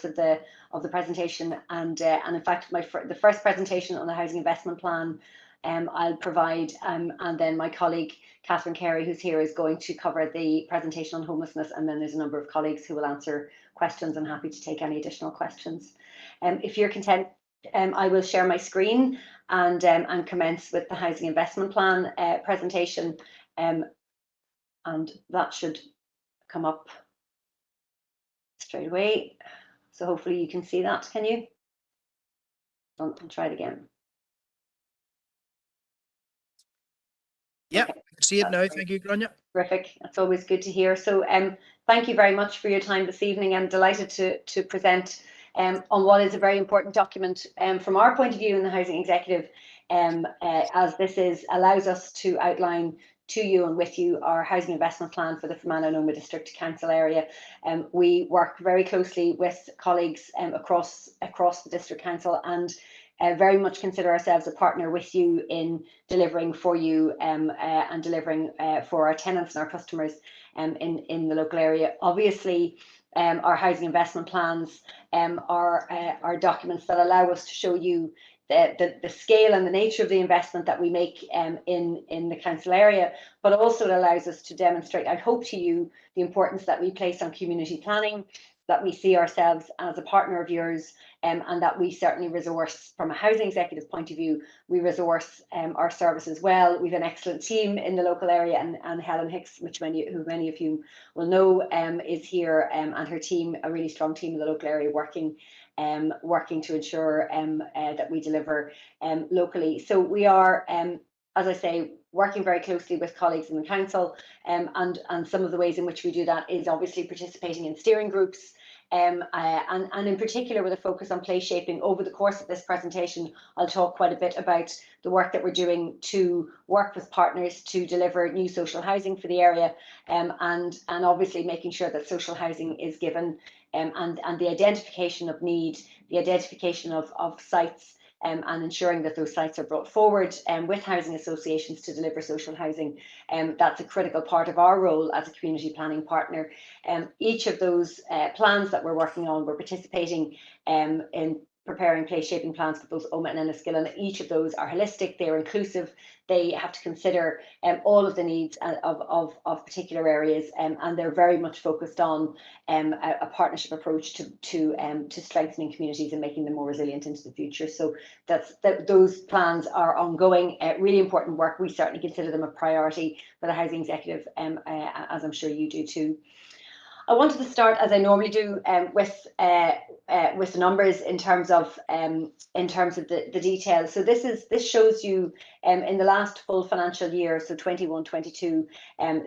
course of the presentation, and in fact the first presentation on the housing investment plan I'll provide, and then my colleague Catherine Carey, who's here, is going to cover the presentation on homelessness, and then there's a number of colleagues who will answer questions. I'm happy to take any additional questions. If you're content, I will share my screen and commence with the housing investment plan presentation, and that should come up straight away. So hopefully you can see that. Can you? I'll try it again. Yeah, okay. I see it now. Thank you, Grania. Terrific. That's always good to hear. So thank you very much for your time this evening. I'm delighted to present on what is a very important document from our point of view in the Housing Executive, as this allows us to outline to you and with you our housing investment plan for the Fermanagh and Omagh District Council area. We work very closely with colleagues across the District Council, and very much consider ourselves a partner with you in delivering for you and delivering for our tenants and our customers in the local area. Obviously, our housing investment plans are documents that allow us to show you the scale and the nature of the investment that we make in the council area, but also it allows us to demonstrate, I hope to you, the importance that we place on community planning, that we see ourselves as a partner of yours, and that we certainly resource, from a housing executive point of view, we resource our services well. We have an excellent team in the local area, and Helen Hicks, who many of you will know, is here, and her team, a really strong team in the local area, working to ensure that we deliver locally. So we are, as I say, working very closely with colleagues in the council, and some of the ways in which we do that is obviously participating in steering groups, and in particular with a focus on place shaping. Over the course of this presentation, I'll talk quite a bit about the work that we're doing to work with partners to deliver new social housing for the area, and obviously making sure that social housing is given, and the identification of need, the identification of sites, and ensuring that those sites are brought forward with housing associations to deliver social housing. That's a critical part of our role as a community planning partner. Each of those plans that we're working on, we're participating in preparing place shaping plans for both Omagh and Enniskillen, and each of those are holistic, they're inclusive, they have to consider all of the needs of particular areas, and they're very much focused on a partnership approach to strengthening communities and making them more resilient into the future. So those plans are ongoing, really important work. We certainly consider them a priority for the Housing Executive, as I'm sure you do too. I wanted to start, as I normally do, with the numbers in terms of the details. So this shows you in the last full financial year, so 21-22,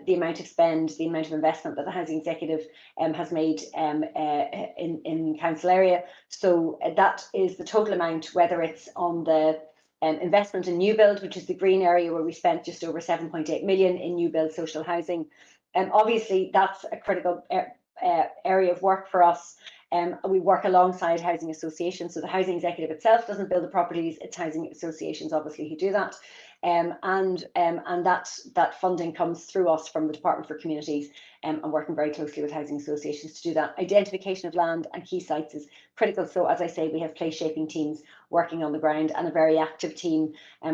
the amount of spend, the amount of investment that the Housing Executive has made in council area. So that is the total amount, whether it's on the investment in new build, which is the green area, where we spent just over 7.8 million in new build social housing. Obviously, that's a critical area of work for us. We work alongside housing associations, so the Housing Executive itself doesn't build the properties, it's housing associations obviously who do that, and that funding comes through us from the Department for Communities, and working very closely with housing associations to do that. Identification of land and key sites is critical. So as I say, we have place shaping teams working on the ground and a very active team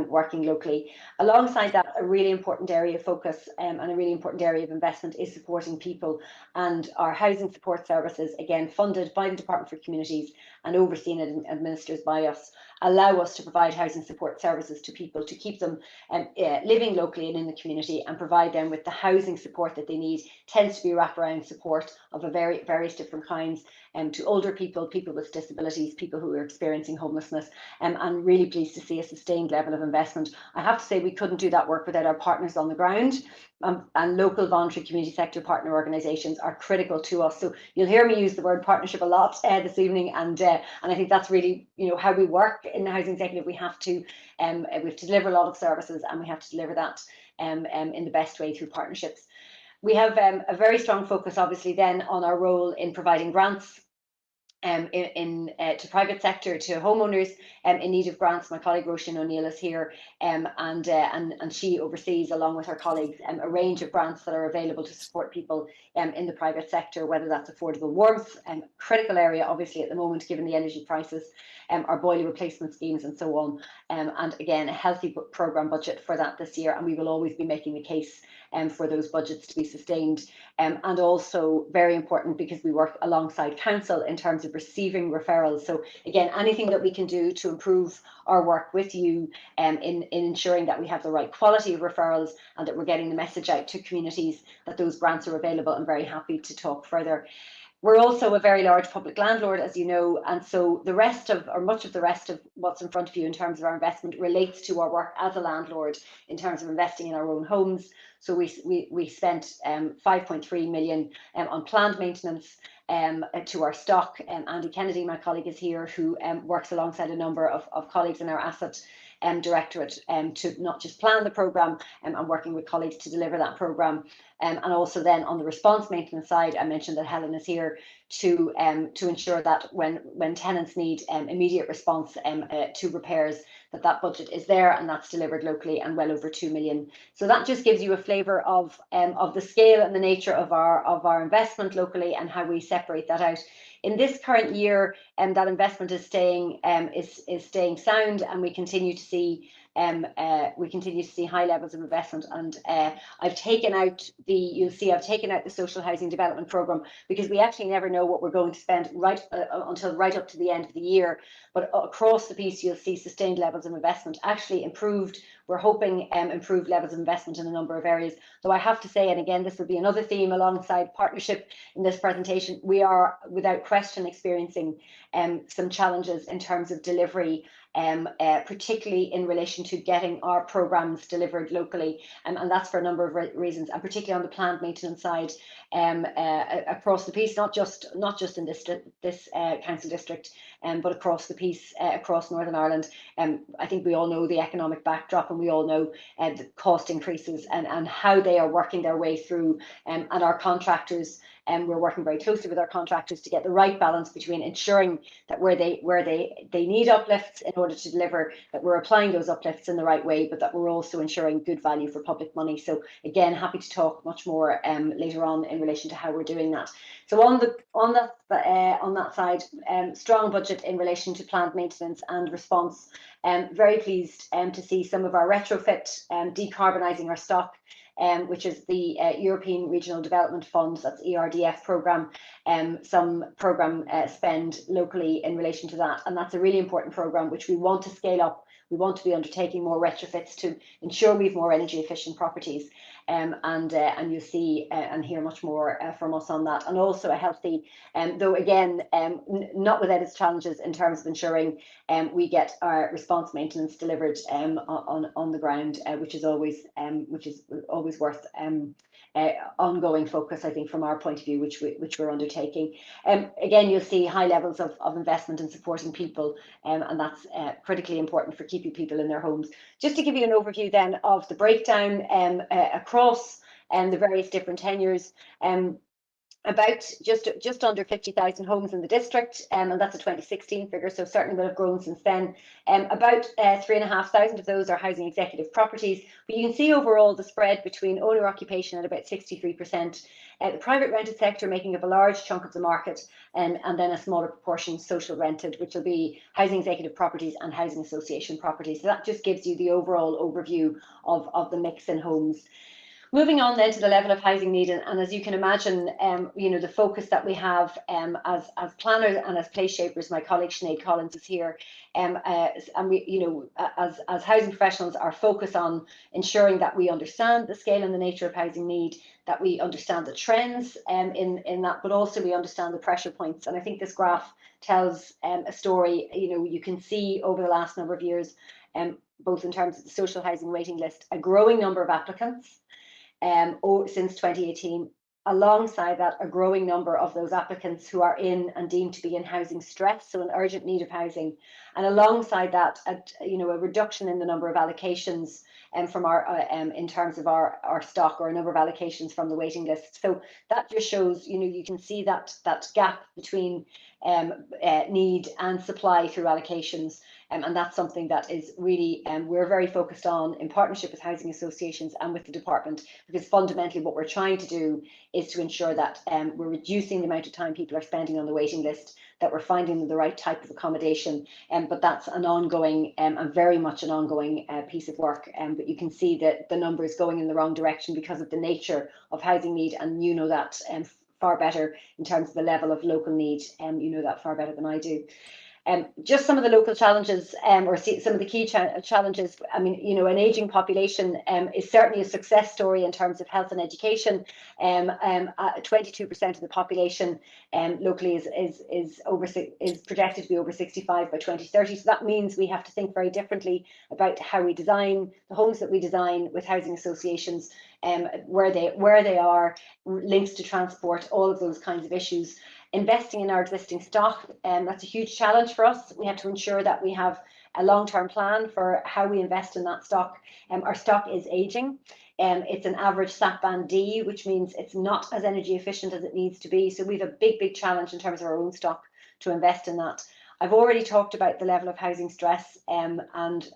working locally. Alongside that, a really important area of focus and a really important area of investment is supporting people, and our housing support services, again funded by the Department for Communities and overseen and administered by us, allow us to provide housing support services to people to keep them living locally and in the community, and provide them with the housing support that they need. Tends to be wraparound support of a various different kinds, to older people, people with disabilities, people who are experiencing homelessness, and really pleased to see a sustained level of investment. I have to say we couldn't do that work without our partners on the ground, and local voluntary community sector partner organisations are critical to us. So you'll hear me use the word partnership a lot this evening, and I think that's really, you know, how we work in the Housing Executive. We have to deliver a lot of services, and we have to deliver that in the best way through partnerships. We have a very strong focus, obviously, then on our role in providing grants to private sector, to homeowners in need of grants. My colleague Roisin O'Neill is here, and she oversees, along with her colleagues, a range of grants that are available to support people in the private sector, whether that's affordable warmth, critical area obviously at the moment given the energy crisis, our boiler replacement schemes and so on, and again a healthy programme budget for that this year, and we will always be making the case for those budgets to be sustained, and also very important because we work alongside council in terms of receiving referrals. So again, anything that we can do to improve our work with you in ensuring that we have the right quality of referrals and that we're getting the message out to communities that those grants are available. I'm very happy to talk further. We're also a very large public landlord, as you know, and so the rest of, or much of the rest of what's in front of you in terms of our investment relates to our work as a landlord in terms of investing in our own homes. So we spent 5.3 million on planned maintenance to our stock. Andy Kennedy, my colleague, is here, who works alongside a number of colleagues in our asset directorate to not just plan the programme and working with colleagues to deliver that programme. And also then on the response maintenance side, I mentioned that Helen is here to ensure that when tenants need immediate response to repairs, that budget is there and that's delivered locally, and well over 2 million. So that just gives you a flavour of the scale and the nature of our investment locally and how we separate that out. In this current year, that investment is staying sound, and we continue to see high levels of investment. And I've taken out the social housing development programme because we actually never know what we're going to spend until right up to the end of the year. But across the piece, you'll see sustained levels of investment, actually improved. We're hoping improved levels of investment in a number of areas. Though I have to say, and again, this will be another theme alongside partnership in this presentation, we are without question experiencing some challenges in terms of delivery, particularly in relation to getting our programmes delivered locally, and that's for a number of reasons, and particularly on the planned maintenance side across the piece, not just in this council district, but across the piece, across Northern Ireland. I think we all know the economic backdrop, and we all know the cost increases and how they are working their way through, and our contractors. We're working very closely with our contractors to get the right balance between ensuring that where they need uplifts in order to deliver, that we're applying those uplifts in the right way, but that we're also ensuring good value for public money. So again, happy to talk much more later on in relation to how we're doing that. So on that side, strong budget in relation to planned maintenance and response. Very pleased to see some of our retrofit, decarbonising our stock, which is the European Regional Development Fund, that's ERDF programme, some programme spend locally in relation to that. And that's a really important programme which we want to scale up. We want to be undertaking more retrofits to ensure we have more energy efficient properties, and you'll see and hear much more from us on that. And also a healthy, though again, not without its challenges in terms of ensuring we get our response maintenance delivered on the ground, which is always worth ongoing focus, I think, from our point of view, which we're undertaking. Again, you'll see high levels of investment in supporting people, and that's critically important for keeping people in their homes. Just to give you an overview then of the breakdown across the various different tenures. About just under 50,000 homes in the district, and that's a 2016 figure, so certainly will have grown since then. About 3,500 of those are housing executive properties, but you can see overall the spread between owner occupation at about 63%, the private rented sector making up a large chunk of the market, and then a smaller proportion social rented, which will be housing executive properties and housing association properties. So that just gives you the overall overview of the mix in homes. Moving on then to the level of housing need, and as you can imagine, the focus that we have as planners and as place shapers, my colleague Sinead Collins is here, and we, as housing professionals, are focused on ensuring that we understand the scale and the nature of housing need, that we understand the trends in that, but also we understand the pressure points. And I think this graph tells a story. You can see over the last number of years, both in terms of the social housing waiting list, a growing number of applicants. Since 2018, alongside that, a growing number of those applicants who are in and deemed to be in housing stress, so an urgent need of housing, and alongside that, a reduction in the number of allocations from our in terms of our stock, or a number of allocations from the waiting list. So that just shows, you can see that gap between need and supply through allocations. And that's something that is really, we're very focused on in partnership with housing associations and with the department, because fundamentally what we're trying to do is to ensure that we're reducing the amount of time people are spending on the waiting list, that we're finding the right type of accommodation. But that's an ongoing and very much an ongoing piece of work. But you can see that the numbers going in the wrong direction because of the nature of housing need, and you know that far better in terms of the level of local need. You know that far better than I do. Just some of the local challenges, or some of the key challenges. I mean, an ageing population is certainly a success story in terms of health and education. 22% of the population locally is projected to be over 65 by 2030. So that means we have to think very differently about how we design the homes that we design with housing associations, where they are, links to transport, all of those kinds of issues. Investing in our existing stock, that's a huge challenge for us. We have to ensure that we have a long-term plan for how we invest in that stock. Our stock is aging. It's an average SAP band D, which means it's not as energy efficient as it needs to be. So we have a big challenge in terms of our own stock to invest in that. I've already talked about the level of housing stress and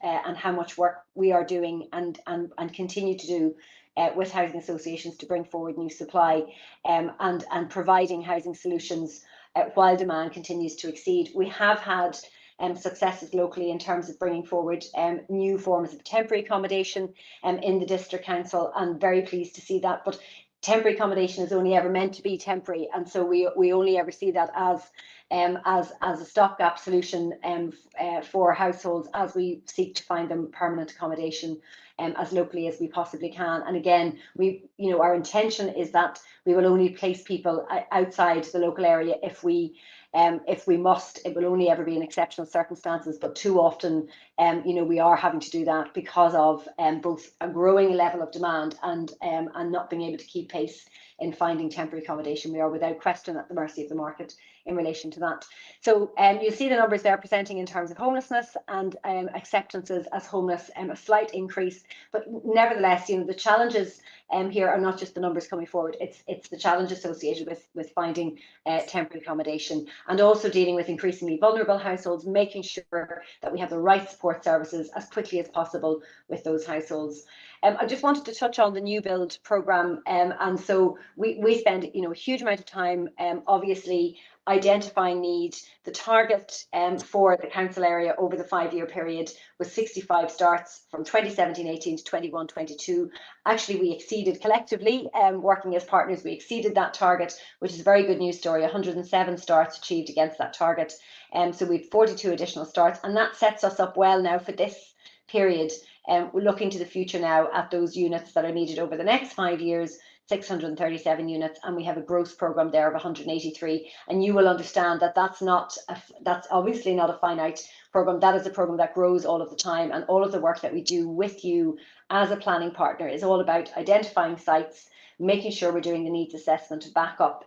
how much work we are doing and continue to do with housing associations to bring forward new supply and providing housing solutions while demand continues to exceed. We have had successes locally in terms of bringing forward new forms of temporary accommodation in the district council. I'm very pleased to see that. But temporary accommodation is only ever meant to be temporary, and so we only ever see that as a stopgap solution for households as we seek to find them permanent accommodation as locally as we possibly can. And again, our intention is that we will only place people outside the local area if we must. It will only ever be in exceptional circumstances, but too often, we are having to do that because of both a growing level of demand and not being able to keep pace in finding temporary accommodation. We are without question at the mercy of the market in relation to that. So you'll see the numbers there presenting in terms of homelessness and acceptances as homeless, a slight increase, but nevertheless, the challenges here are not just the numbers coming forward. It's the challenge associated with finding temporary accommodation, and also dealing with increasingly vulnerable households, making sure that we have the right support services as quickly as possible with those households. I just wanted to touch on the new build programme, and so we spend a huge amount of time obviously identifying need. The target for the council area over the 5-year period was 65 starts from 2017-18 to 21-22. Actually, we exceeded collectively, working as partners, we exceeded that target, which is a very good news story. 107 starts achieved against that target. So we have 42 additional starts, and that sets us up well now for this period. We're looking to the future now at those units that are needed over the next 5 years, 637 units, and we have a gross programme there of 183. And you will understand that that's obviously not a finite programme. That is a programme that grows all of the time, and all of the work that we do with you as a planning partner is all about identifying sites, making sure we're doing the needs assessment to back up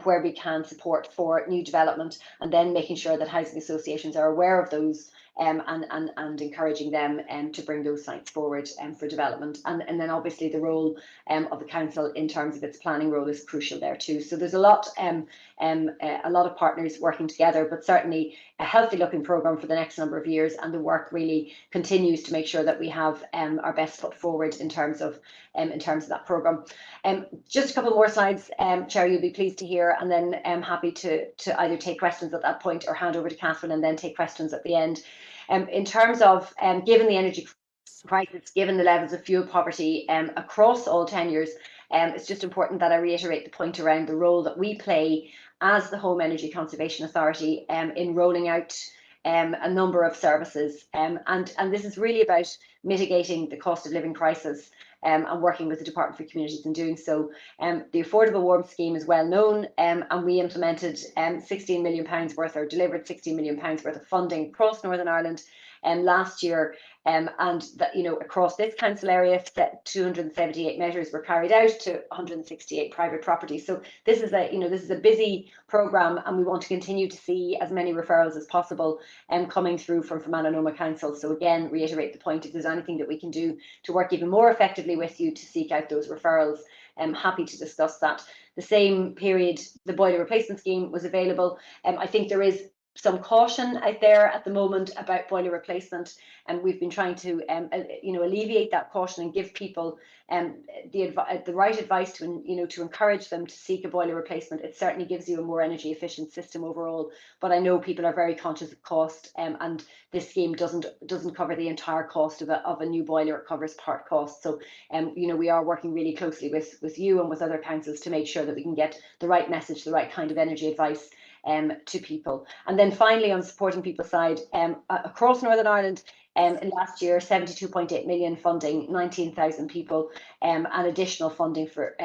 where we can support for new development, and then making sure that housing associations are aware of those and encouraging them to bring those sites forward for development. And then obviously the role of the council in terms of its planning role is crucial there too. So there's a lot of partners working together, but certainly a healthy looking programme for the next number of years, and the work really continues to make sure that we have our best foot forward in terms of that programme. Just a couple more slides, Chair, you'll be pleased to hear, and then I'm happy to either take questions at that point or hand over to Catherine and then take questions at the end. In terms of, given the energy crisis, given the levels of fuel poverty across all tenures, it's just important that I reiterate the point around the role that we play as the Home Energy Conservation Authority in rolling out a number of services. And this is really about mitigating the cost of living crisis and working with the Department for Communities in doing so. The Affordable Warmth Scheme is well known, and we implemented £16 million worth, or delivered £16 million worth of funding across Northern Ireland last year. And that, across this council area, 278 measures were carried out to 168 private properties. So this is a busy programme, and we want to continue to see as many referrals as possible coming through from Fermanagh Council. So again, reiterate the point, if there's anything that we can do to work even more effectively with you to seek out those referrals, I'm happy to discuss that. The same period, the boiler replacement scheme was available. I think there is some caution out there at the moment about boiler replacement, and we've been trying to alleviate that caution and give people the right advice to encourage them to seek a boiler replacement. It certainly gives you a more energy efficient system overall, but I know people are very conscious of cost, and this scheme doesn't cover the entire cost of a new boiler. It covers part cost. So we are working really closely with you and with other councils to make sure that we can get the right message, the right kind of energy advice to people. And then finally, on supporting people's side, across Northern Ireland, in last year, 72.8 million funding, 19,000 people, and additional funding for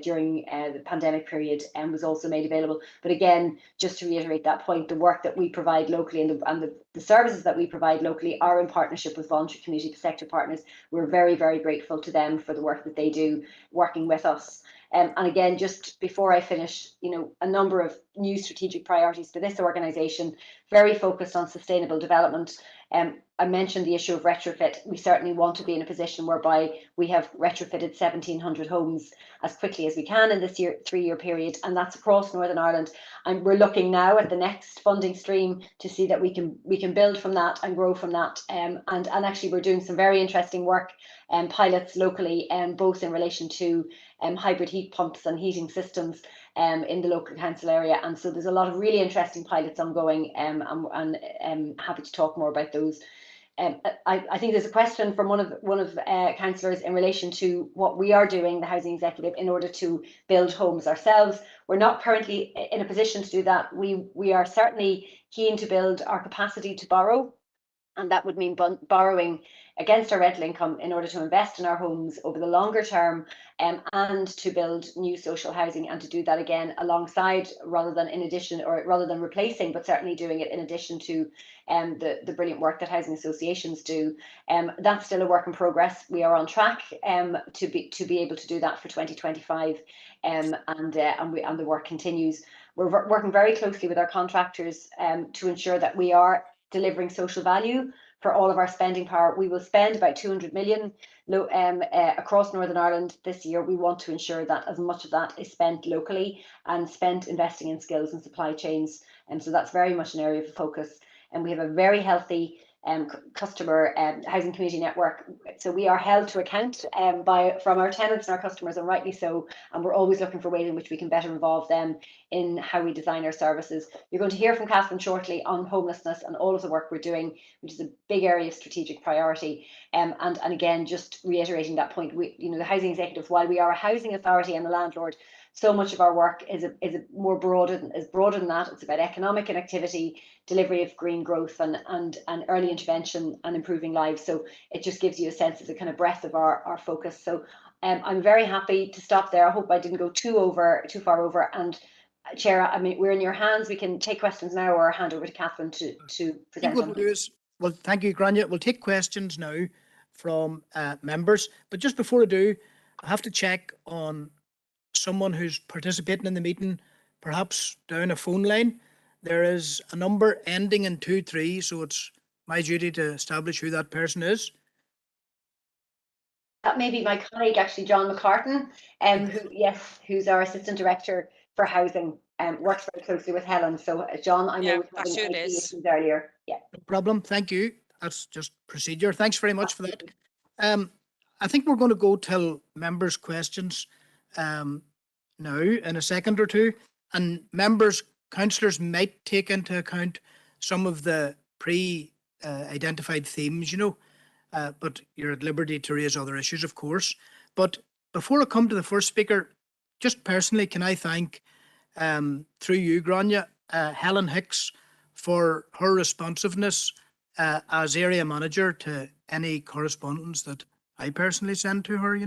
during the pandemic period was also made available. But again, just to reiterate that point, the work that we provide locally and the services that we provide locally are in partnership with voluntary community sector partners. We're very, very grateful to them for the work that they do working with us. And again, just before I finish, a number of new strategic priorities for this organisation, very focused on sustainable development. I mentioned the issue of retrofit. We certainly want to be in a position whereby we have retrofitted 1,700 homes as quickly as we can in this 3-year period, and that's across Northern Ireland. And we're looking now at the next funding stream to see that we can build from that and grow from that. And actually, we're doing some very interesting work and pilots locally, both in relation to hybrid heat pumps and heating systems in the local council area. And so there's a lot of really interesting pilots ongoing, and I'm happy to talk more about those. I think there's a question from one of councillors in relation to what we are doing, the Housing Executive, in order to build homes ourselves. We're not currently in a position to do that. We are certainly keen to build our capacity to borrow, and that would mean borrowing against our rental income in order to invest in our homes over the longer term, and to build new social housing, and to do that again alongside, rather than replacing, but certainly doing it in addition to the brilliant work that housing associations do. That's still a work in progress. We are on track to be able to do that for 2025, and the work continues. We're working very closely with our contractors to ensure that we are delivering social value for all of our spending power. We will spend about 200 million across Northern Ireland this year. We want to ensure that as much of that is spent locally and spent investing in skills and supply chains. And so that's very much an area of focus. And we have a very healthy customer housing community network. So we are held to account from our tenants and our customers, and rightly so. And we're always looking for ways in which we can better involve them in how we design our services. You're going to hear from Catherine shortly on homelessness and all of the work we're doing, which is a big area of strategic priority. And again, just reiterating that point, the Housing Executive, while we are a housing authority and a landlord, so much of our work is broader than that. It's about economic activity, delivery of green growth, and early intervention and improving lives. So it just gives you a sense of the kind of breadth of our focus. So I'm very happy to stop there. I hope I didn't go too far over. And Chair, I mean, we're in your hands. We can take questions now, or hand over to Catherine to present. What we'll do is, well, thank you, Grania. We'll take questions now from members. But just before I do, I have to check on someone who's participating in the meeting, perhaps down a phone line. There is a number ending in 23, so it's my duty to establish who that person is. That may be my colleague, actually, John McCartan, who's our Assistant Director for Housing, works very closely with Helen. So John, I know we had issues earlier. Yeah. No problem. Thank you. That's just procedure. Thanks very much for that. I think we're going to go till members' questions now in a second or two, and councillors might take into account some of the pre-identified themes, but you're at liberty to raise other issues, of course. But before I come to the first speaker, just personally, can I thank, through you, Grania, Helen Hicks, for her responsiveness as area manager to any correspondence that I personally send to her.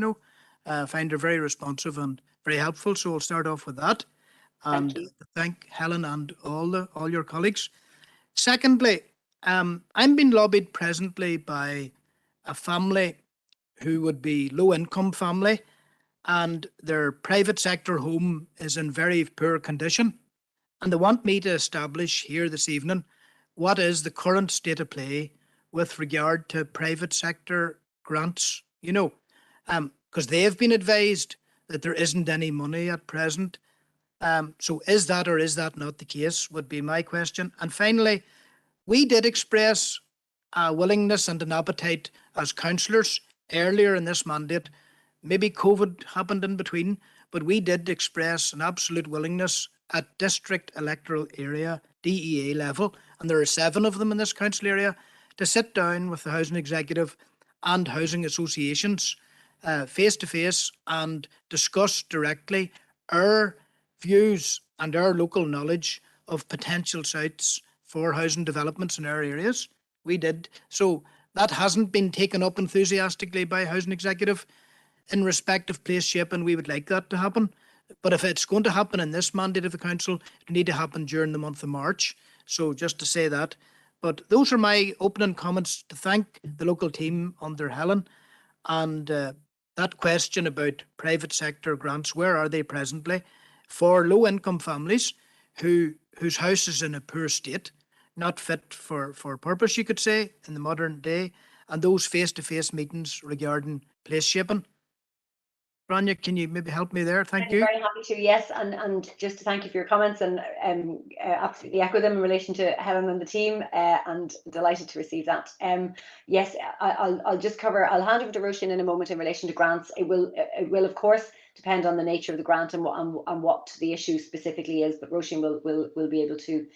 I find her very responsive and very helpful. So we'll start off with that. And thank Helen and all your colleagues. Secondly, I'm being lobbied presently by a family who would be low income family, and their private sector home is in very poor condition. And they want me to establish here this evening what is the current state of play with regard to private sector grants, because they've been advised that there isn't any money at present. So is that or is that not the case, would be my question. And finally, we did express a willingness and an appetite as councillors earlier in this mandate. Maybe COVID happened in between, but we did express an absolute willingness at district electoral area, DEA level, and there are 7 of them in this council area, to sit down with the housing executive and housing associations face to face and discuss directly our views and our local knowledge of potential sites for housing developments in our areas. We did. So that hasn't been taken up enthusiastically by housing executive in respect of place shaping. We would like that to happen. But if it's going to happen in this mandate of the council, it need to happen during the month of March. So just to say that. But those are my opening comments to thank the local team under Helen. And that question about private sector grants, where are they presently for low income families whose house is in a poor state, not fit for purpose, you could say, in the modern day, and those face-to-face meetings regarding place shaping. Grania, can you maybe help me there? Thank you. Very happy to, yes, and just to thank you for your comments, and absolutely echo them in relation to Helen and the team, and delighted to receive that. Yes, I'll just cover. I'll hand over to Roisin in a moment in relation to grants. It will of course depend on the nature of the grant and what the issue specifically is, but Roisin will be able to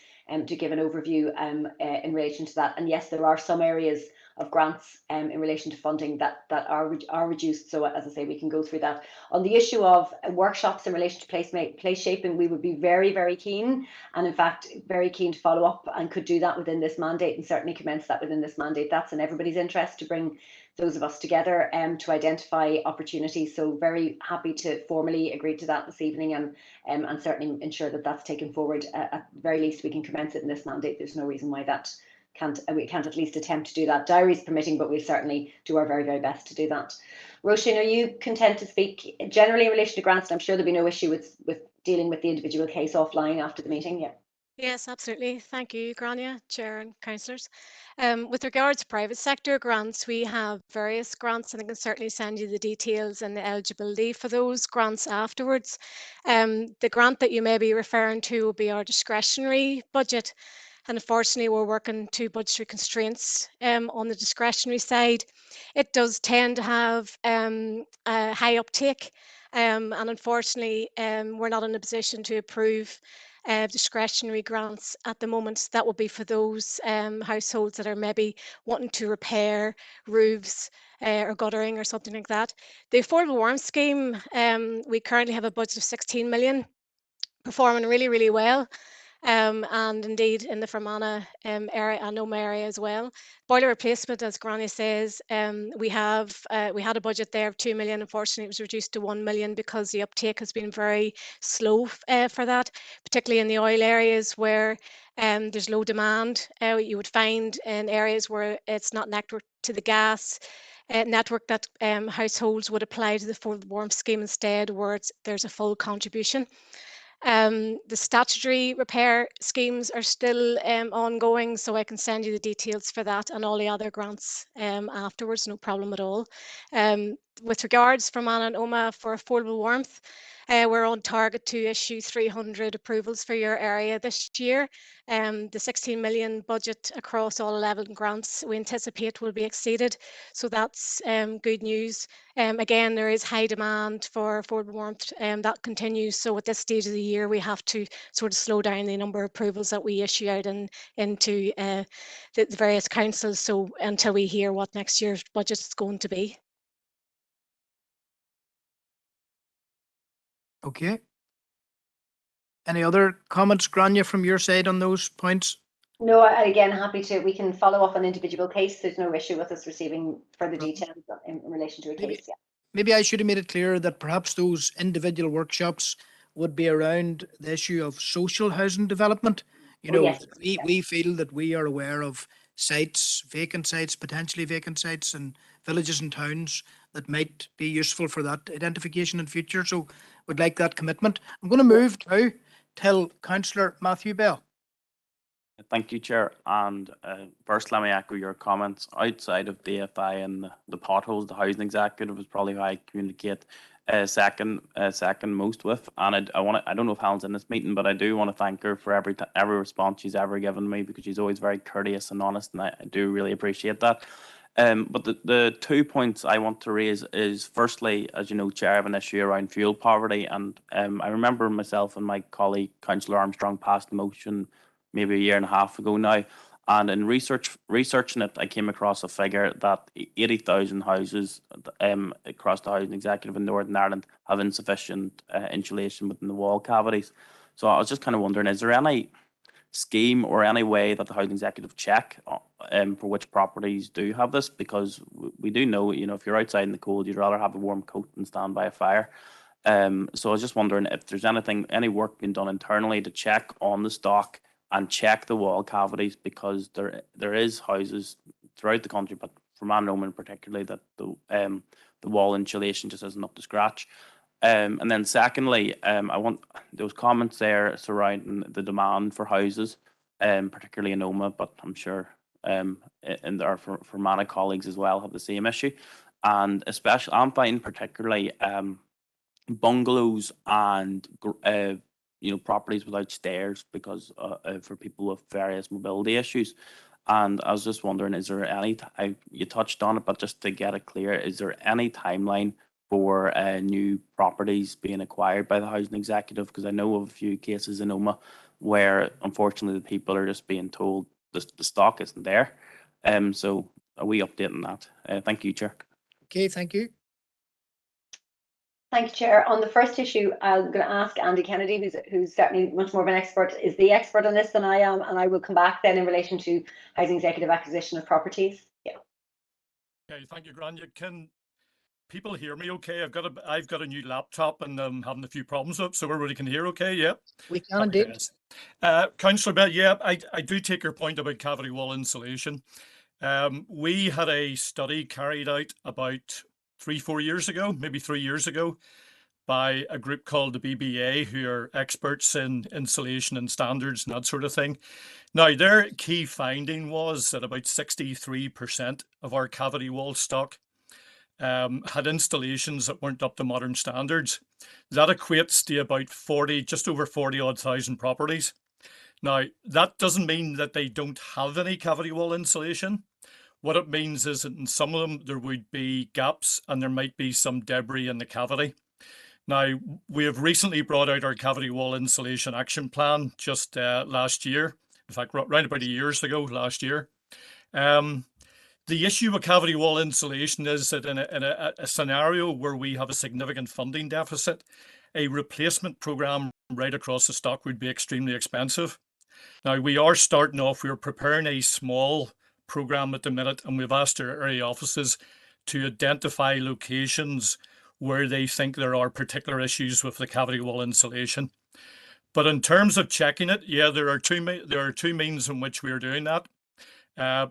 give an overview in relation to that. And yes, there are some areas of grants in relation to funding that are reduced. So as I say, we can go through that. On the issue of workshops in relation to place shaping, we would be very, very keen, and in fact very keen to follow up and could do that within this mandate, and certainly commence that within this mandate. That's in everybody's interest to bring those of us together to identify opportunities. So very happy to formally agree to that this evening, and certainly ensure that that's taken forward. At the very least, we can commence it in this mandate. There's no reason why that we can't at least attempt to do that, diaries permitting, but we'll certainly do our very, very best to do that. Roisin, are you content to speak generally in relation to grants? I'm sure there'll be no issue with dealing with the individual case offline after the meeting. Yeah. Yes, absolutely. Thank you, Grania, Chair and Councillors. With regards to private sector grants, we have various grants, and I can certainly send you the details and the eligibility for those grants afterwards. The grant that you may be referring to will be our discretionary budget. And unfortunately, we're working to budgetary constraints on the discretionary side. It does tend to have a high uptake, and unfortunately, we're not in a position to approve discretionary grants at the moment. That will be for those households that are maybe wanting to repair roofs or guttering or something like that. The Affordable Warmth Scheme, we currently have a budget of 16 million, performing really, really well. And indeed in the Fermanagh area and Noma area as well. Boiler replacement, as Granny says, we had a budget there of 2 million. Unfortunately, it was reduced to 1 million because the uptake has been very slow for that, particularly in the oil areas where there's low demand. You would find in areas where it's not networked to the gas network that households would apply to the Affordable Warmth Scheme instead, where there's a full contribution. The statutory repair schemes are still ongoing, so I can send you the details for that and all the other grants afterwards, no problem at all. With regards for Fermanagh and Omagh for affordable warmth, we're on target to issue 300 approvals for your area this year. The 16 million budget across all 11 grants we anticipate will be exceeded, so that's good news. Again, there is high demand for affordable warmth, that continues. So at this stage of the year, we have to sort of slow down the number of approvals that we issue out into the various councils. So until we hear what next year's budget is going to be. Okay. Any other comments, Grania, from your side on those points? No, again, happy to. We can follow up on individual case. There's no issue with us receiving further details in relation to a case. Yeah. Maybe I should have made it clear that perhaps those individual workshops would be around the issue of social housing development. You know, yes. we feel that we are aware of sites, vacant sites, potentially vacant sites in villages and towns that might be useful for that identification in future. So would like that commitment. I'm going to move now till Councillor Matthew Bell. Thank you, Chair. And first, let me echo your comments. Outside of DFI and the potholes, the housing executive is probably who I communicate second most with. And I don't know if Helen's in this meeting, but I do want to thank her for every response she's ever given me, because she's always very courteous and honest, and I do really appreciate that. But the 2 points I want to raise is, firstly, as you know, Chair, I have an issue around fuel poverty, and I remember myself and my colleague Councillor Armstrong passed a motion maybe a year and a half ago now, and in researching it, I came across a figure that 80,000 houses across the housing executive in Northern Ireland have insufficient insulation within the wall cavities. So I was just kind of wondering, is there any scheme or any way that the housing executive check for which properties do have this? Because we do know, you know, if you're outside in the cold, you'd rather have a warm coat than stand by a fire. So I was just wondering if there's any work being done internally to check on the stock and check the wall cavities, because there is houses throughout the country, but for Manroman particularly, that the wall insulation just isn't up to scratch. And then secondly, I want those comments there surrounding the demand for houses, particularly in Oma, but I'm sure and there are for Mana colleagues as well have the same issue, and especially I'm finding particularly bungalows and you know, properties without stairs, because for people with various mobility issues. And I was just wondering, is there any, you touched on it, but just to get it clear, is there any timeline for new properties being acquired by the housing executive? Because I know of a few cases in Oma where unfortunately the people are just being told the stock isn't there. So are we updating that? Thank you, Chair. Okay, thank you. Thank you, Chair. On the first issue, I'm going to ask Andy Kennedy, who's certainly much more of an expert, is the expert on this than I am, and I will come back then in relation to housing executive acquisition of properties. Yeah. Okay, thank you, Grania. Can people hear me okay? I've got a new laptop and I'm having a few problems with it, so everybody can hear okay, yeah? We can indeed. Councillor Bell, yeah, I do take your point about cavity wall insulation. We had a study carried out about 3-4 years ago, maybe 3 years ago, by a group called the BBA, who are experts in insulation and standards and that sort of thing. Now, their key finding was that about 63% of our cavity wall stock had installations that weren't up to modern standards. That equates to about just over 40,000 properties. Now, that doesn't mean that they don't have any cavity wall insulation. What it means is that in some of them, there would be gaps and there might be some debris in the cavity. Now, we have recently brought out our cavity wall insulation action plan just last year. In fact, around about a year ago, last year. The issue with cavity wall insulation is that in a scenario where we have a significant funding deficit, a replacement program right across the stock would be extremely expensive. Now, we are starting off, we're preparing a small program at the minute, and we've asked our area offices to identify locations where they think there are particular issues with the cavity wall insulation. But in terms of checking it, yeah, there are two means in which we are doing that.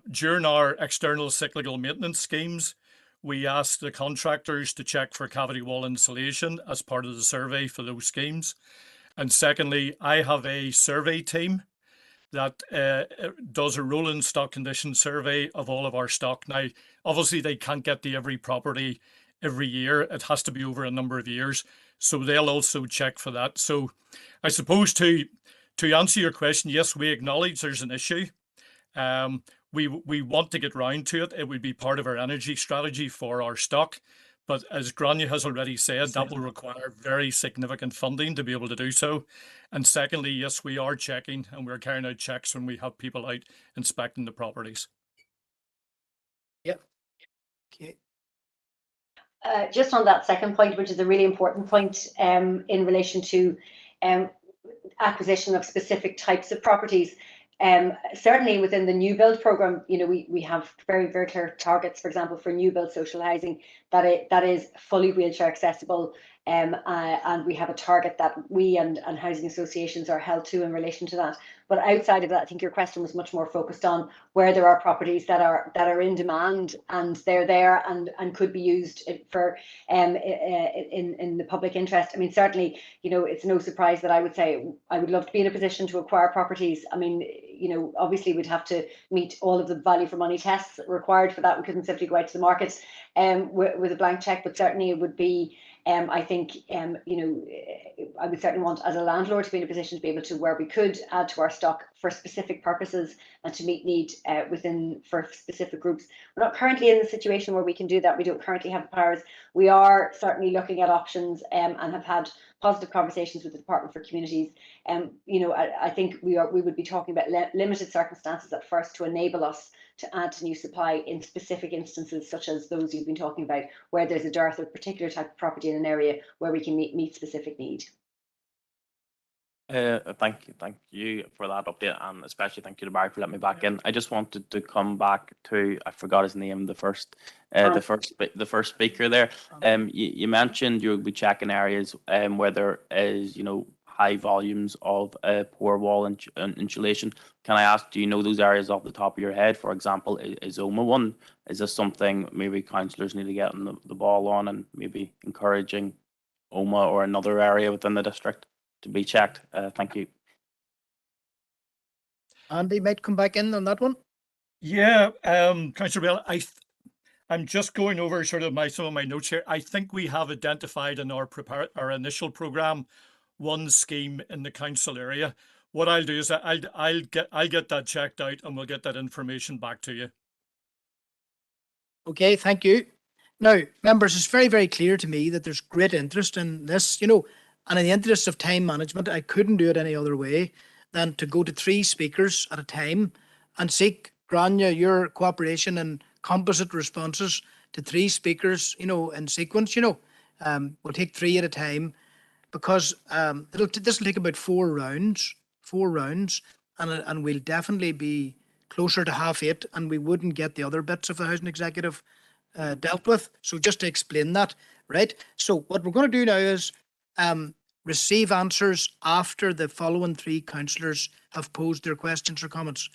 During our external cyclical maintenance schemes, we ask the contractors to check for cavity wall insulation as part of the survey for those schemes. And secondly, I have a survey team that does a rolling stock condition survey of all of our stock. Now, obviously, they can't get to every property every year. It has to be over a number of years. So they'll also check for that. So I suppose to answer your question, yes, we acknowledge there's an issue. We want to get round to it. It would be part of our energy strategy for our stock. But as Grania has already said, that will require very significant funding to be able to do so. And secondly, yes, we are checking and we're carrying out checks when we have people out inspecting the properties. Yep. Okay. Just on that second point, which is a really important point in relation to acquisition of specific types of properties. Certainly within the new build programme, you know, we have very, very clear targets, for example, for new build social housing, that is fully wheelchair accessible. And we have a target that we and housing associations are held to in relation to that. But outside of that, I think your question was much more focused on where there are properties that are in demand and they're there and could be used for in the public interest. I mean, certainly, you know, it's no surprise that I would say I would love to be in a position to acquire properties. I mean, you know, obviously we'd have to meet all of the value for money tests required for that. We couldn't simply go out to the market with a blank check, but certainly it would be, I think, you know, I would certainly want as a landlord to be in a position to be able to, where we could add to our stock for specific purposes and to meet need for specific groups. We're not currently in the situation where we can do that. We don't currently have the powers. We are certainly looking at options and have had positive conversations with the Department for Communities. You know, I think we would be talking about limited circumstances at first to enable us to add to new supply in specific instances such as those you've been talking about, where there's a dearth of particular type of property in an area where we can meet specific need. Thank you for that update, and especially thank you to Barry for letting me back in. I just wanted to come back to, I forgot his name, the first speaker there. You mentioned you'll be checking areas where there is, you know, high volumes of poor wall insulation. Can I ask, do you know those areas off the top of your head? For example, is Oma one? Is this something maybe councillors need to get on the ball on and maybe encouraging Oma or another area within the district to be checked? Thank you. Andy might come back in on that one. Yeah, Councillor Bell, I'm just going over sort of some of my notes here. I think we have identified in our initial programme one scheme in the council area. What I'll do is I'll get that checked out and we'll get that information back to you. Okay, thank you. Now, members, it's very, very clear to me that there's great interest in this, you know, and in the interest of time management, I couldn't do it any other way than to go to 3 speakers at a time and seek, Grania, your cooperation and composite responses to 3 speakers, you know, in sequence. You know, we'll take 3 at a time because this will take about 4 rounds, and we'll definitely be closer to 7:30, and we wouldn't get the other bits of the housing executive dealt with. So just to explain that, right? So what we're going to do now is receive answers after the following 3 councillors have posed their questions or comments.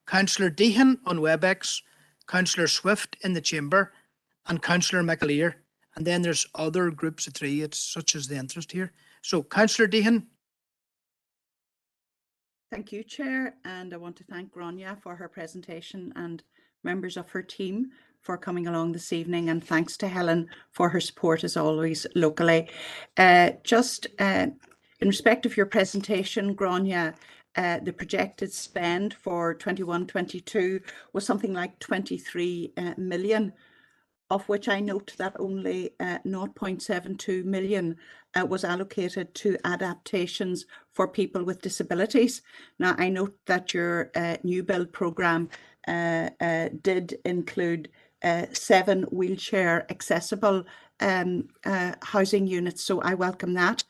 Councillor Deehan on WebEx, Councillor Swift in the chamber, and Councillor McAleer. And then there's other groups of 3, it's such as the interest here. So Councillor Deehan. Thank you, Chair, and I want to thank Grania for her presentation and members of her team for coming along this evening, and thanks to Helen for her support as always locally. Just in respect of your presentation, Grania, the projected spend for 21-22 was something like 23 million, of which I note that only 0.72 million was allocated to adaptations for people with disabilities. Now, I note that your new build programme did include 7 wheelchair accessible housing units, so I welcome that.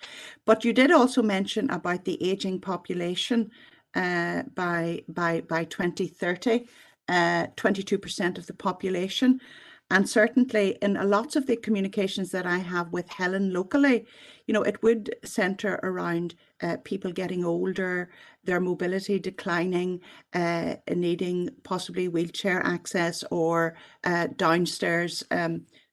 But you did also mention about the ageing population by 2030, 22% of the population. And certainly in lots of the communications that I have with Helen locally, you know, it would centre around people getting older, their mobility declining, needing possibly wheelchair access or downstairs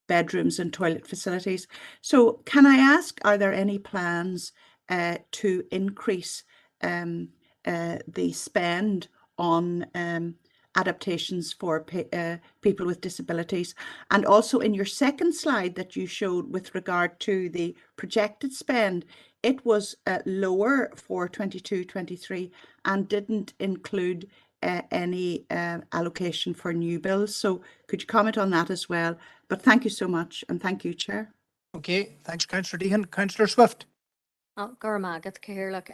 bedrooms and toilet facilities. So can I ask, are there any plans to increase the spend on adaptations for people with disabilities? And also in your second slide that you showed with regard to the projected spend, it was lower for 22-23 and didn't include any allocation for new builds. So could you comment on that as well? But thank you so much, and thank you, Chair. Okay, thanks, Councillor Deehan. Councillor Swift. Oh, Gormagat Cahirlock.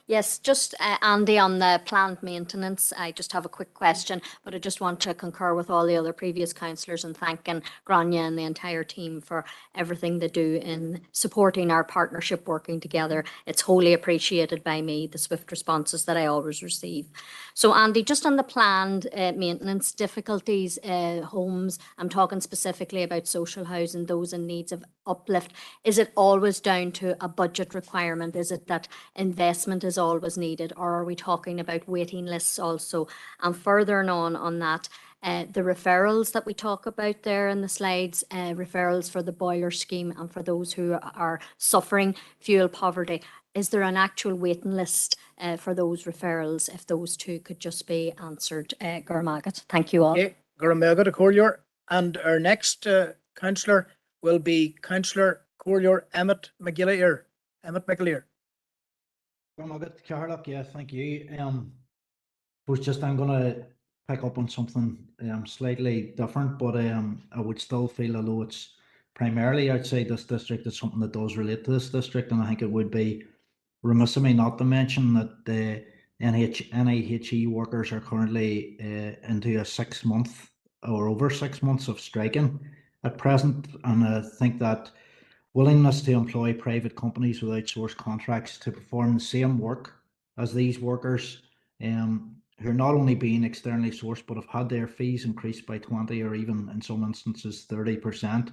Yes, just Andy, on the planned maintenance, I just have a quick question, but I just want to concur with all the other previous councillors and thanking Grania and the entire team for everything they do in supporting our partnership working together. It's wholly appreciated by me, the swift responses that I always receive. So Andy, just on the planned maintenance difficulties, homes, I'm talking specifically about social housing, those in needs of uplift. Is it always down to a budget requirement? Is it that investment is always needed, or are we talking about waiting lists also? And further on that, the referrals that we talk about there in the slides, referrals for the boiler scheme and for those who are suffering fuel poverty, is there an actual waiting list for those referrals? If those two could just be answered, Gormagat. Thank you all. Okay, Gormagat Corlior, and our next councillor will be Councillor Corlior Emmett McGillier. Emmett McGillier. Gormagat Cahirlock, yeah, thank you. Was just I'm gonna pick up on something slightly different, but I would still feel, although it's primarily outside this district, it's something that does relate to this district, and I think it would be remiss of me not to mention that the NIHE workers are currently into a 6 month or over 6 months of striking at present, and I think that willingness to employ private companies with outsourced contracts to perform the same work as these workers, who are not only being externally sourced but have had their fees increased by 20 or even in some instances 30%,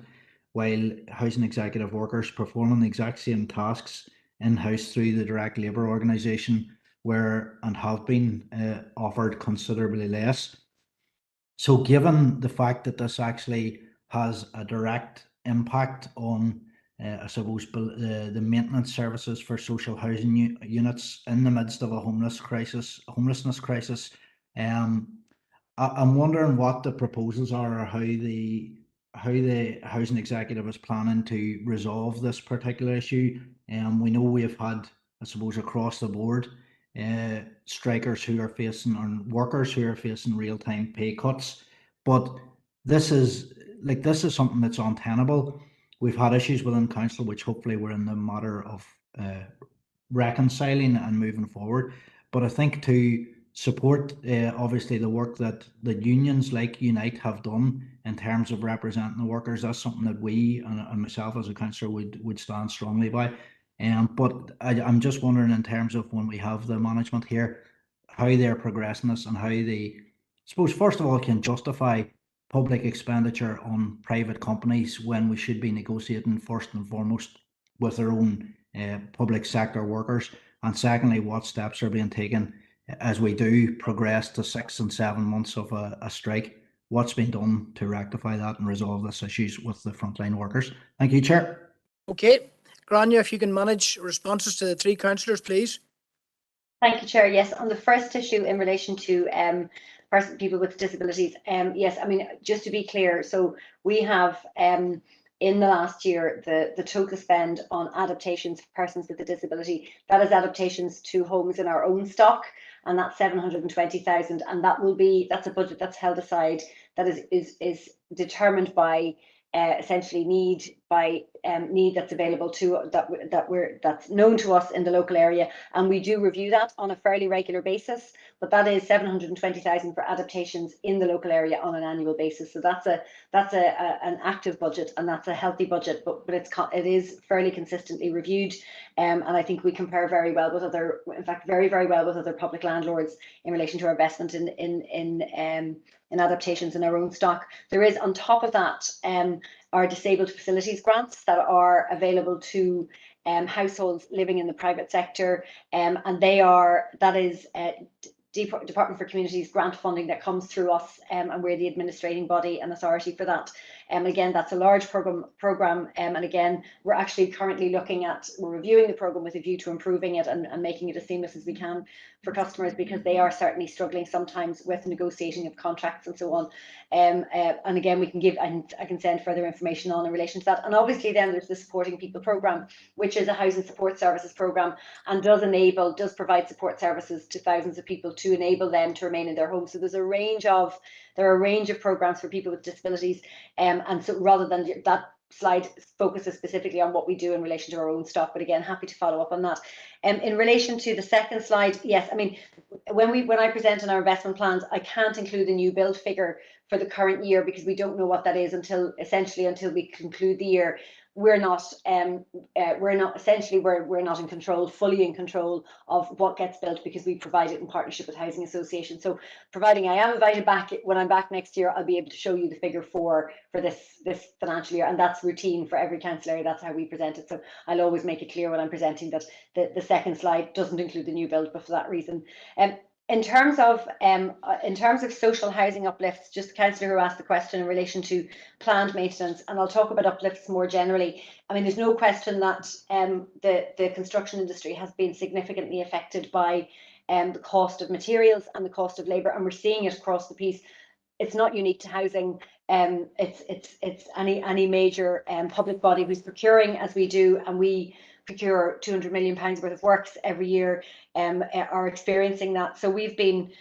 while housing executive workers performing the exact same tasks in-house through the direct labour organisation were and have been offered considerably less. So given the fact that this actually has a direct impact on I suppose the maintenance services for social housing units in the midst of a homelessness crisis, I'm wondering what the proposals are, or how the housing executive is planning to resolve this particular issue. We know we have had, I suppose, across the board, strikers who are facing, or workers who are facing real-time pay cuts, but this is something that's untenable. We've had issues within council, which hopefully we're in the matter of reconciling and moving forward. But I think to support obviously the work that the unions like Unite have done in terms of representing the workers, that's something that we and myself as a councillor would stand strongly by. But I'm just wondering, in terms of when we have the management here, how they're progressing this and how they, I suppose, first of all, can justify public expenditure on private companies when we should be negotiating first and foremost with our own public sector workers, and secondly, what steps are being taken as we do progress to 6 and 7 months of a strike. What's been done to rectify that and resolve these issues with the frontline workers? Thank you, Chair. Okay, Grania, if you can manage responses to the three councillors, please. Thank you, Chair. Yes, on the first issue in relation to people with disabilities, yes, I mean, just to be clear, so we have in the last year, the total spend on adaptations for persons with a disability, that is adaptations to homes in our own stock, and that's 720,000, and that's a budget that's held aside, that is determined by essentially need that's available to that's known to us in the local area, and we do review that on a fairly regular basis. But that is 720,000 for adaptations in the local area on an annual basis. So that's an active budget, and that's a healthy budget. But it is fairly consistently reviewed, and I think we compare very well with other, in fact, very well with other public landlords in relation to our investment in adaptations in our own stock. There is, on top of that, our disabled facilities grants that are available to households living in the private sector, and that is Department for Communities grant funding that comes through us, and we're the administrating body and authority for that. Again, that's a large program, and again, we're actually currently we're reviewing the program with a view to improving it and making it as seamless as we can for customers, because they are certainly struggling sometimes with negotiating of contracts and so on. And again, I can send further information on in relation to that. And obviously then there's the Supporting People programme, which is a housing support services programme, and does provide support services to thousands of people to enable them to remain in their homes. So there are a range of programmes for people with disabilities, and so rather than that slide focuses specifically on what we do in relation to our own stock, but again, happy to follow up on that. In relation to the second slide, yes, I mean, when I present on our investment plans, I can't include the new build figure for the current year because we don't know what that is until we conclude the year. We're not fully in control of what gets built because we provide it in partnership with housing associations. So providing I am invited back when I'm back next year, I'll be able to show you the figure for this financial year, and that's routine for every council area. That's how we present it. So I'll always make it clear when I'm presenting that the second slide doesn't include the new build, but for that reason. In terms of social housing uplifts, just the councillor who asked the question in relation to planned maintenance, and I'll talk about uplifts more generally. I mean, there's no question that the construction industry has been significantly affected by the cost of materials and the cost of labour, and we're seeing it across the piece. It's not unique to housing. It's any major public body who's procuring as we do, and we procure £200 million worth of works every year, are experiencing that. So we've been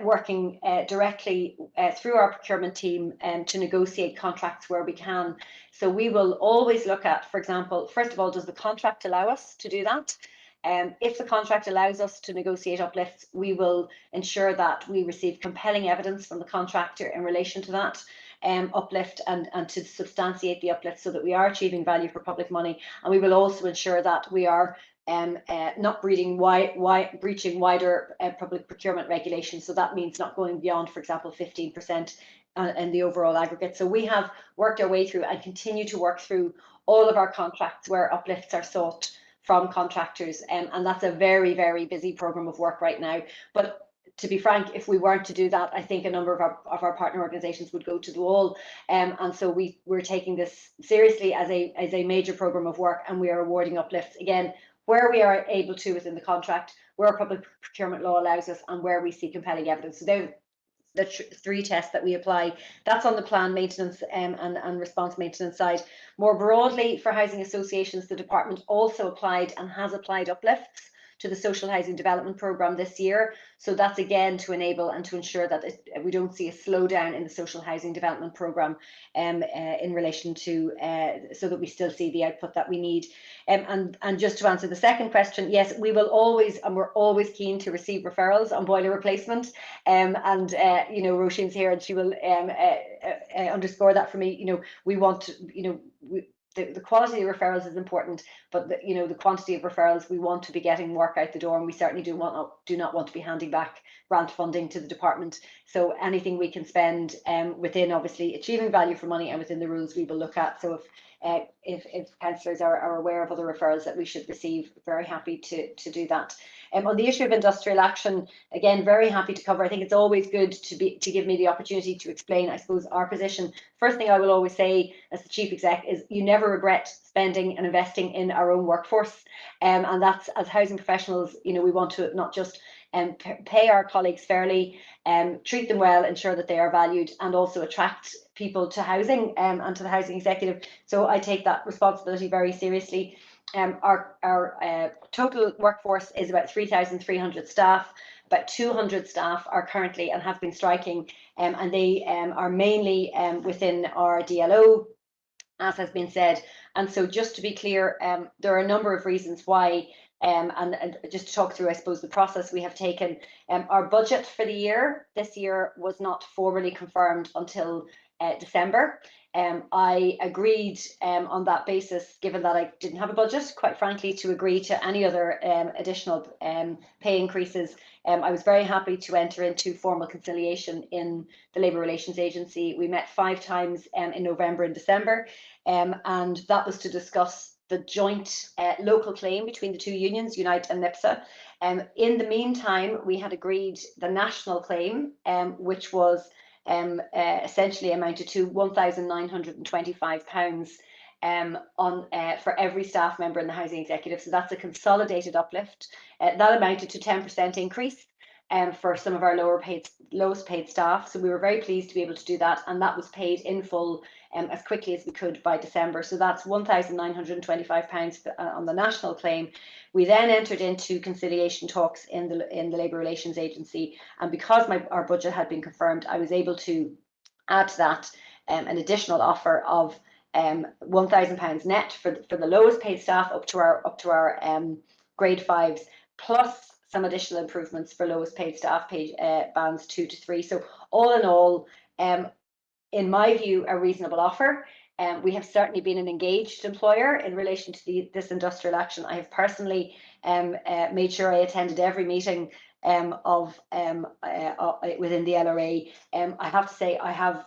working directly through our procurement team to negotiate contracts where we can. So we will always look at, for example, first of all, does the contract allow us to do that? If the contract allows us to negotiate uplifts, we will ensure that we receive compelling evidence from the contractor in relation to that uplift and to substantiate the uplift so that we are achieving value for public money. And we will also ensure that we are not breaching wider public procurement regulations. So that means not going beyond, for example, 15% in the overall aggregate. So we have worked our way through and continue to work through all of our contracts where uplifts are sought from contractors, and that's a very, very busy programme of work right now. But to be frank, if we weren't to do that, I think a number of our partner organisations would go to the wall. And so we're taking this seriously as a major programme of work, and we are awarding uplifts again where we are able to within the contract, where public procurement law allows us, and where we see compelling evidence. So they're the three tests that we apply. That's on the plan maintenance and response maintenance side. More broadly, for housing associations, the department also applied and has applied uplifts to the social housing development programme this year. So that's again to enable and to ensure that we don't see a slowdown in the social housing development programme in relation to so that we still see the output that we need. And just to answer the second question, yes, we will always, and we're always keen to receive referrals on boiler replacement. You know, Roisin's here and she will underscore that for me. You know, we want to, you know, the quality of referrals is important, but the quantity of referrals, we want to be getting work out the door, and we certainly do not want to be handing back grant funding to the department. So anything we can spend within obviously achieving value for money and within the rules, we will look at. So if councillors are aware of other referrals that we should receive, very happy to do that. On the issue of industrial action, again, very happy to cover. I think it's always good to give me the opportunity to explain, I suppose, our position. First thing I will always say as the chief exec is you never regret spending and investing in our own workforce. And that's, as housing professionals, you know, we want to not just pay our colleagues fairly, treat them well, ensure that they are valued, and also attract people to housing and to the housing executive. So I take that responsibility very seriously. Our total workforce is about 3,300 staff. About 200 staff are currently and have been striking, and they are mainly within our DLO, as has been said. And so just to be clear, there are a number of reasons why, and just to talk through, I suppose, the process we have taken. Our budget for the year, this year, was not formally confirmed until December. I agreed on that basis, given that I didn't have a budget, quite frankly, to agree to any other additional pay increases. I was very happy to enter into formal conciliation in the Labour Relations Agency. We met 5 times in November and December, and that was to discuss the joint local claim between the two unions, Unite and NIPSA. In the meantime, we had agreed the national claim, which was essentially amounted to £1,925 for every staff member in the housing executive. So that's a consolidated uplift. That amounted to 10% increase for some of our lowest paid staff. So we were very pleased to be able to do that, and that was paid in full as quickly as we could by December. So that's £1,925 on the national claim. We then entered into conciliation talks in the Labour Relations Agency, and because our budget had been confirmed, I was able to add to that an additional offer of £1,000 net for the lowest paid staff up to our grade 5s, plus some additional improvements for lowest paid staff, bands 2 to 3. So all in all, in my view, a reasonable offer. We have certainly been an engaged employer in relation to this industrial action. I have personally made sure I attended every meeting within the LRA. I have to say I have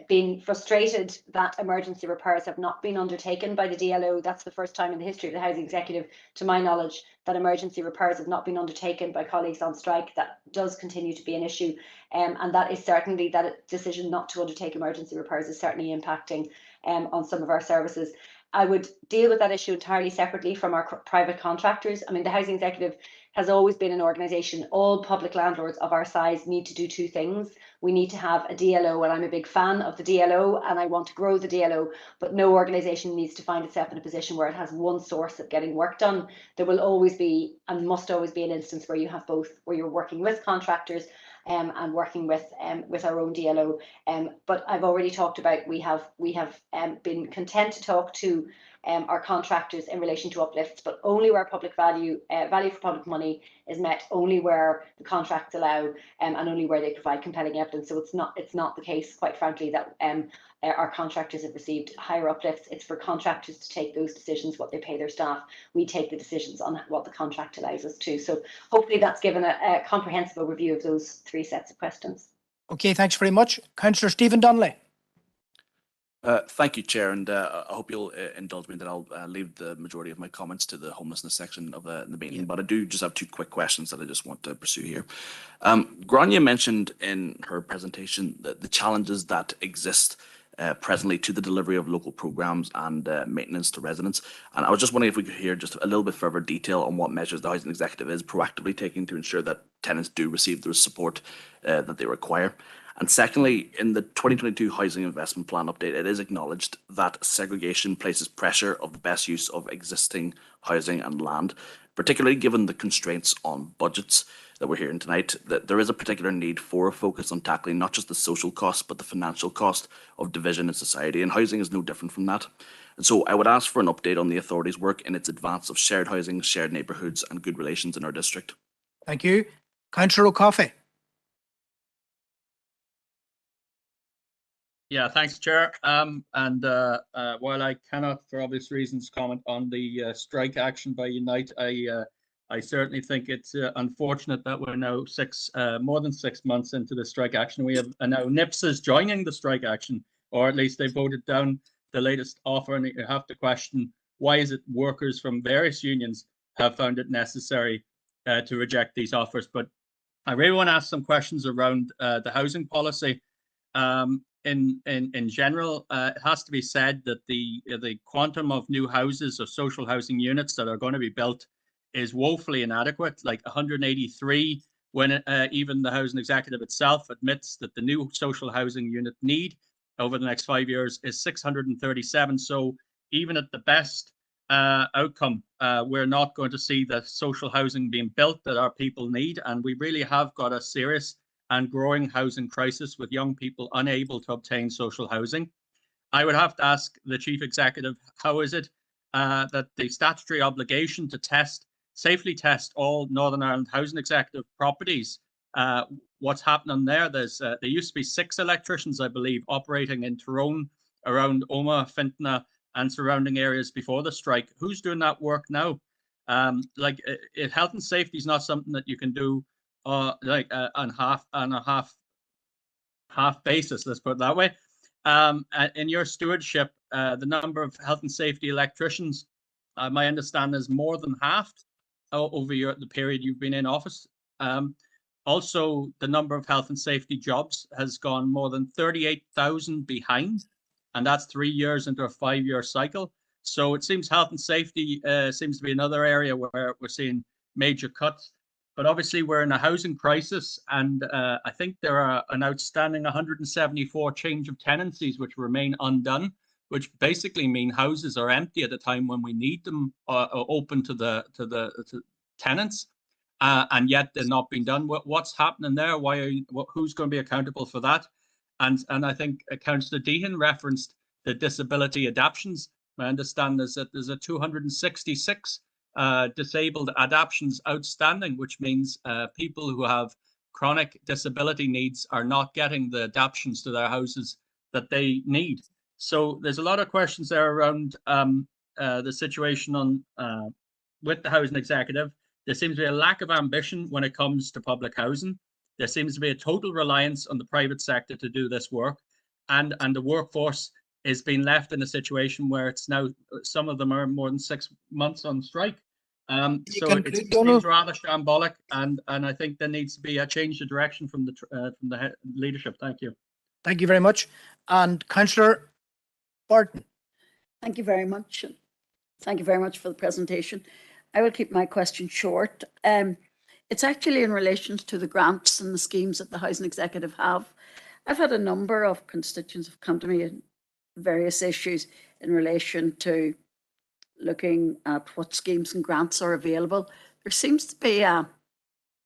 been frustrated that emergency repairs have not been undertaken by the DLO. That's the first time in the history of the Housing Executive, to my knowledge, that emergency repairs have not been undertaken by colleagues on strike. That does continue to be an issue, and that is certainly, that decision not to undertake emergency repairs is certainly impacting on some of our services. I would deal with that issue entirely separately from our private contractors. I mean, the Housing Executive has always been an organisation. All public landlords of our size need to do two things. We need to have a DLO, and I'm a big fan of the DLO, and I want to grow the DLO, but no organisation needs to find itself in a position where it has one source of getting work done. There will always be, and must always be, an instance where you have both, where you're working with contractors and working with our own DLO. But I've already talked about, we have been content to talk to our contractors in relation to uplifts, but only where public value for public money is met, only where the contracts allow, and only where they provide compelling evidence. So it's not the case, quite frankly, that our contractors have received higher uplifts. It's for contractors to take those decisions, what they pay their staff. We take the decisions on what the contract allows us to. So hopefully that's given a comprehensive overview of those three sets of questions. Okay, thanks very much. Councillor Stephen Donnelly. Thank you, Chair, and I hope you'll indulge me that I'll leave the majority of my comments to the homelessness section of the meeting, but I do just have two quick questions that I just want to pursue here. Grania mentioned in her presentation that the challenges that exist presently to the delivery of local programmes and maintenance to residents, and I was just wondering if we could hear just a little bit further detail on what measures the Housing Executive is proactively taking to ensure that tenants do receive the support that they require. And secondly, in the 2022 Housing Investment Plan update, it is acknowledged that segregation places pressure of the best use of existing housing and land, particularly given the constraints on budgets that we're hearing tonight, that there is a particular need for a focus on tackling not just the social cost, but the financial cost of division in society, and housing is no different from that. And so I would ask for an update on the authority's work in its advance of shared housing, shared neighbourhoods and good relations in our district. Thank you. Councillor O'Coffey. Yeah, thanks, Chair. While I cannot, for obvious reasons, comment on the strike action by Unite, I certainly think it's unfortunate that we're now more than 6 months into the strike action. We have now NIPSAs joining the strike action, or at least they voted down the latest offer, and you have to question, why is it workers from various unions have found it necessary to reject these offers? But I really want to ask some questions around the housing policy. In general, it has to be said that the quantum of new houses or social housing units that are going to be built is woefully inadequate, like 183, when even the Housing Executive itself admits that the new social housing unit need over the next 5 years is 637. So even at the best outcome, we're not going to see the social housing being built that our people need, and we really have got a serious and growing housing crisis with young people unable to obtain social housing. I would have to ask the Chief Executive, how is it that the statutory obligation to safely test all Northern Ireland Housing Executive properties, what's happening there? There used to be 6 electricians, I believe, operating in Tyrone, around Omagh, Fintona and surrounding areas before the strike. Who's doing that work now? Health and safety is not something that you can do on a half basis, let's put it that way. In your stewardship, the number of health and safety electricians, my understanding, is more than halved over the period you've been in office. Also, the number of health and safety jobs has gone more than 38,000 behind, and that's 3 years into a 5-year cycle. So it seems health and safety seems to be another area where we're seeing major cuts. But obviously, we're in a housing crisis, and I think there are an outstanding 174 change of tenancies which remain undone, which basically mean houses are empty at a time when we need them open to tenants, and yet they're not being done. What's happening there? Who's going to be accountable for that? And I think Councillor Deehan referenced the disability adaptions. My understanding is that there's a 266 disabled adaptions outstanding, which means people who have chronic disability needs are not getting the adaptions to their houses that they need. So there's a lot of questions there around the situation on with the housing executive. There seems to be a lack of ambition when it comes to public housing. There seems to be a total reliance on the private sector to do this work, and the workforce is being left in a situation where it's now, some of them are more than 6 months on strike. So it seems rather shambolic, and I think there needs to be a change of direction from the leadership. Thank you. Thank you very much. And Councillor Barton. Thank you very much. Thank you very much for the presentation. I will keep my question short. It's actually in relation to the grants and the schemes that the Housing Executive have. I've had a number of constituents have come to me in various issues in relation to looking at what schemes and grants are available. There seems to be a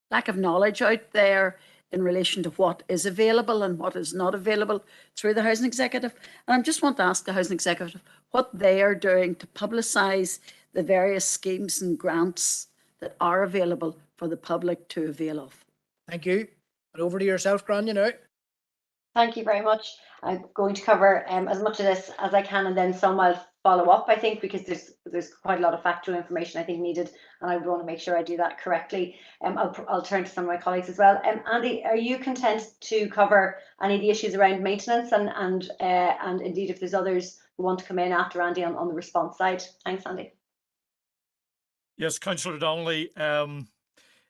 lack of knowledge out there in relation to what is available and what is not available through the Housing Executive. And I just want to ask the Housing Executive what they are doing to publicise the various schemes and grants that are available for the public to avail of. Thank you. And over to yourself, Grania, now. Thank you very much. I'm going to cover as much of this as I can, and then some I'll follow up, I think, because there's quite a lot of factual information I think needed, and I want to make sure I do that correctly. I'll turn to some of my colleagues as well. Andy, are you content to cover any of the issues around maintenance, and indeed if there's others who want to come in after Andy on the response side? Thanks, Andy. Yes, Councillor Donnelly.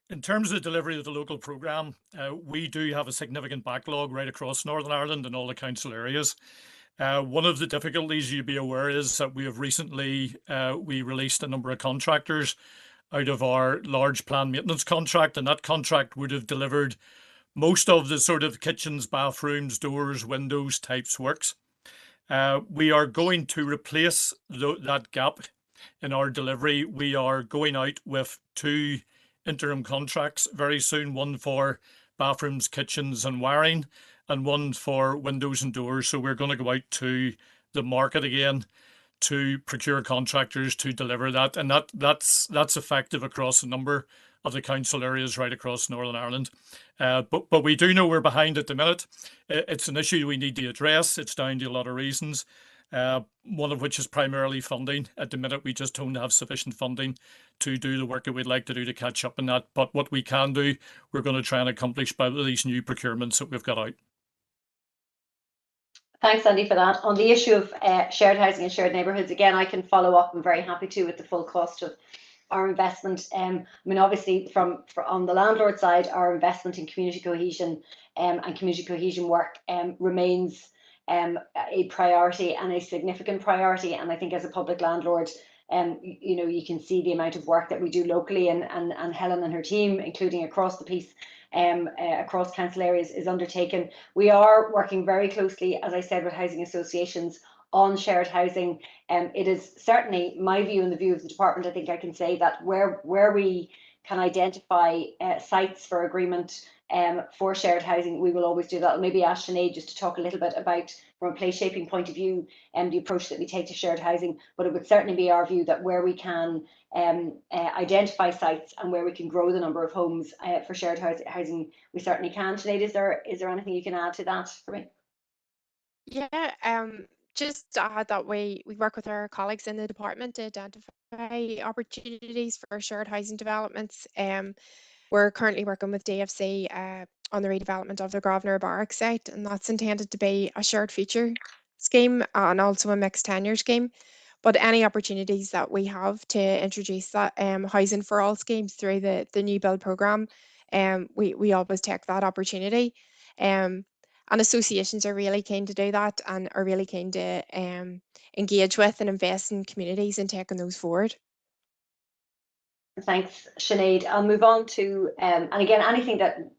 In terms of the delivery of the local programme, we do have a significant backlog right across Northern Ireland and all the council areas. One of the difficulties you'd be aware is that we have recently we released a number of contractors out of our large planned maintenance contract, and that contract would have delivered most of the sort of kitchens, bathrooms, doors, windows types works. We are going to replace that gap in our delivery. We are going out with 2 interim contracts very soon, one for bathrooms, kitchens and wiring, and one for windows and doors. So we're going to go out to the market again to procure contractors to deliver that, and that's effective across a number of the council areas right across Northern Ireland. But we do know we're behind at the minute. It's an issue we need to address. It's down to a lot of reasons. One of which is primarily funding. At the minute, we just don't have sufficient funding to do the work that we'd like to do to catch up on that. But what we can do, we're going to try and accomplish by these new procurements that we've got out. Thanks, Andy, for that. On the issue of shared housing and shared neighbourhoods, again, I can follow up. I'm very happy to with the full cost of our investment. I mean, obviously, on the landlord side, our investment in community cohesion and community cohesion work remains a priority, and a significant priority. And I think as a public landlord, you know, you can see the amount of work that we do locally, and Helen and her team, including across the piece, across council areas, is undertaken. We are working very closely, as I said, with housing associations on shared housing. It is certainly my view and the view of the department, I think I can say, that where we can identify sites for agreement for shared housing, we will always do that. I'll maybe ask Sinead just to talk a little bit about, from a place shaping point of view, the approach that we take to shared housing. But it would certainly be our view that where we can identify sites and where we can grow the number of homes for shared housing, we certainly can. Sinead, is there anything you can add to that for me? Yeah, just to add that we work with our colleagues in the department to identify opportunities for shared housing developments. We're currently working with DFC on the redevelopment of the Grosvenor Barracks site, and that's intended to be a shared feature scheme and also a mixed tenure scheme. But any opportunities that we have to introduce that housing for all schemes through the new build programme, we always take that opportunity. And associations are really keen to do that, and are really keen to engage with and invest in communities and taking those forward. Thanks, Sinead. I'll move on to, and again, anything that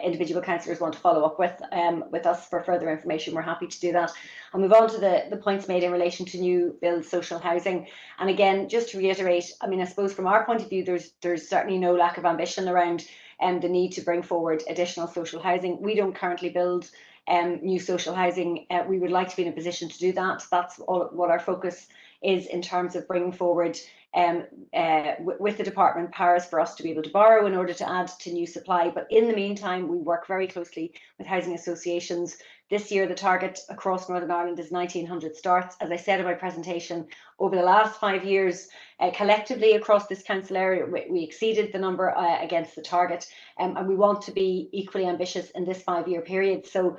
individual councillors want to follow up with us for further information, we're happy to do that. I'll move on to the points made in relation to new build social housing. And again, just to reiterate, I mean, I suppose from our point of view, there's certainly no lack of ambition around the need to bring forward additional social housing. We don't currently build new social housing, we would like to be in a position to do that. That's all what our focus is in terms of bringing forward with the department powers for us to be able to borrow in order to add to new supply. But in the meantime, we work very closely with housing associations. This year, the target across Northern Ireland is 1,900 starts. As I said in my presentation, over the last 5 years, collectively across this council area, we exceeded the number against the target, and we want to be equally ambitious in this 5-year period. So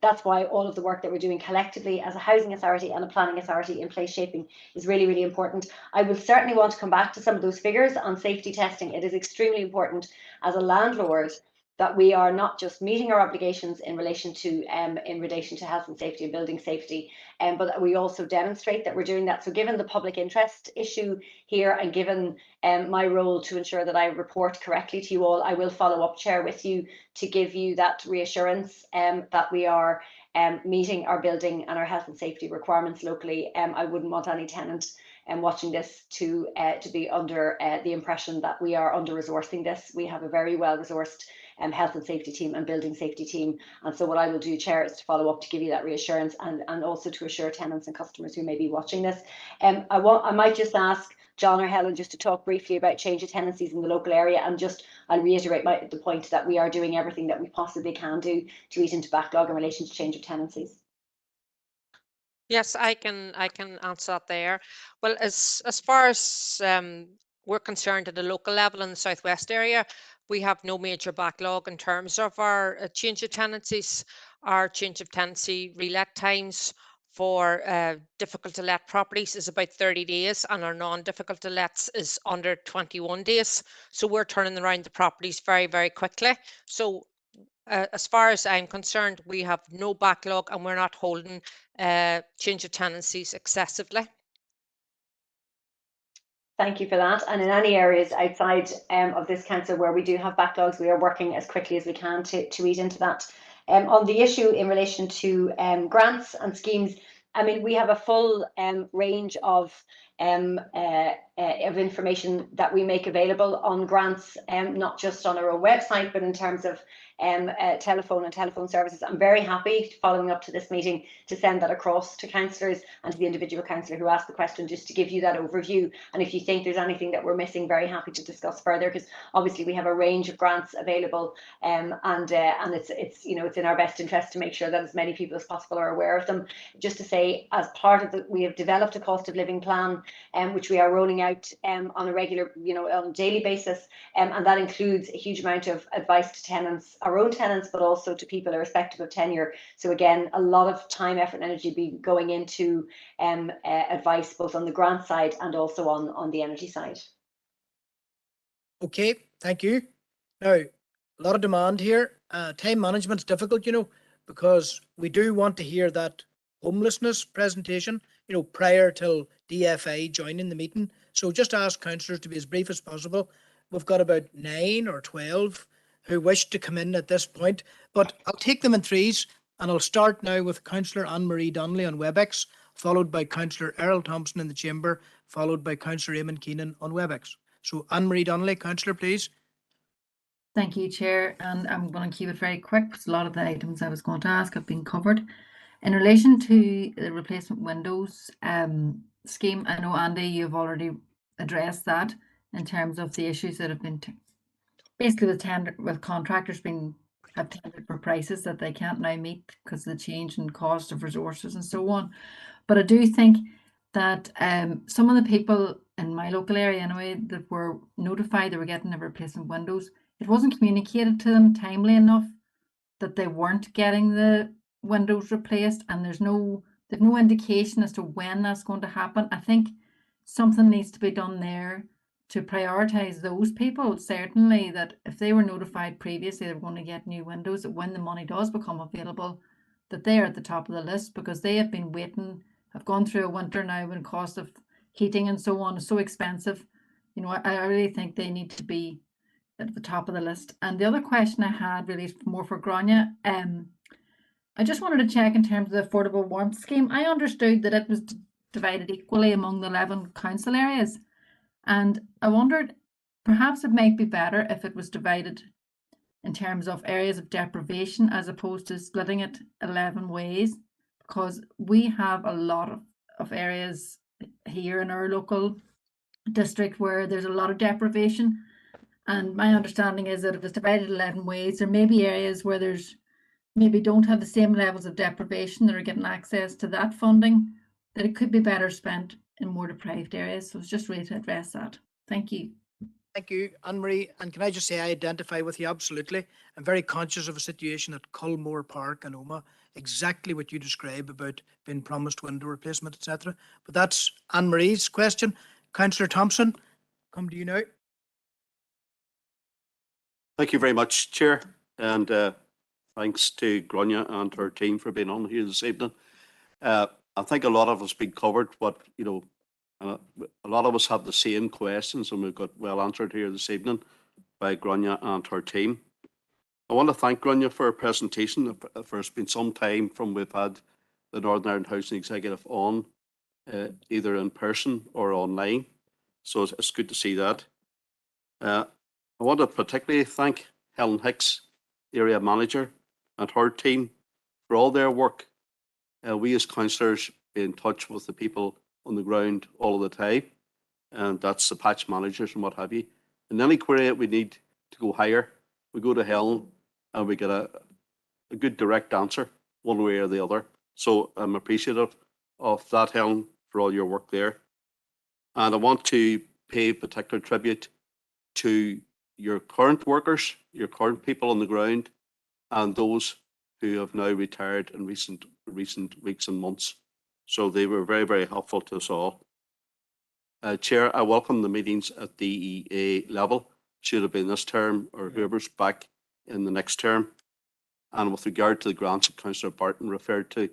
that's why all of the work that we're doing collectively as a housing authority and a planning authority in place shaping is really, really important. I will certainly want to come back to some of those figures on safety testing. It is extremely important as a landlord that we are not just meeting our obligations in relation to health and safety and building safety, but that we also demonstrate that we're doing that. So given the public interest issue here, and given my role to ensure that I report correctly to you all, I will follow up, Chair, with you to give you that reassurance that we are meeting our building and our health and safety requirements locally. I wouldn't want any tenant watching this to be under the impression that we are under-resourcing this. We have a very well-resourced health and safety team and building safety team. And so what I will do, Chair, is to follow up to give you that reassurance and also to assure tenants and customers who may be watching this. I might just ask John or Helen just to talk briefly about change of tenancies in the local area, and just I'll reiterate the point that we are doing everything that we possibly can do to eat into backlog in relation to change of tenancies. Yes, I can answer that there. Well, as far as we're concerned at the local level in the southwest area, we have no major backlog in terms of our change of tenancies. Our change of tenancy relet times for difficult to let properties is about 30 days, and our non-difficult to lets is under 21 days. So we're turning around the properties very, very quickly. So as far as I'm concerned, we have no backlog, and we're not holding change of tenancies excessively. Thank you for that. And in any areas outside of this council where we do have backlogs, we are working as quickly as we can to eat into that. On the issue in relation to grants and schemes, I mean, we have a full range of information that we make available on grants, not just on our own website, but in terms of telephone and telephone services. I'm very happy, following up to this meeting, to send that across to councillors and to the individual councillor who asked the question, just to give you that overview. And if you think there's anything that we're missing, very happy to discuss further, because obviously we have a range of grants available, and it's you know, it's in our best interest to make sure that as many people as possible are aware of them. Just to say, as part of we have developed a cost of living plan, which we are rolling out on a regular, on a daily basis, and that includes a huge amount of advice to tenants, our own tenants, but also to people irrespective of tenure. So again, a lot of time, effort and energy be going into advice both on the grant side and also on the energy side. Okay, thank you. Now, a lot of demand here. Time management's difficult, because we do want to hear that homelessness presentation, prior till DFI joining the meeting. So just ask councillors to be as brief as possible. We've got about 9 or 12 who wish to come in at this point, but I'll take them in threes, and I'll start now with Councillor Anne-Marie Donnelly on WebEx, followed by Councillor Errol Thompson in the Chamber, followed by Councillor Eamon Keenan on WebEx. So Anne-Marie Donnelly, Councillor, please. Thank you, Chair, and I'm going to keep it very quick because a lot of the items I was going to ask have been covered. In relation to the replacement windows scheme, I know, Andy, you've already addressed that in terms of the issues that have been basically with contractors have tendered for prices that they can't now meet because of the change in cost of resources and so on. But I do think that some of the people in my local area anyway that were notified they were getting the replacement windows, it wasn't communicated to them timely enough that they weren't getting the windows replaced, and there's no indication as to when that's going to happen. I think something needs to be done there to prioritize those people. Certainly, that if they were notified previously they were going to get new windows, that when the money does become available, that they are at the top of the list, because they have been waiting, have gone through a winter now when cost of heating and so on is so expensive. I really think they need to be at the top of the list. And the other question I had really is more for Grania. I just wanted to check in terms of the affordable warmth scheme. I understood that it was divided equally among the 11 council areas, and I wondered perhaps it might be better if it was divided in terms of areas of deprivation as opposed to splitting it 11 ways, because we have a lot of areas here in our local district where there's a lot of deprivation. And my understanding is that if it's divided 11 ways, there may be areas where there's maybe don't have the same levels of deprivation that are getting access to that funding, that it could be better spent in more deprived areas. So it's just really to address that. Thank you. Thank you, Anne-Marie. And can I just say I identify with you absolutely. I'm very conscious of a situation at Culmore Park in Omagh, exactly what you describe about being promised window replacement, etc. But that's Anne-Marie's question. Councillor Thompson, come to you now. Thank you very much, Chair, and thanks to Grania and her team for being on here this evening. I think a lot of us been covered, but a lot of us have the same questions, and we've got well answered here this evening by Grania and her team. I want to thank Grania for her presentation. For it's been some time from we've had the Northern Ireland Housing Executive on, either in person or online, so it's good to see that. I want to particularly thank Helen Hicks, the area manager, and her team for all their work. We as councillors be in touch with the people on the ground all of the time, and that's the patch managers and what have you. In any query that we need to go higher, we go to Helen and we get a good direct answer one way or the other. So I'm appreciative of that, Helen, for all your work there. And I want to pay particular tribute to your current workers, your current people on the ground, and those who have now retired in recent weeks and months. So they were very, very helpful to us all. Chair, I welcome the meetings at DEA level, should have been this term or whoever's back in the next term. And with regard to the grants that Councillor Barton referred to,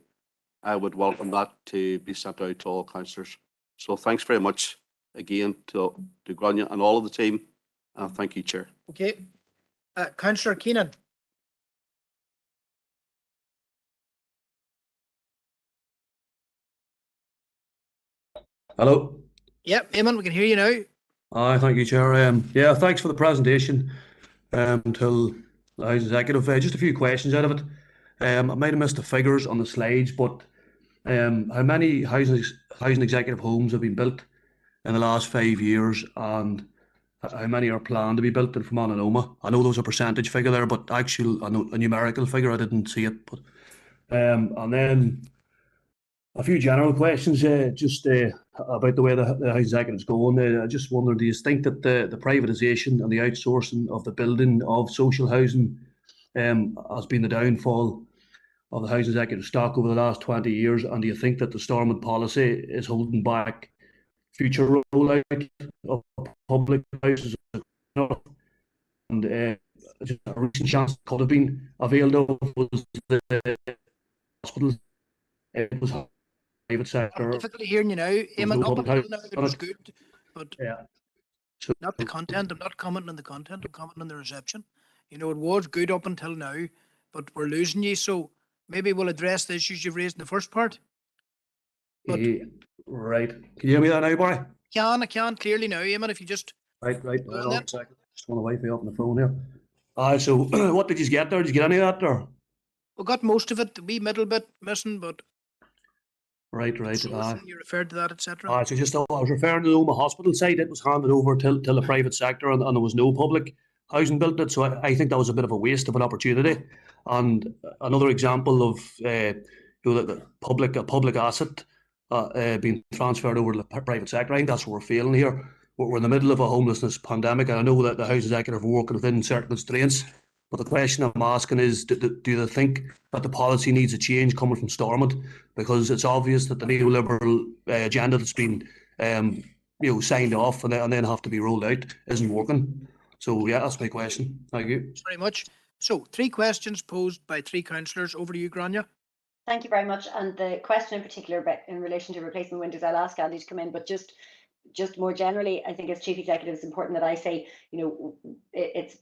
I would welcome that to be sent out to all councillors. So thanks very much again to Grania and all of the team. Thank you, Chair. Okay. Councillor Keenan. Hello. Yep, Eamon, we can hear you now. Hi, thank you, Chair. Yeah, thanks for the presentation. Until the House Executive, just a few questions out of it. I might have missed the figures on the slides, but how many housing executive homes have been built in the last 5 years, and how many are planned to be built in Fermanagh and Omagh? I know there's a percentage figure there, but actual a numerical figure, I didn't see it. But and then a few general questions, just about the way the House Executive's going. I just wonder, do you think that the privatisation and the outsourcing of the building of social housing has been the downfall of the House Executive stock over the last 20 years? And do you think that the Stormont policy is holding back future rollout of public houses? And just a recent chance that could have been availed of was the hospitals. It was private sector. I'm difficulty hearing you now. Eamon, up until now it was good, but yeah. Not the content. I'm not commenting on the content. I'm commenting on the reception. You know, it was good up until now, but we're losing you. So maybe we'll address the issues you've raised in the first part. But right. Can you hear me there now, Barry? I can clearly now, Eamon, if you just... Right. Hold on a second. Just want to Wi-Fi up on the phone here. So what did you get there? Did you get any of that there? We got most of it. The wee middle bit missing, but... Right. You referred to that, etc. So just I was referring to the Omagh Hospital site. It was handed over till the private sector, and there was no public housing built it. So I think that was a bit of a waste of an opportunity. And another example of the public asset being transferred over to the private sector. I think that's what we're feeling here. We're in the middle of a homelessness pandemic, and I know that the House Executive are working within certain constraints. But the question I'm asking is, do they think that the policy needs a change coming from Stormont? Because it's obvious that the neoliberal agenda that's been signed off and then have to be rolled out isn't working. So yeah, that's my question. Thank you. Thanks very much. So 3 questions posed by 3 councillors. Over to you, Grania. Thank you very much. And the question in particular about in relation to replacement windows, I'll ask Andy to come in, but just more generally, I think as Chief Executive, it's important that I say, it's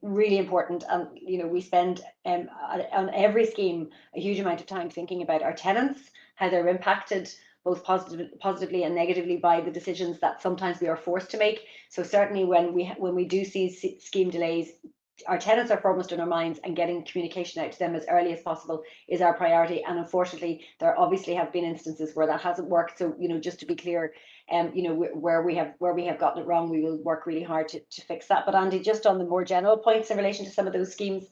really important, and we spend on every scheme a huge amount of time thinking about our tenants, how they're impacted both positively and negatively by the decisions that sometimes we are forced to make. So certainly when we do see scheme delays, our tenants are foremost in our minds, and getting communication out to them as early as possible is our priority. And unfortunately, there obviously have been instances where that hasn't worked. So, you know, just to be clear, you know, where we have gotten it wrong, we will work really hard to fix that. But Andy, just on the more general points in relation to some of those schemes.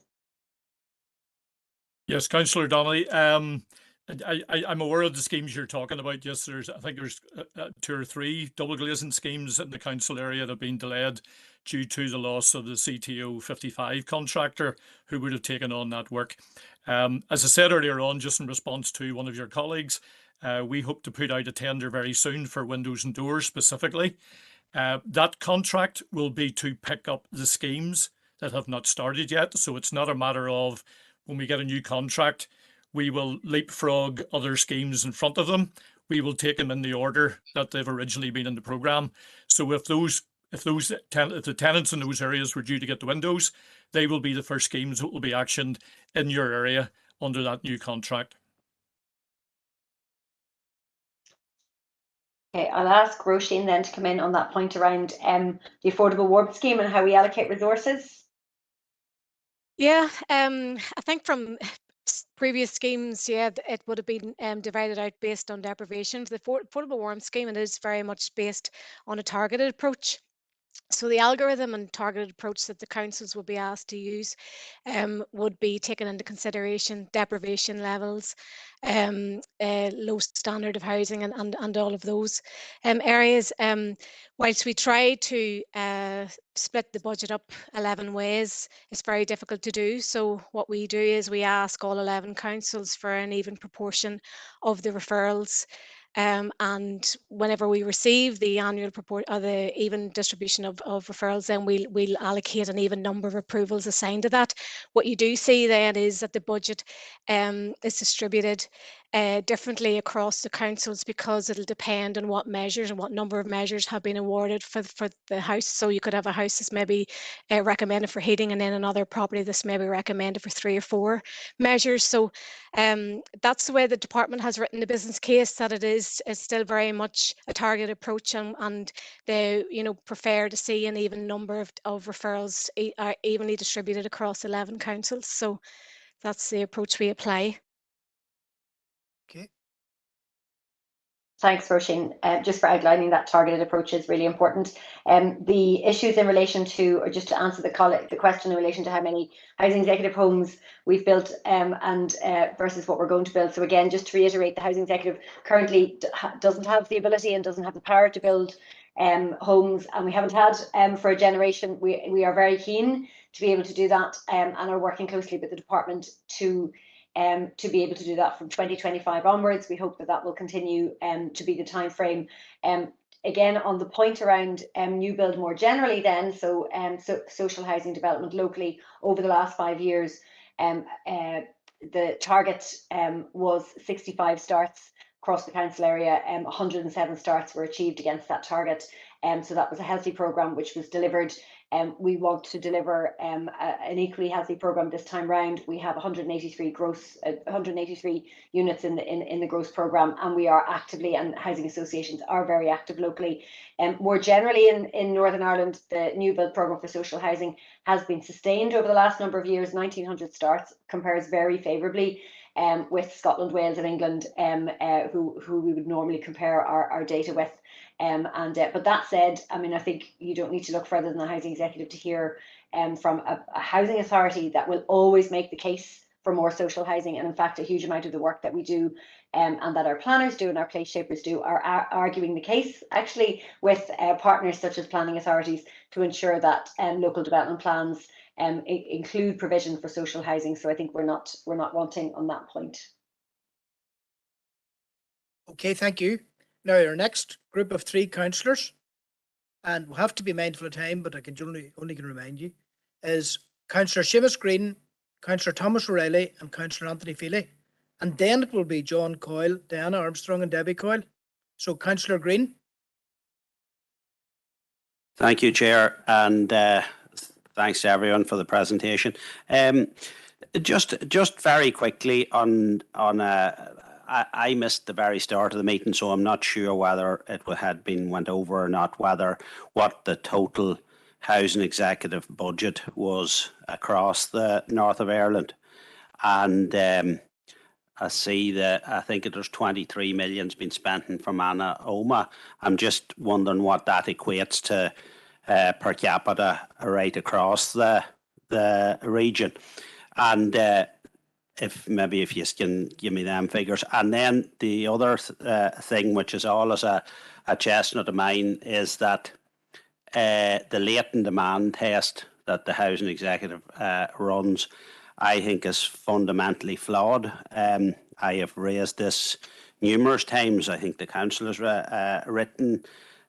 Yes, Councillor Donnelly. I'm aware of the schemes you're talking about. Yes, I think there's 2 or 3 double glazing schemes in the council area that have been delayed due to the loss of the CTO 55 contractor who would have taken on that work. As I said earlier on, just in response to one of your colleagues, we hope to put out a tender very soon for windows and doors specifically. That contract will be to pick up the schemes that have not started yet. So it's not a matter of when we get a new contract, we will leapfrog other schemes in front of them. We will take them in the order that they've originally been in the programme. So if the tenants in those areas were due to get the windows, they will be the first schemes that will be actioned in your area under that new contract. Okay, I'll ask Roisin then to come in on that point around the affordable warmth scheme and how we allocate resources. Yeah, I think from previous schemes, yeah, it would have been divided out based on deprivation. The affordable warmth scheme, it is very much based on a targeted approach. So the algorithm and targeted approach that the councils will be asked to use would be taken into consideration deprivation levels, low standard of housing, and all of those areas. Whilst we try to split the budget up 11 ways, it's very difficult to do. So what we do is we ask all 11 councils for an even proportion of the referrals. And whenever we receive the annual report or the even distribution of referrals, then we'll allocate an even number of approvals assigned to that. What you do see then is that the budget is distributed differently across the councils, because it'll depend on what measures and what number of measures have been awarded for the house. So you could have a house that's maybe recommended for heating, and then another property that's maybe recommended for 3 or 4 measures. So that's the way the department has written the business case, that it is still very much a targeted approach, and they, you know, prefer to see an even number of referrals are evenly distributed across 11 councils. So that's the approach we apply. Okay. Thanks, Roisin, just for outlining that targeted approach is really important. The issues in relation to, or just to answer the question in relation to how many housing executive homes we've built and versus what we're going to build. So again, just to reiterate, the housing executive currently doesn't have the ability and doesn't have the power to build homes, and we haven't had for a generation. We are very keen to be able to do that, and are working closely with the department to be able to do that from 2025 onwards. We hope that that will continue to be the time frame. Again, on the point around new build more generally then, so social housing development locally over the last 5 years, the target was 65 starts across the council area. 107 starts were achieved against that target. So that was a healthy programme which was delivered. We want to deliver an equally healthy programme this time round. We have 183 units in the gross programme, and we are actively, and housing associations are very active locally. More generally in Northern Ireland, the new build programme for social housing has been sustained over the last number of years. 1,900 starts compares very favourably with Scotland, Wales and England, who we would normally compare our data with. But that said, I mean, I think you don't need to look further than the housing executive to hear from a housing authority that will always make the case for more social housing. And in fact, a huge amount of the work that we do and that our planners do and our place shapers do are arguing the case, actually, with partners such as planning authorities to ensure that local development plans include provision for social housing. So I think we're not wanting on that point. Okay, thank you. Now, our next group of 3 councillors, and we'll have to be mindful of time, but I can only can remind you, is Councillor Seamus Green, Councillor Thomas O'Reilly and Councillor Anthony Feely. And then it will be John Coyle, Diana Armstrong and Debbie Coyle. So Councillor Green. Thank you, Chair, and thanks to everyone for the presentation. Just very quickly I missed the very start of the meeting, so I'm not sure whether it had been went over or not, what the total housing executive budget was across the north of Ireland. And I see that I think there's 23 million's been spent in Fermanagh, Omagh. I'm just wondering what that equates to per capita right across the region. And if you can give me them figures. And then the other thing, which is always a chestnut of mine, is that the latent demand test that the housing executive runs, I think, is fundamentally flawed. I have raised this numerous times. I think the council has written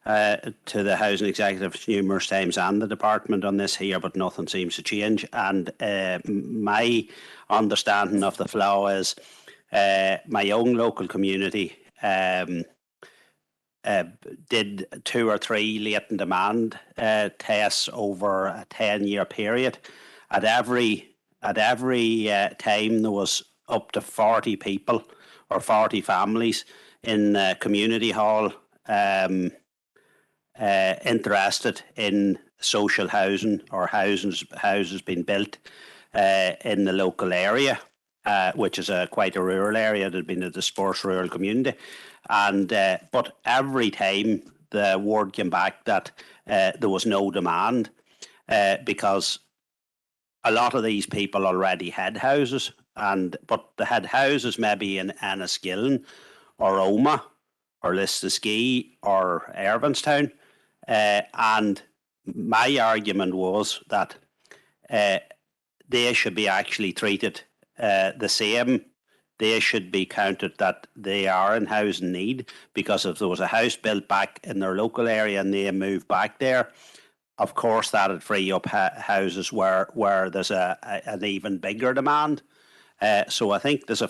to the housing executive numerous times and the department on this here, but nothing seems to change. And my understanding of the flaw is my own local community did 2 or 3 latent demand tests over a 10-year period. At every time there was up to 40 people or 40 families in the community hall interested in social housing or houses being built in the local area, which is quite a rural area. It had been a dispersed rural community, and but every time the word came back that there was no demand because a lot of these people already had houses, but they had houses maybe in Enniskillen or Omagh or Lisnaskea or Irvinstown. And my argument was that they should be actually treated the same. They should be counted that they are in housing need, because if there was a house built back in their local area and they moved back there, of course that would free up houses where there's an even bigger demand. So I think there's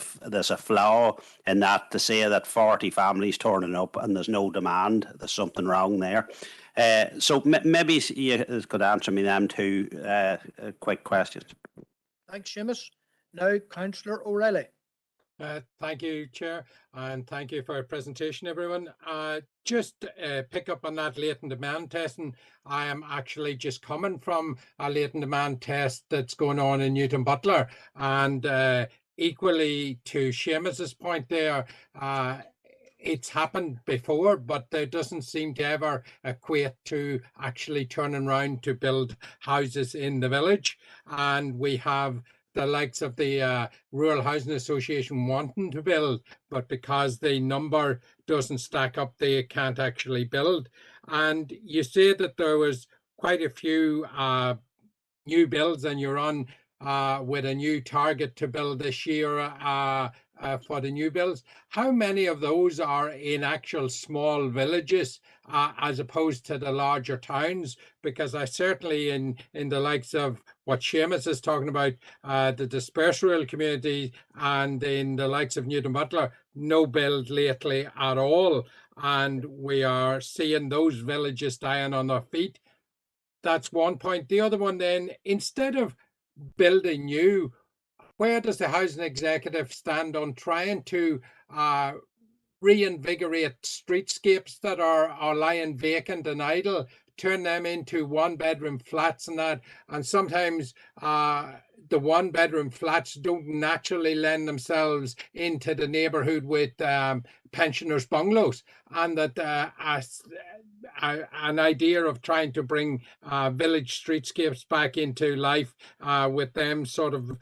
a flaw in that, to say that 40 families turning up and there's no demand. There's something wrong there. So maybe you could answer me them 2 quick questions. Thanks, Seamus. Now, Councillor O'Reilly. Thank you, Chair, and thank you for your presentation, everyone. Just pick up on that latent demand testing. I am actually just coming from a latent demand test that's going on in Newton Butler, and equally to Seamus's point there, it's happened before, but there doesn't seem to ever equate to actually turning around to build houses in the village. And we have the likes of the Rural Housing Association wanting to build, but because the number doesn't stack up, they can't actually build. And you say that there was quite a few new builds, and you're on with a new target to build this year for the new builds. How many of those are in actual small villages as opposed to the larger towns? Because I certainly in the likes of what Seamus is talking about, the dispersed rural community, and in the likes of Newton Butler, no build lately at all. And we are seeing those villages dying on their feet. That's one point. The other one then, instead of building new, where does the housing executive stand on trying to reinvigorate streetscapes that are lying vacant and idle, turn them into 1-bedroom flats and that? And sometimes the 1-bedroom flats don't naturally lend themselves into the neighborhood with pensioners' bungalows, and that an idea of trying to bring village streetscapes back into life with them sort of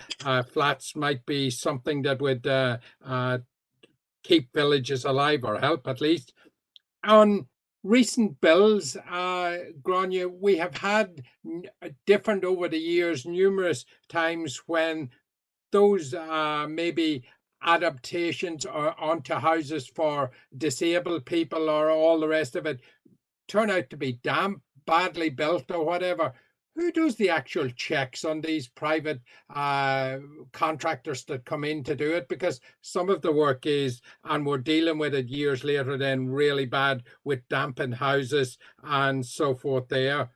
flats might be something that would keep villages alive, or help at least. On recent bills, Grania, we have had different over the years, numerous times when those maybe adaptations or onto houses for disabled people or all the rest of it turn out to be damp, badly built or whatever. Who does the actual checks on these private contractors that come in to do it? Because some of the work is, and we're dealing with it years later, then really bad with dampened houses and so forth there.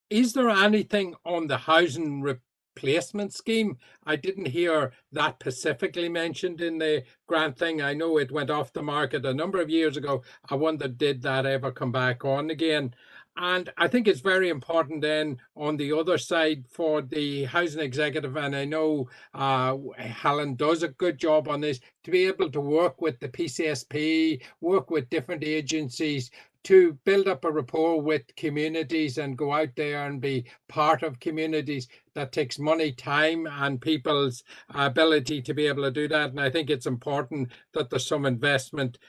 Is there anything on the housing replacement scheme? I didn't hear that specifically mentioned in the grant thing. I know it went off the market a number of years ago. I wonder, did that ever come back on again? And I think it's very important then on the other side for the housing executive, and I know Helen does a good job on this, to be able to work with the PCSP, work with different agencies to build up a rapport with communities and go out there and be part of communities. That takes money, time, and people's ability to be able to do that. And I think it's important that there's some investment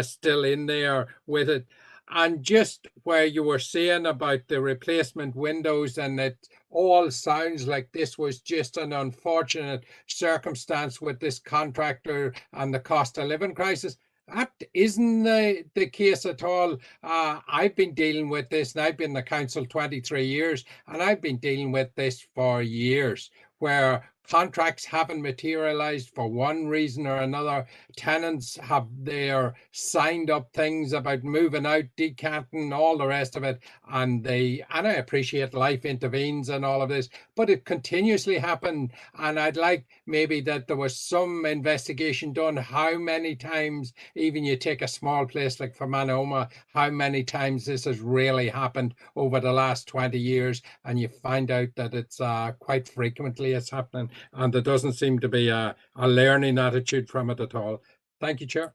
still in there with it. And just where you were saying about the replacement windows, and it all sounds like this was just an unfortunate circumstance with this contractor and the cost of living crisis. That isn't the case at all. I've been dealing with this, and I've been in the council 23 years, and I've been dealing with this for years, where contracts haven't materialized for one reason or another. Tenants have their signed up things about moving out, decanting, all the rest of it, and I appreciate life intervenes and all of this, but it continuously happened. And I'd like maybe that there was some investigation done how many times, even you take a small place like Fermanagh, how many times this has really happened over the last 20 years, and you find out that it's quite frequently it's happening, and there doesn't seem to be a learning attitude from it at all. Thank you, Chair.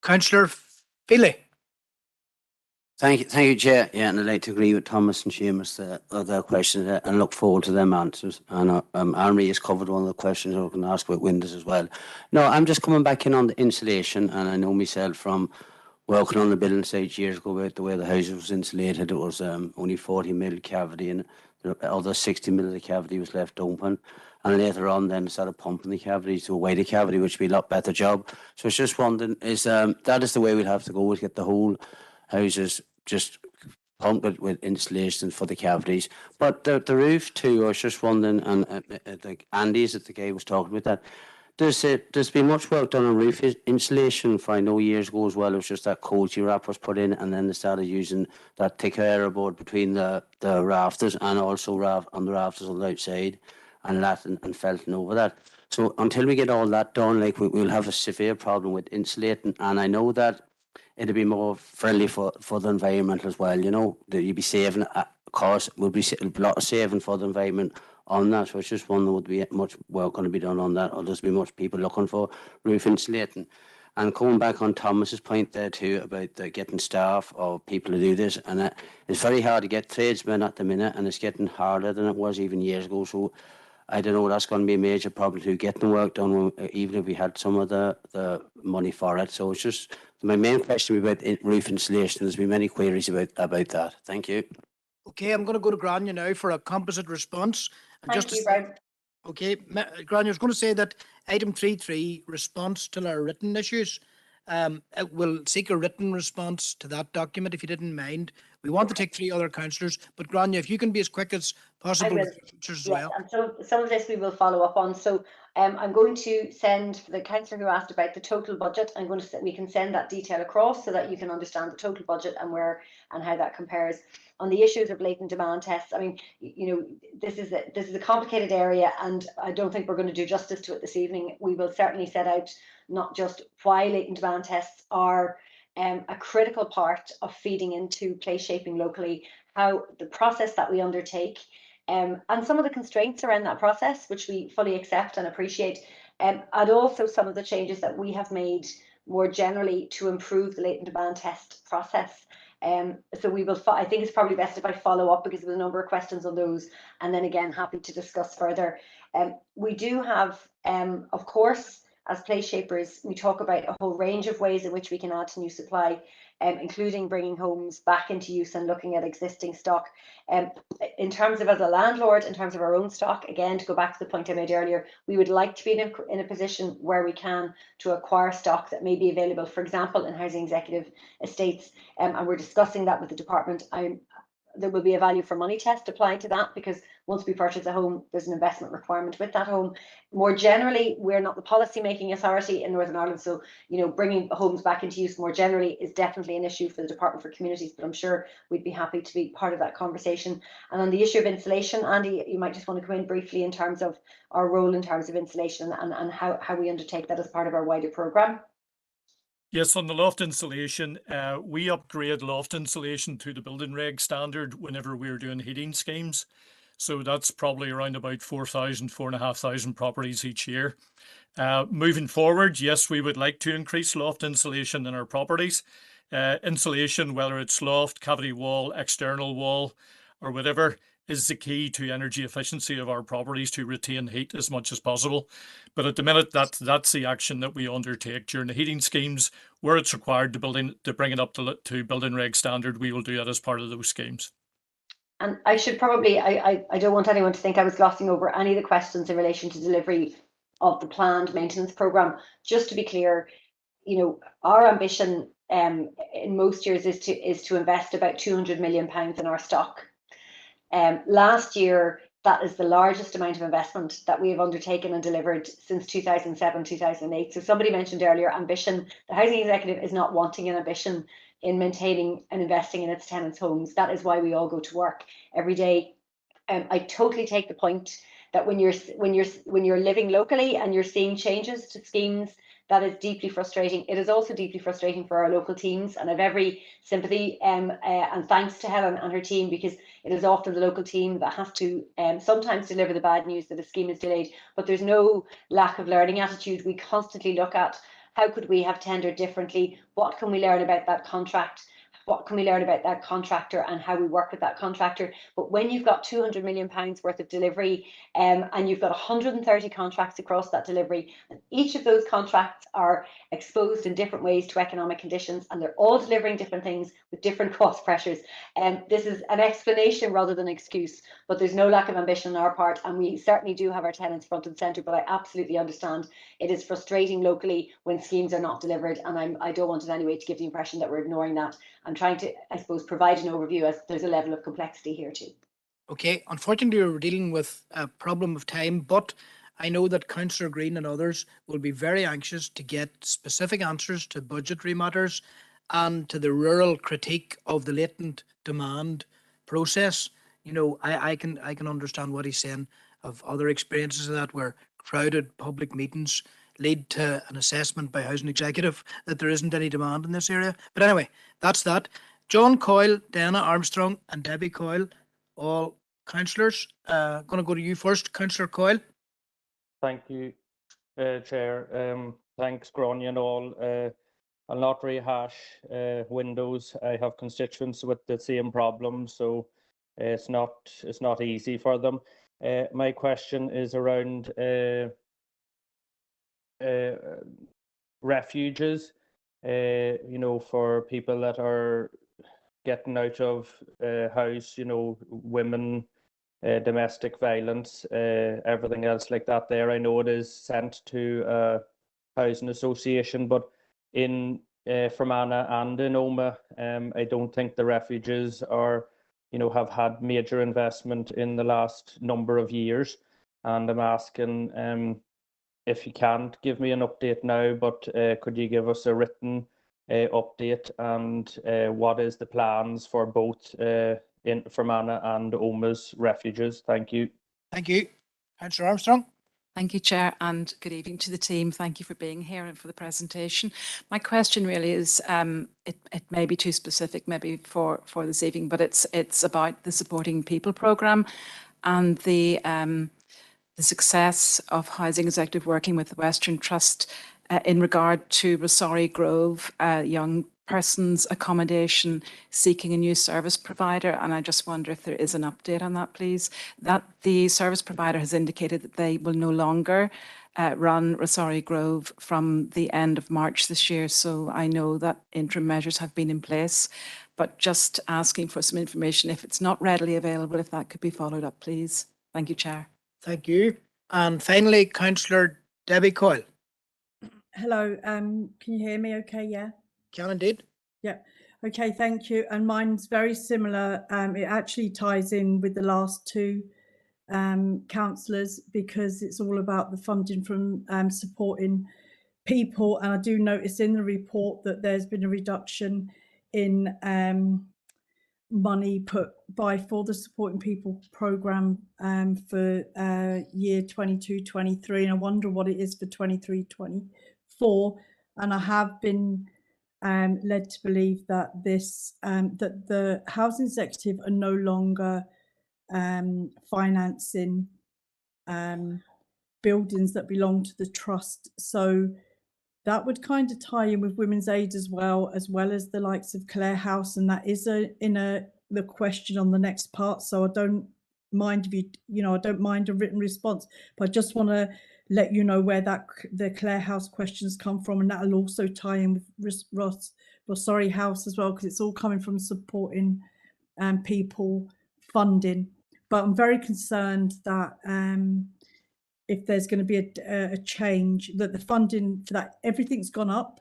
Councillor Feely. Thank you, Chair. Yeah, and I'd like to agree with Thomas and Seamus of their questions and look forward to them answers. And Anne-Marie has covered one of the questions I can ask about windows as well. No, I'm just coming back in on the insulation, and I know myself from working on the building site years ago about the way the house was insulated. It was only 40 mil cavity, and the other 60 mil of the cavity was left open. And later on, then started pumping the cavity to a wider cavity, which would be a lot better job. So I was just wondering, is that is the way we'd have to go, is get the whole houses just pumped with insulation for the cavities. But the roof too, I was just wondering, and like Andy's that the guy was talking about that. There's been much work done on roof insulation for, I know years ago as well. It was just that cozy wrap was put in, and then they started using that thick air board between the rafters, and also on the rafters on the outside, and Latin and felting over that. So until we get all that done, like we'll have a severe problem with insulating. And I know that it'll be more friendly for the environment as well. You know, that you'll be saving cost, will be a lot of saving for the environment on that. So I was just wondering, would be much work going to be done on that, or there's be much people looking for roof insulating? And coming back on Thomas's point there too about getting staff or people to do this, and it's very hard to get tradesmen at the minute, and it's getting harder than it was even years ago. So I don't know, that's going to be a major problem to getting work done, even if we had some of the money for it. So it's just my main question about roof insulation. There's been many queries about that. Thank you. Okay, I'm going to go to Grania now for a composite response. And Thank you, Brian. Okay, Grania, I was going to say that item 3.3, response to our written issues, we'll seek a written response to that document if you didn't mind. We want to take 3 other councillors, but Grania, if you can be as quick as possible with the councillors as well. And so some of this we will follow up on. So I'm going to send, for the councillor who asked about the total budget, we can send that detail across so that you can understand the total budget and where and how that compares. On the issues of latent demand tests, I mean, you know, this is a complicated area, and I don't think we're going to do justice to it this evening. We will certainly set out not just why latent demand tests are a critical part of feeding into place shaping locally, how the process that we undertake, and some of the constraints around that process, which we fully accept and appreciate, and also some of the changes that we have made more generally to improve the latent demand test process. So we will, I think it's probably best if I follow up, because there's a number of questions on those, and then again, happy to discuss further. We do have, of course, as place shapers, we talk about a whole range of ways in which we can add to new supply, including bringing homes back into use and looking at existing stock. In terms of as a landlord, in terms of our own stock, again, to go back to the point I made earlier, we would like to be in a position where we can to acquire stock that may be available, for example, in housing executive estates, and we're discussing that with the department. There will be a value for money test applied to that, because once we purchase a home, there's an investment requirement with that home. More generally, we're not the policy making authority in Northern Ireland, so you know, bringing homes back into use more generally is definitely an issue for the Department for Communities, but I'm sure we'd be happy to be part of that conversation. And on the issue of insulation, Andy, you might just want to come in briefly in terms of our role in terms of insulation and how we undertake that as part of our wider programme. Yes, on the loft insulation, we upgrade loft insulation to the building reg standard whenever we're doing heating schemes. So that's probably around about 4,000, 4,500 properties each year. Moving forward, yes, we would like to increase loft insulation in our properties. Insulation, whether it's loft, cavity wall, external wall, or whatever, is the key to energy efficiency of our properties to retain heat as much as possible. But at the minute, that's the action that we undertake during the heating schemes. Where it's required to bring it up to building reg standard, we will do that as part of those schemes. And I should probably, I don't want anyone to think I was glossing over any of the questions in relation to delivery of the planned maintenance programme. Just to be clear, you know, our ambition in most years is to invest about £200 million in our stock. Last year, that is the largest amount of investment that we have undertaken and delivered since 2007, 2008. So somebody mentioned earlier ambition. The Housing Executive is not wanting an ambition in maintaining and investing in its tenants' homes. That is why we all go to work every day. I totally take the point that when you're living locally and you're seeing changes to schemes, that is deeply frustrating. It is also deeply frustrating for our local teams, and I've every sympathy and thanks to Helen and her team, because it is often the local team that has to sometimes deliver the bad news that a scheme is delayed. But there's no lack of learning attitude. We constantly look at how could we have tendered differently? What can we learn about that contract? What can we learn about that contractor and how we work with that contractor? But when you've got £200 million worth of delivery and you've got 130 contracts across that delivery, and each of those contracts are exposed in different ways to economic conditions, and they're all delivering different things with different cost pressures. This is an explanation rather than an excuse, but there's no lack of ambition on our part, and we certainly do have our tenants front and centre. But I absolutely understand it is frustrating locally when schemes are not delivered, and I don't want in any way to give the impression that we're ignoring that. I'm trying to, I suppose, provide an overview, as there's a level of complexity here too. Okay, unfortunately, we're dealing with a problem of time, but I know that Councillor Green and others will be very anxious to get specific answers to budgetary matters and to the rural critique of the latent demand process. You know, I can understand what he's saying of other experiences of that, where crowded public meetings lead to an assessment by Housing Executive that there isn't any demand in this area. But anyway, that's that. John Coyle, Dana Armstrong and Debbie Coyle, all councillors. Going to go to you first, Councillor Coyle. Thank you, Chair. Thanks, Grania and all. I'll not rehash windows. I have constituents with the same problem, so it's not easy for them. My question is around refuges, you know, for people that are getting out of house, you know, women, domestic violence, everything else like that there. I know it is sent to a housing association, but in Fermanagh and in Omagh, I don't think the refuges are, you know, have had major investment in the last number of years. And I'm asking if you can't give me an update now, but could you give us a written update, and what is the plans for both in Fermanagh and Omagh's refuges? Thank you. Thank you. Councillor Armstrong. Thank you, Chair, and good evening to the team. Thank you for being here and for the presentation. My question really is, it may be too specific maybe for this evening, but it's about the Supporting People programme and the success of Housing Executive working with the Western Trust in regard to Rossari Grove, young persons accommodation seeking a new service provider. And I just wonder if there is an update on that, please. That the service provider has indicated that they will no longer run Rossari Grove from the end of March this year. So I know that interim measures have been in place, but just asking for some information, if it's not readily available, if that could be followed up, please. Thank you, Chair. Thank you. And finally, Councillor Debbie Coyle. Hello, can you hear me okay? Yeah. Can indeed. Yeah. Okay, thank you. And mine's very similar. It actually ties in with the last two councillors, because it's all about the funding from supporting people. And I do notice in the report that there's been a reduction in money put by for the Supporting People programme for year 22-23, and I wonder what it is for 23-24. And I have been led to believe that that the housing executive are no longer financing buildings that belong to the trust. So that would kind of tie in with Women's Aid as well as the likes of Clare House, and that is the question on the next part. So I don't mind if I don't mind a written response, but I just want to let you know where the Clare House questions come from, and that'll also tie in with Rossari House as well, because it's all coming from supporting people funding. But I'm very concerned that if there's going to be a change, that the funding for that, everything's gone up,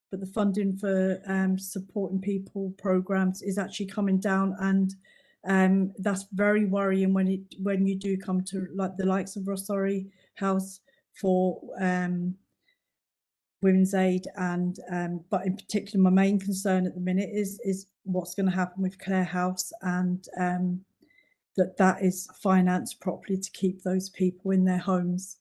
but the funding for supporting people programs is actually coming down, and that's very worrying when you do come to like the likes of Rossari House for Women's Aid, and but in particular my main concern at the minute is what's going to happen with Clare House, and that is financed properly to keep those people in their homes.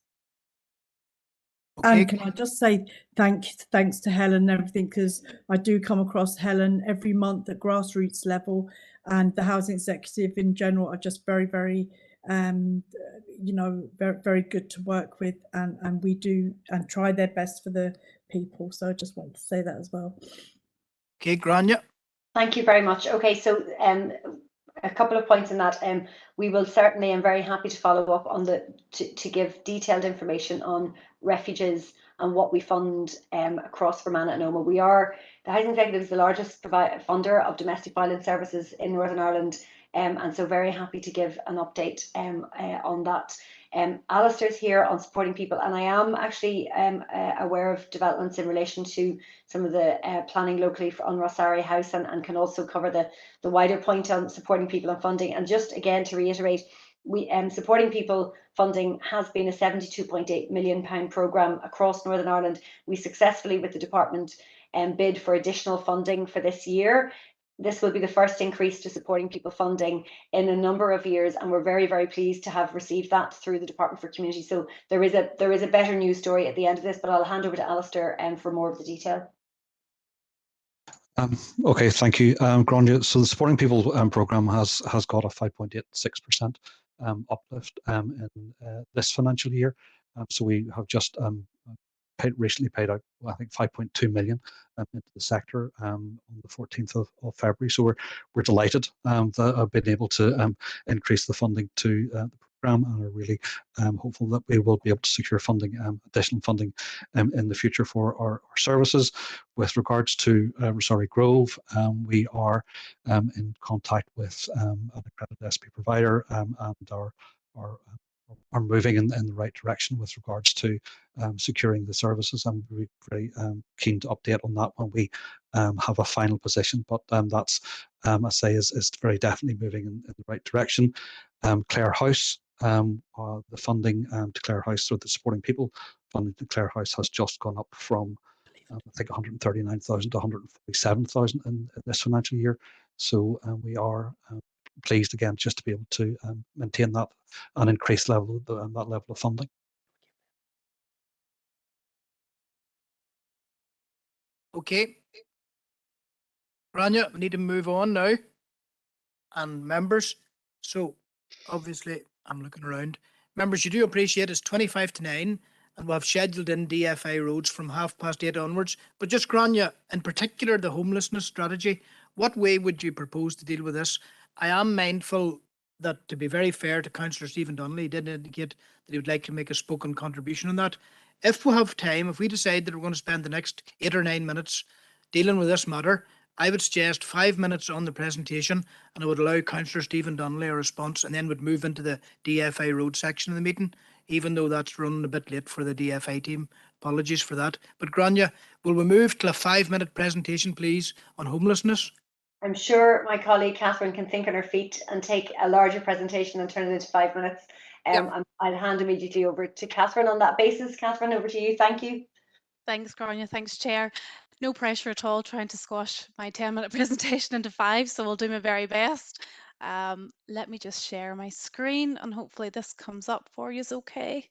Okay. And can I just say thanks to Helen and everything, because I do come across Helen every month at grassroots level, and the housing executive in general are just very, very very, very good to work with, and we do and try their best for the people. So I just wanted to say that as well. Okay, Grania. Thank you very much. Okay, so a couple of points in that. We will certainly, I'm very happy to follow up on to give detailed information on refuges and what we fund across Fermanagh and Omagh. The Housing Executive is the largest funder of domestic violence services in Northern Ireland, and so very happy to give an update on that. Alistair's here on supporting people, and I am actually aware of developments in relation to some of the planning locally on Rossari House, and can also cover the wider point on supporting people and funding. And just again to reiterate, we supporting people funding has been a £72.8 million programme across Northern Ireland. We successfully, with the department, bid for additional funding for this year. This will be the first increase to supporting people funding in a number of years, and we're very, very pleased to have received that through the Department for Community. So there is a better news story at the end of this, but I'll hand over to Alistair for more of the detail. Okay, thank you, Grania. So the Supporting People programme has got a 5.86% uplift in this financial year. So we have just recently paid out, I think, 5.2 million into the sector on the 14th of February. So we're delighted that I've been able to increase the funding to the programme, and are really hopeful that we will be able to secure funding, additional funding in the future for our services. With regards to Rossari Grove, we are in contact with an accredited SP provider, and are moving in the right direction with regards to securing the services. I'm very keen to update on that when we have a final position, but that's, I say, is very definitely moving in the right direction. Clare House, the funding to Clare House, through the Supporting People funding to Clare House, has just gone up from I think 139,000 to 147,000 in this financial year. So we are pleased again just to be able to maintain that and increase that level of funding. Okay. Grania, we need to move on now. And members, so obviously I'm looking around. Members, you do appreciate it's 25 to 9, and we've scheduled in DFI roads from 8:30 onwards. But just Grania, in particular, the homelessness strategy, what way would you propose to deal with this? I am mindful that, to be very fair to Councillor Stephen Donnelly, he did indicate that he would like to make a spoken contribution on that. If we have time, if we decide that we're going to spend the next 8 or 9 minutes dealing with this matter, I would suggest 5 minutes on the presentation, and I would allow Councillor Stephen Donnelly a response, and then would move into the DFI road section of the meeting, even though that's running a bit late for the DFI team. Apologies for that. But Grania, will we move to a 5-minute presentation, please, on homelessness? I'm sure my colleague Catherine can think on her feet and take a larger presentation and turn it into 5 minutes. I'll hand immediately over to Catherine on that basis. Catherine, over to you. Thank you. Thanks, Grania. Thanks, Chair. No pressure at all trying to squash my 10-minute presentation into 5, so we'll do my very best. Let me just share my screen, and hopefully this comes up for you. Okay.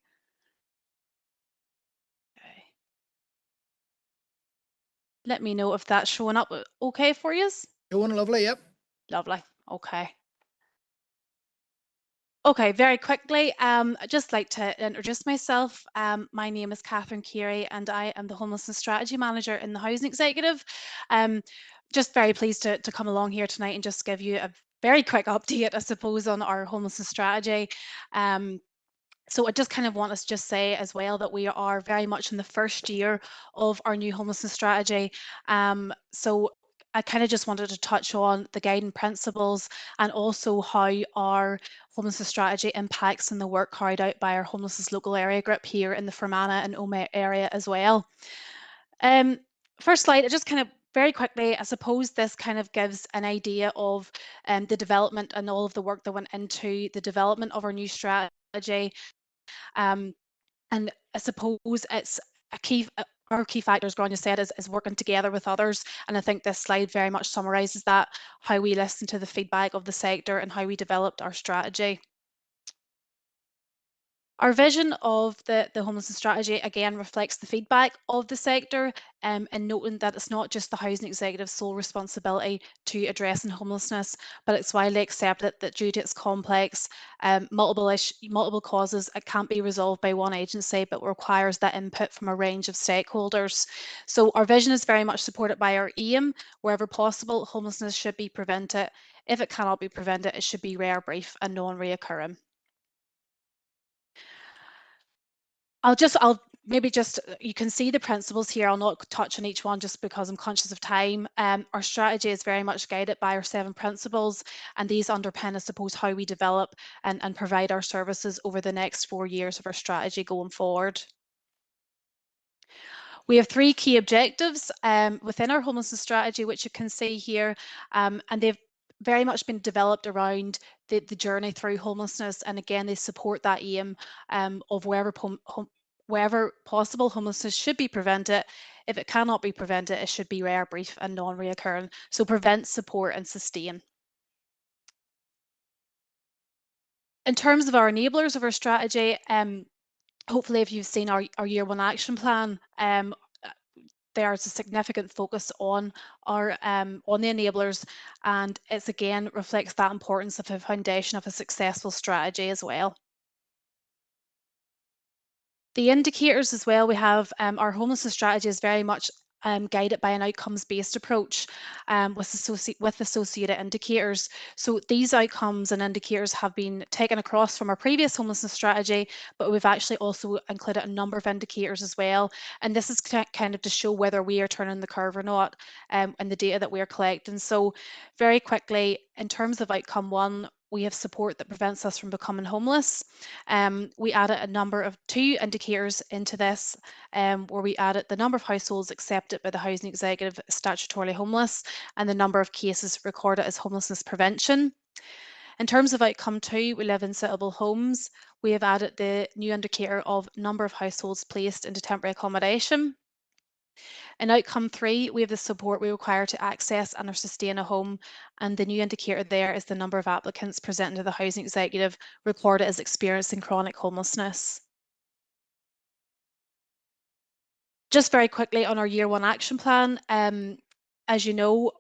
let me know if that's showing up okay for you. Showing lovely, yep. Lovely, okay. Okay, very quickly, I'd just like to introduce myself. My name is Catherine Keary and I am the Homelessness Strategy Manager in the Housing Executive. Just very pleased to come along here tonight and just give you a very quick update, I suppose, on our homelessness strategy. So I just kind of want to just say as well that we are very much in the first year of our new homelessness strategy. So I kind of just wanted to touch on the guiding principles and also how our homelessness strategy impacts on the work carried out by our homelessness local area group here in the Fermanagh and Omagh area as well. First slide, I just kind of very quickly, I suppose this kind of gives an idea of the development and all of the work that went into the development of our new strategy. And I suppose it's our key factors, Grania said, is working together with others. And I think this slide very much summarises that, how we listened to the feedback of the sector and how we developed our strategy. Our vision of the homelessness strategy again reflects the feedback of the sector and noting that it's not just the housing executive's sole responsibility to addressing homelessness, but it's widely accepted that due to its complex multiple causes, it can't be resolved by one agency, but requires that input from a range of stakeholders. So our vision is very much supported by our aim. Wherever possible, homelessness should be prevented. If it cannot be prevented, it should be rare, brief and non-reoccurring. You can see the principles here. I'll not touch on each one just because I'm conscious of time. Our strategy is very much guided by our 7 principles, and these underpin, I suppose, how we develop and provide our services over the next 4 years of our strategy going forward. We have 3 key objectives within our homelessness strategy, which you can see here, and they've very much been developed around the journey through homelessness, and again they support that aim of wherever possible, homelessness should be prevented. If it cannot be prevented, it should be rare, brief and non-reoccurring. So prevent, support and sustain. In terms of our enablers of our strategy, hopefully if you've seen our year 1 action plan, there's a significant focus on the enablers, and it's again reflects that importance of a foundation of a successful strategy as well. The indicators as well, we have our homelessness strategy is very much guided by an outcomes-based approach with associated indicators. So these outcomes and indicators have been taken across from our previous homelessness strategy, but we've actually also included a number of indicators as well. And this is kind of to show whether we are turning the curve or not, and the data that we're collecting. So very quickly, in terms of outcome 1, we have support that prevents us from becoming homeless. We added a number of 2 indicators into this, where we added the number of households accepted by the housing executive as statutorily homeless and the number of cases recorded as homelessness prevention. In terms of outcome 2, we live in suitable homes. We have added the new indicator of number of households placed into temporary accommodation. In outcome 3, we have the support we require to access and or sustain a home, and the new indicator there is the number of applicants presented to the housing executive recorded as experiencing chronic homelessness. Just very quickly on our year 1 action plan, as you know,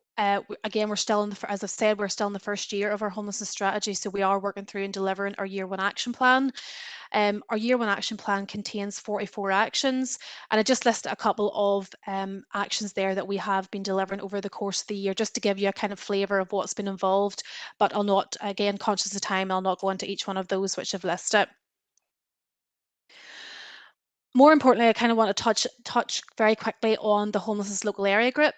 again, we're still in as I've said, we're still in the first year of our homelessness strategy, so we are working through and delivering our year 1 action plan. Our year 1 action plan contains 44 actions, and I just listed a couple of actions there that we have been delivering over the course of the year, just to give you a kind of flavour of what's been involved, but I'll not, again, conscious of time, I'll not go into each one of those which I've listed. More importantly, I kind of want to touch very quickly on the homelessness local area group.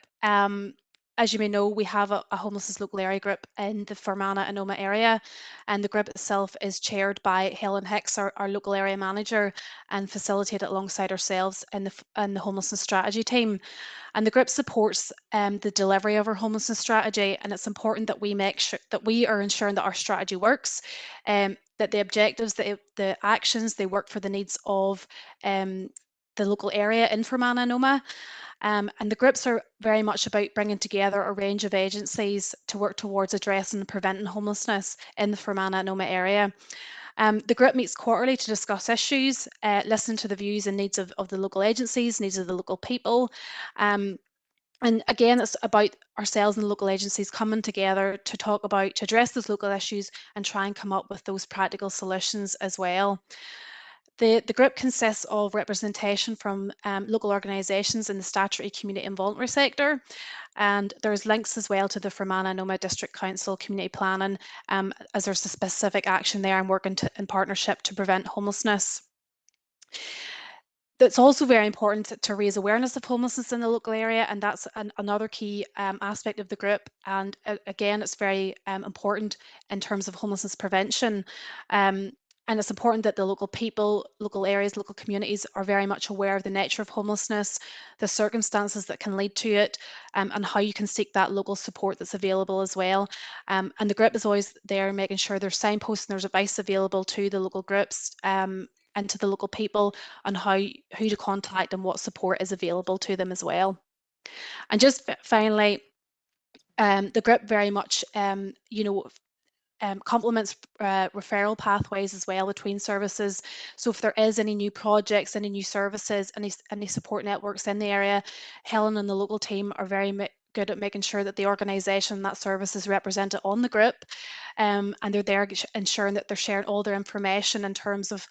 As you may know, we have a homelessness local area group in the Fermanagh and Omagh area, and the group itself is chaired by Helen Hicks, our local area manager, and facilitated alongside ourselves in the homelessness strategy team. And the group supports the delivery of our homelessness strategy, and it's important that we make sure that we are ensuring that our strategy works, that the objectives, the actions, they work for the needs of the local area in Fermanagh and Omagh. And the groups are very much about bringing together a range of agencies to work towards addressing and preventing homelessness in the Fermanagh and Omagh area. The group meets quarterly to discuss issues, listen to the views and needs of the local agencies, needs of the local people. And again, it's about ourselves and the local agencies coming together to talk about, to address those local issues and try and come up with those practical solutions as well. The group consists of representation from local organisations in the statutory, community and voluntary sector. And there's links as well to the Fermanagh Noma District Council community planning, as there's a specific action there and working in partnership to prevent homelessness. It's also very important to raise awareness of homelessness in the local area, and that's another key aspect of the group. And again, it's very important in terms of homelessness prevention. And it's important that the local people, local areas, local communities are very much aware of the nature of homelessness, the circumstances that can lead to it, and how you can seek that local support that's available as well. And the group is always there making sure there's signposts and there's advice available to the local groups and to the local people on who to contact and what support is available to them as well. And just finally, the group very much, complements referral pathways as well between services. So if there is any new projects, any new services, any support networks in the area, Helen and the local team are very good at making sure that the organisation, that service is represented on the group, and they're there ensuring that they're sharing all their information in terms of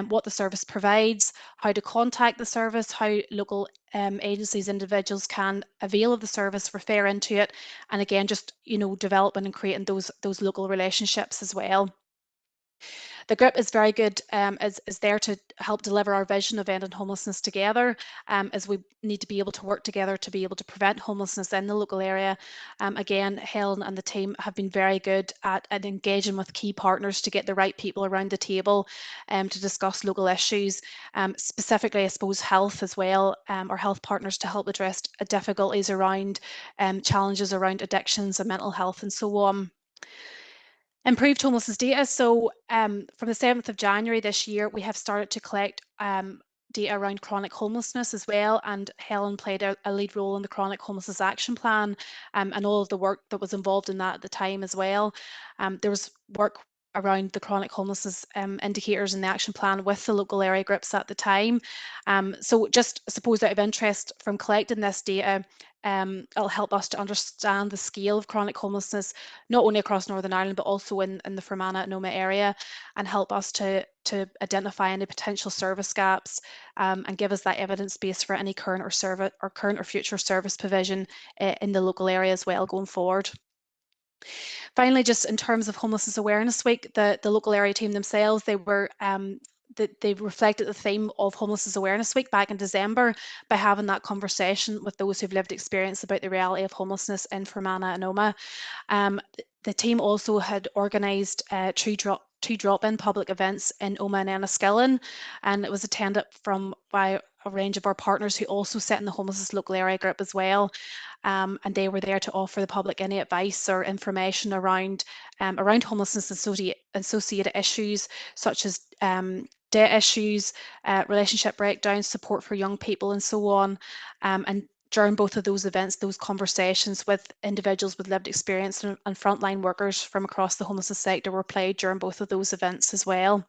what the service provides, how to contact the service, how local agencies, individuals can avail of the service, refer into it, and again, just developing and creating those local relationships as well. The group is very good, is there to help deliver our vision of ending homelessness together, as we need to be able to work together to be able to prevent homelessness in the local area. Again, Helen and the team have been very good at engaging with key partners to get the right people around the table to discuss local issues, specifically, I suppose, health as well, or health partners to help address difficulties around challenges around addictions and mental health and so on. Improved homelessness data. So from the 7th of January this year, we have started to collect data around chronic homelessness as well, and Helen played a lead role in the Chronic Homelessness Action Plan and all of the work that was involved in that at the time as well. There was work around the chronic homelessness indicators in the action plan with the local area groups at the time. So just I suppose out of interest from collecting this data, it'll help us to understand the scale of chronic homelessness, not only across Northern Ireland, but also in the Fermanagh Noma area, and help us to identify any potential service gaps and give us that evidence base for any current or future service provision in the local area as well going forward. Finally, just in terms of Homelessness Awareness Week, the local area team themselves, they reflected the theme of Homelessness Awareness Week back in December by having that conversation with those who've lived experience about the reality of homelessness in Fermanagh and Noma. The team also had organised two drop-in public events in Oma and Enniskillen, and it was attended by a range of our partners who also sit in the homelessness local area group as well. And they were there to offer the public any advice or information around homelessness associated issues such as debt issues, relationship breakdowns, support for young people and so on. And during both of those events, those conversations with individuals with lived experience and frontline workers from across the homelessness sector were played during both of those events as well.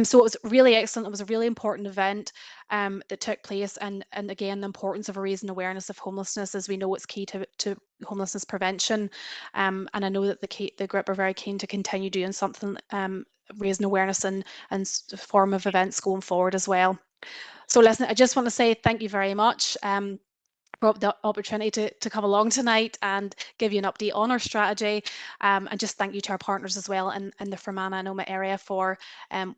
So it was really excellent. It was a really important event that took place, and again, the importance of raising awareness of homelessness, as we know it's key to homelessness prevention. And I know that the group are very keen to continue doing something, raising awareness and form of events going forward as well. So listen, I just want to say thank you very much for the opportunity to come along tonight and give you an update on our strategy, and just thank you to our partners as well in the Fermanagh and Noma area for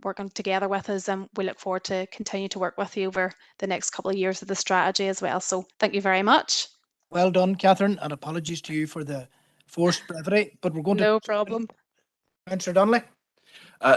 working together with us, and we look forward to continue to work with you over the next couple of years of the strategy as well. So thank you very much. Well done, Catherine, and apologies to you for the forced brevity, but we're going to... No problem. Councillor Donnelly.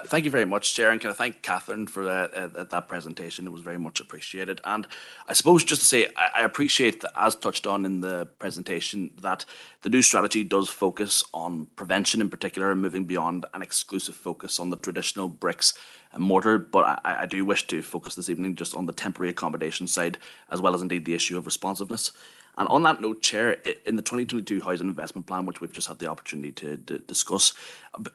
Thank you very much, Chair, and can I thank Catherine for that presentation. It was very much appreciated. And I suppose just to say, I appreciate that, as touched on in the presentation, that the new strategy does focus on prevention in particular, and moving beyond an exclusive focus on the traditional bricks and mortar. But I do wish to focus this evening just on the temporary accommodation side, as well as indeed the issue of responsiveness. And on that note, Chair, in the 2022 Housing Investment Plan, which we've just had the opportunity to discuss,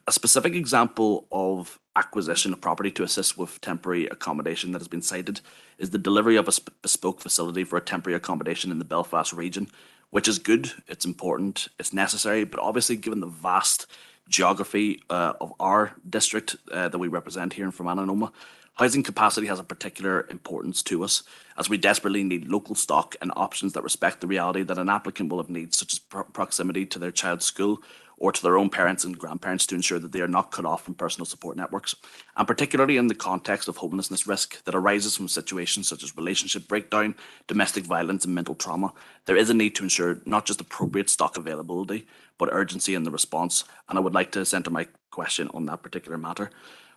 a specific example of acquisition of property to assist with temporary accommodation that has been cited is the delivery of a bespoke facility for a temporary accommodation in the Belfast region, which is good, it's important, it's necessary, but obviously given the vast geography of our district that we represent here in Fermanagh, housing capacity has a particular importance to us, as we desperately need local stock and options that respect the reality that an applicant will have needs such as proximity to their child's school or to their own parents and grandparents to ensure that they are not cut off from personal support networks. And particularly in the context of homelessness risk that arises from situations such as relationship breakdown, domestic violence and mental trauma, there is a need to ensure not just appropriate stock availability, but urgency in the response. And I would like to centre my question on that particular matter.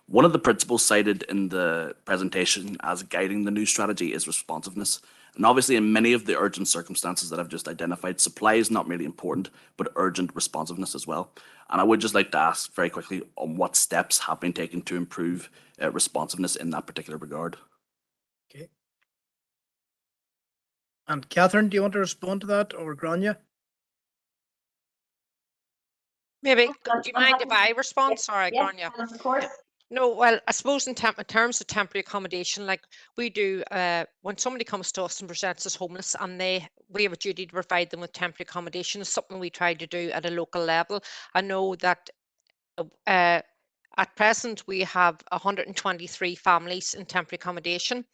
One of the principles cited in the presentation as guiding the new strategy is responsiveness. And obviously, in many of the urgent circumstances that I've just identified, supply is not merely important, but urgent responsiveness as well. And I would just like to ask very quickly on what steps have been taken to improve responsiveness in that particular regard. Okay. And Catherine, do you want to respond to that, or Grania? Maybe, do you mind if I respond? Sorry, Grania. Of course. No, well, I suppose in terms of temporary accommodation, like we do, when somebody comes to us and presents as homeless, and we have a duty to provide them with temporary accommodation, is something we try to do at a local level. I know that at present we have 123 families in temporary accommodation,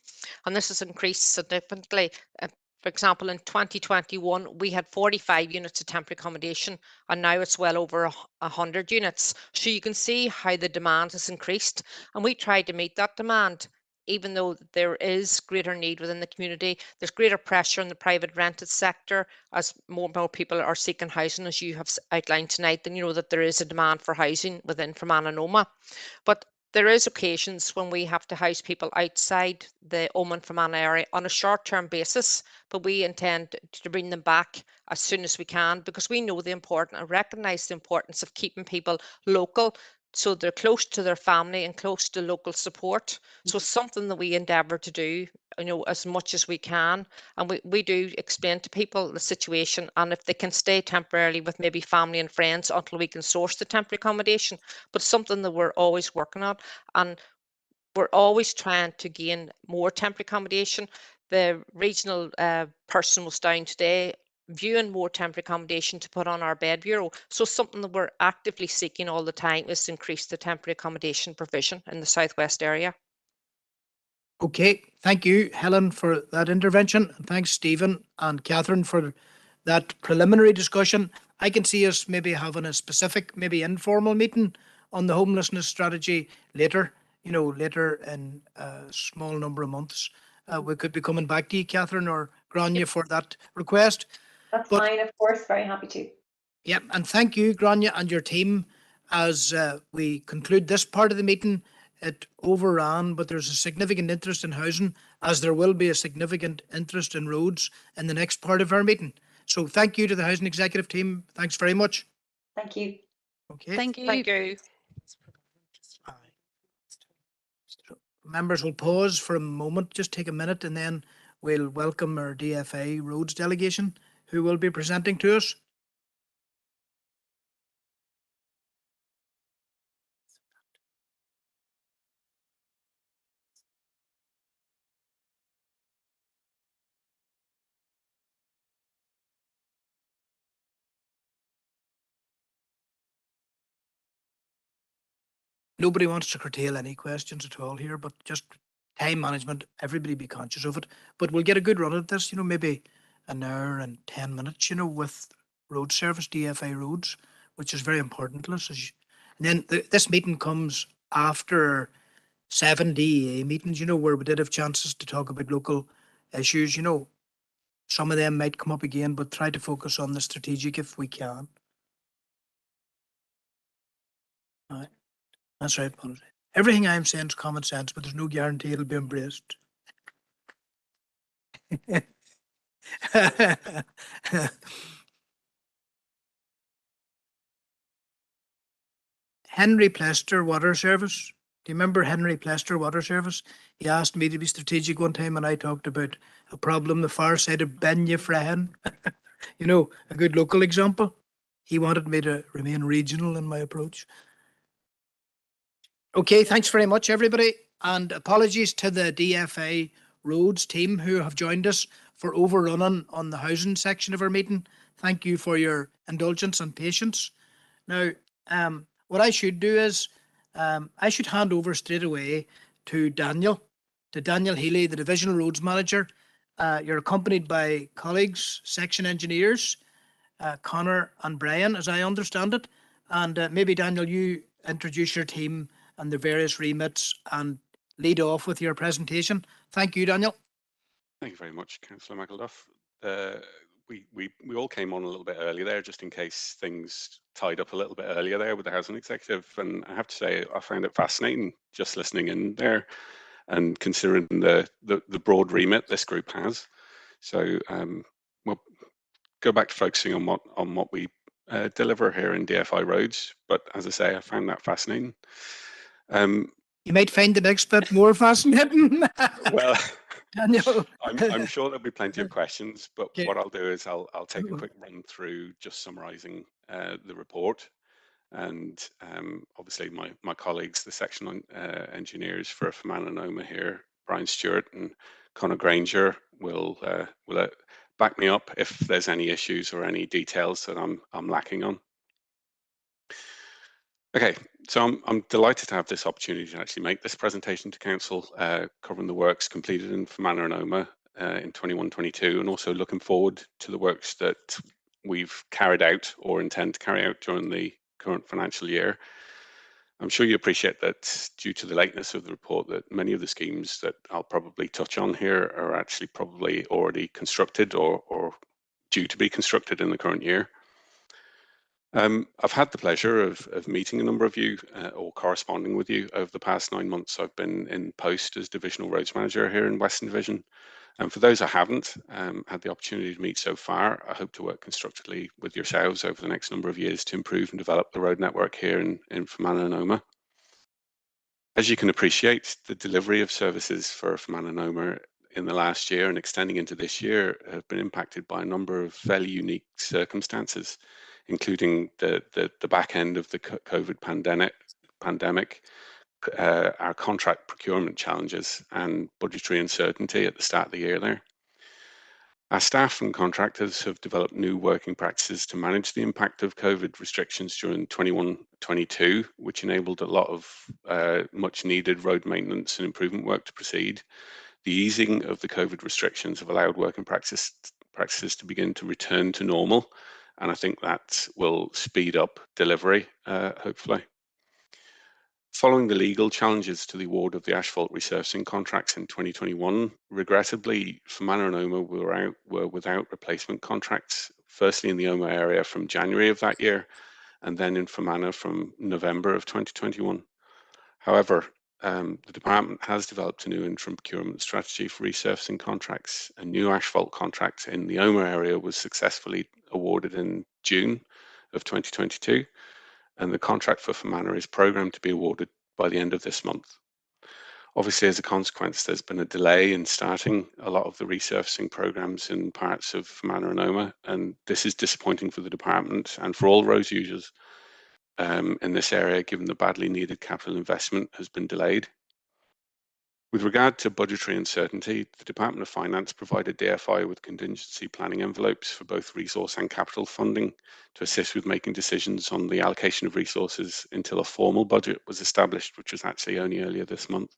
and this has increased significantly. For example, in 2021, we had 45 units of temporary accommodation, and now it's well over 100 units. So you can see how the demand has increased, and we try to meet that demand. Even though there is greater need within the community, there's greater pressure in the private rented sector as more and more people are seeking housing, as you have outlined tonight. Then you know that there is a demand for housing within Fermanagh. But there is occasions when we have to house people outside the Ormond Fermanagh area on a short-term basis, but we intend to bring them back as soon as we can, because we know the importance and recognise the importance of keeping people local, so they're close to their family and close to local support. So it's something that we endeavour to do, as much as we can. And we do explain to people the situation, and if they can stay temporarily with maybe family and friends until we can source the temporary accommodation. But something that we're always working on, and we're always trying to gain more temporary accommodation. The regional person was down today viewing more temporary accommodation to put on our bed bureau. So something that we're actively seeking all the time is to increase the temporary accommodation provision in the southwest area. Okay, thank you, Helen, for that intervention. And thanks, Stephen and Catherine, for that preliminary discussion. I can see us maybe having a specific, maybe informal meeting on the homelessness strategy later, later in a small number of months. We could be coming back to you, Catherine or Grania, for that request. That's fine, of course, very happy to. Yeah, and thank you, Grania, and your team. As we conclude this part of the meeting, it overran, but there's a significant interest in housing, as there will be a significant interest in roads in the next part of our meeting. So thank you to the Housing Executive team. Thanks very much. Thank you. Okay. Thank you. Thank you. Members will pause for a moment, just take a minute, and then we'll welcome our DFI Roads delegation, who will be presenting to us. Nobody wants to curtail any questions at all here, but just time management, everybody be conscious of it. But we'll get a good run at this, maybe an hour and 10 minutes, with road service, DFI roads, which is very important to us. And then this meeting comes after 7 DEA meetings, where we did have chances to talk about local issues. Some of them might come up again, but try to focus on the strategic if we can. All right. That's right, Paul. Everything I'm saying is common sense, but there's no guarantee it'll be embraced. Henry Plester Water Service. Do you remember Henry Plester Water Service? He asked me to be strategic one time, and I talked about a problem the far side of Bennyafrahan. A good local example. He wanted me to remain regional in my approach. Okay, thanks very much, everybody. And apologies to the DFI Roads team who have joined us for overrunning on the housing section of our meeting. Thank you for your indulgence and patience. Now, what I should do is I should hand over straight away to Daniel Healy, the Divisional Roads Manager. You're accompanied by colleagues, section engineers, Connor and Brian, as I understand it. And maybe, Daniel, you introduce your team and the various remits and lead off with your presentation. Thank you, Daniel. Thank you very much, Councillor McElduff. We all came on a little bit early there, just in case things tied up a little bit earlier there with the housing executive. And I have to say, I found it fascinating just listening in there and considering the broad remit this group has. So we'll go back to focusing on what we deliver here in DFI Roads. But as I say, I found that fascinating. You might find the next bit more fascinating. Well, Daniel. I'm sure there'll be plenty of questions, but what I'll do is I'll take a quick run through just summarising the report, and obviously my colleagues, the section engineers for Fermanagh and Omagh here, Brian Stewart and Conor Granger, will back me up if there's any issues or any details that I'm lacking on. Okay, so I'm delighted to have this opportunity to actually make this presentation to Council, covering the works completed in Fermanagh and Omagh in 21-22, and also looking forward to the works that we've carried out or intend to carry out during the current financial year. I'm sure you appreciate that due to the lateness of the report that many of the schemes that I'll probably touch on here are actually probably already constructed or due to be constructed in the current year. I've had the pleasure of meeting a number of you or corresponding with you over the past 9 months. I've been in post as Divisional Roads Manager here in Western Division. And for those I haven't had the opportunity to meet so far, I hope to work constructively with yourselves over the next number of years to improve and develop the road network here in Fermanagh and Omagh. As you can appreciate, the delivery of services for Fermanagh and Omagh in the last year and extending into this year have been impacted by a number of fairly unique circumstances, including the back end of the COVID pandemic, our contract procurement challenges and budgetary uncertainty at the start of the year there. Our staff and contractors have developed new working practices to manage the impact of COVID restrictions during 21-22, which enabled a lot of much needed road maintenance and improvement work to proceed. The easing of the COVID restrictions have allowed working practices to begin to return to normal, and I think that will speed up delivery, hopefully. Following the legal challenges to the award of the asphalt resurfacing contracts in 2021, regrettably, Fermanagh and Omagh were without replacement contracts, firstly in the Omagh area from January of that year, and then in Fermanagh from November of 2021. However, the department has developed a new interim procurement strategy for resurfacing contracts. A new asphalt contract in the Omagh area was successfully awarded in June of 2022. And the contract for Fermanagh is programmed to be awarded by the end of this month. Obviously, as a consequence, there's been a delay in starting a lot of the resurfacing programs in parts of Fermanagh and Omagh, and this is disappointing for the department and for all roads users in this area, given the badly needed capital investment has been delayed. With regard to budgetary uncertainty, the Department of Finance provided DFI with contingency planning envelopes for both resource and capital funding to assist with making decisions on the allocation of resources until a formal budget was established, which was actually only earlier this month.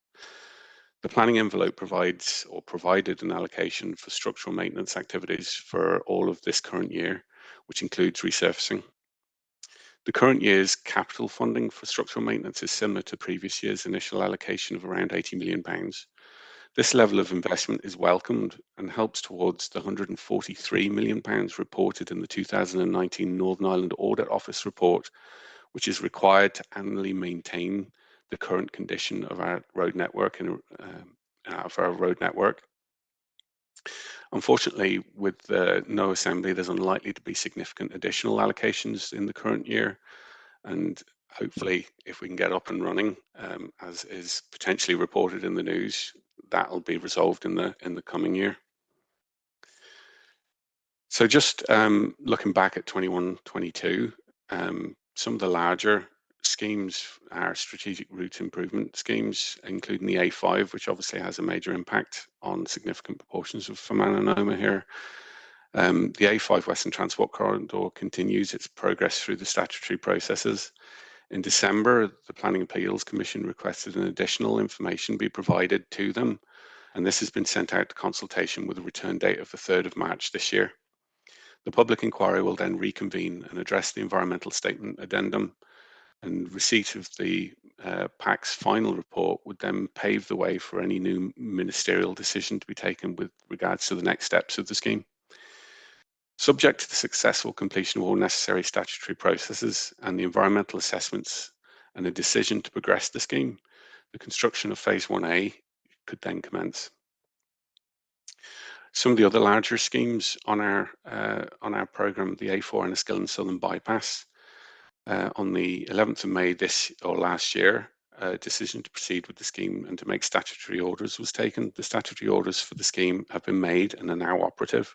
The planning envelope provided an allocation for structural maintenance activities for all of this current year, which includes resurfacing. The current year's capital funding for structural maintenance is similar to previous year's initial allocation of around £80 million. This level of investment is welcomed and helps towards the £143 million reported in the 2019 Northern Ireland Audit Office report, which is required to annually maintain the current condition of our road network Unfortunately, with no assembly, there's unlikely to be significant additional allocations in the current year. And hopefully, if we can get up and running, as is potentially reported in the news, that will be resolved in the coming year. So just looking back at 21-22, some of the larger schemes are strategic route improvement schemes, including the A5, which obviously has a major impact on significant proportions of Fermanagh and Omagh here. The A5 Western Transport Corridor continues its progress through the statutory processes. In December, the Planning Appeals Commission requested an additional information be provided to them, and this has been sent out to consultation with a return date of the 3rd of March this year. The public inquiry will then reconvene and address the environmental statement addendum, and receipt of the PAC's final report would then pave the way for any new ministerial decision to be taken with regards to the next steps of the scheme. Subject to the successful completion of all necessary statutory processes and the environmental assessments and a decision to progress the scheme, the construction of Phase 1A could then commence. Some of the other larger schemes on our programme, the A4 Enniskillen Southern Bypass, on the 11th of May last year, a decision to proceed with the scheme and to make statutory orders was taken. The statutory orders for the scheme have been made and are now operative.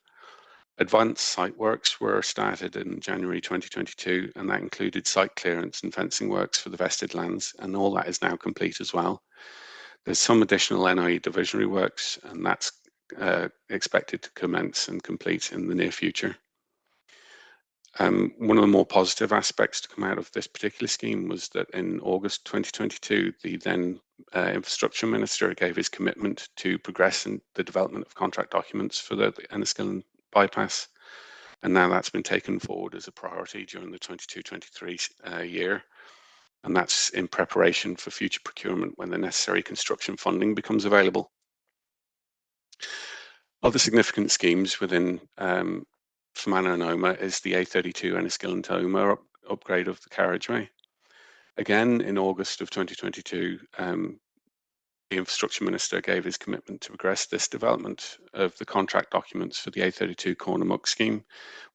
Advanced site works were started in January 2022, and that included site clearance and fencing works for the vested lands, and all that is now complete as well. There's some additional NIE divisionary works, and that's expected to commence and complete in the near future. One of the more positive aspects to come out of this particular scheme was that in August 2022, the then Infrastructure Minister gave his commitment to progress in the development of contract documents for the Enniskillen bypass, and now that's been taken forward as a priority during the 22-23 year, and that's in preparation for future procurement when the necessary construction funding becomes available. Other significant schemes within Fermanagh and Omagh is the A32 Enniskillen to Omagh upgrade of the carriageway. Again, in August of 2022, the Infrastructure Minister gave his commitment to progress this development of the contract documents for the A32 Corner scheme,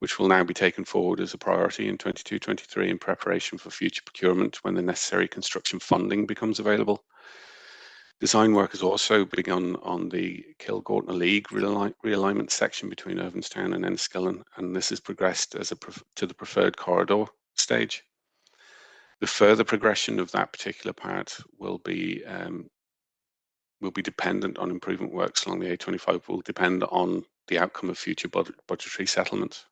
which will now be taken forward as a priority in 22-23 in preparation for future procurement when the necessary construction funding becomes available. Design work has also begun on the Kilgortna League realignment section between Irvinstown and Enniskillen, and this has progressed to the preferred corridor stage. The further progression of that particular part will be dependent on improvement works along the A25, will depend on the outcome of future budgetary settlements.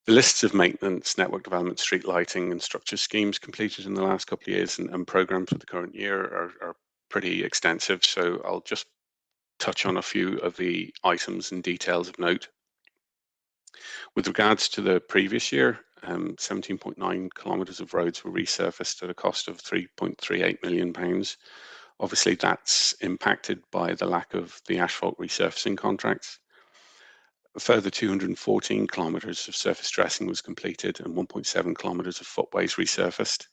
The lists of maintenance, network development, street lighting and structure schemes completed in the last couple of years and programmes for the current year are pretty extensive, so I'll just touch on a few of the items and details of note. With regards to the previous year, 17.9 kilometres of roads were resurfaced at a cost of £3.38 million. Obviously, that's impacted by the lack of the asphalt resurfacing contracts. A further 214 kilometres of surface dressing was completed and 1.7 kilometres of footways resurfaced.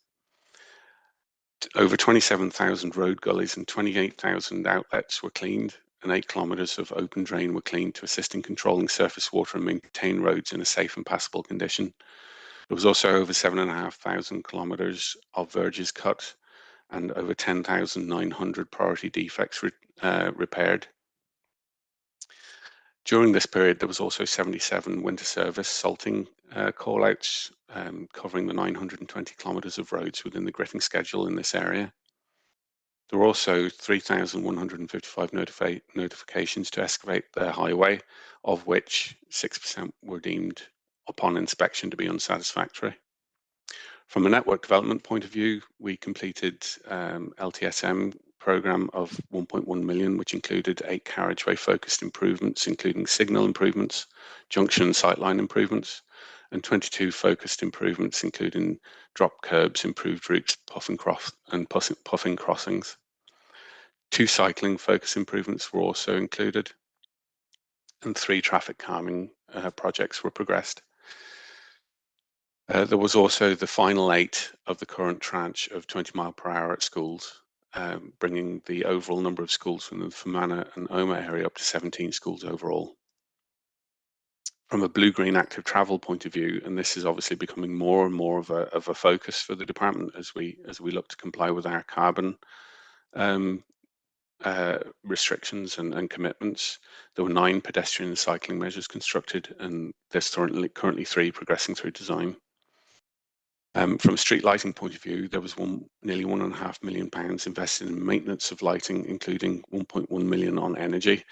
Over 27,000 road gullies and 28,000 outlets were cleaned, and 8 kilometres of open drain were cleaned to assist in controlling surface water and maintain roads in a safe and passable condition. There was also over 7,500 kilometres of verges cut and over 10,900 priority defects repaired. During this period, there was also 77 winter service salting call-outs covering the 920 kilometres of roads within the gritting schedule in this area. There were also 3,155 notifications to excavate the highway, of which 6% were deemed upon inspection to be unsatisfactory. From a network development point of view, we completed LTSM programme of 1.1 million, which included 8 carriageway focused improvements, including signal improvements, junction and sightline improvements, and 22 focused improvements, including drop curbs, improved routes, puffing crossings. 2 cycling focus improvements were also included, and 3 traffic calming projects were progressed. There was also the final 8 of the current tranche of 20 mile per hour at schools, bringing the overall number of schools from the Fermanagh and Omagh area up to 17 schools overall. From a blue-green active travel point of view, and this is obviously becoming more and more of a focus for the department as we look to comply with our carbon restrictions and commitments. There were 9 pedestrian and cycling measures constructed, and there's currently 3 progressing through design. From a street lighting point of view, there was nearly £1.5 million invested in maintenance of lighting, including 1.1 million on energy.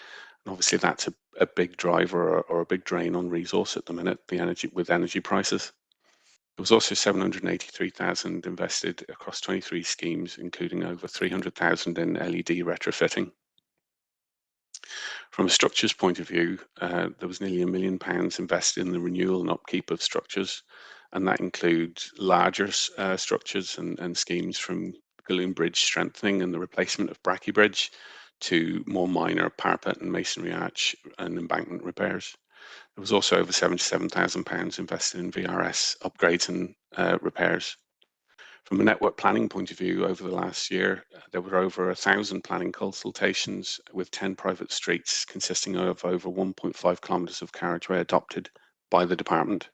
And obviously that's a big driver or a big drain on resource at the minute, with energy prices. There was also 783,000 invested across 23 schemes, including over 300,000 in LED retrofitting. From a structures point of view, there was nearly £1 million invested in the renewal and upkeep of structures, and that includes larger structures and schemes from Galloon Bridge strengthening and the replacement of Bracky Bridge to more minor parapet and masonry arch and embankment repairs. There was also over £77,000 invested in VRS upgrades and repairs. From a network planning point of view, over the last year, there were over 1,000 planning consultations with 10 private streets consisting of over 1.5 kilometres of carriageway adopted by the department.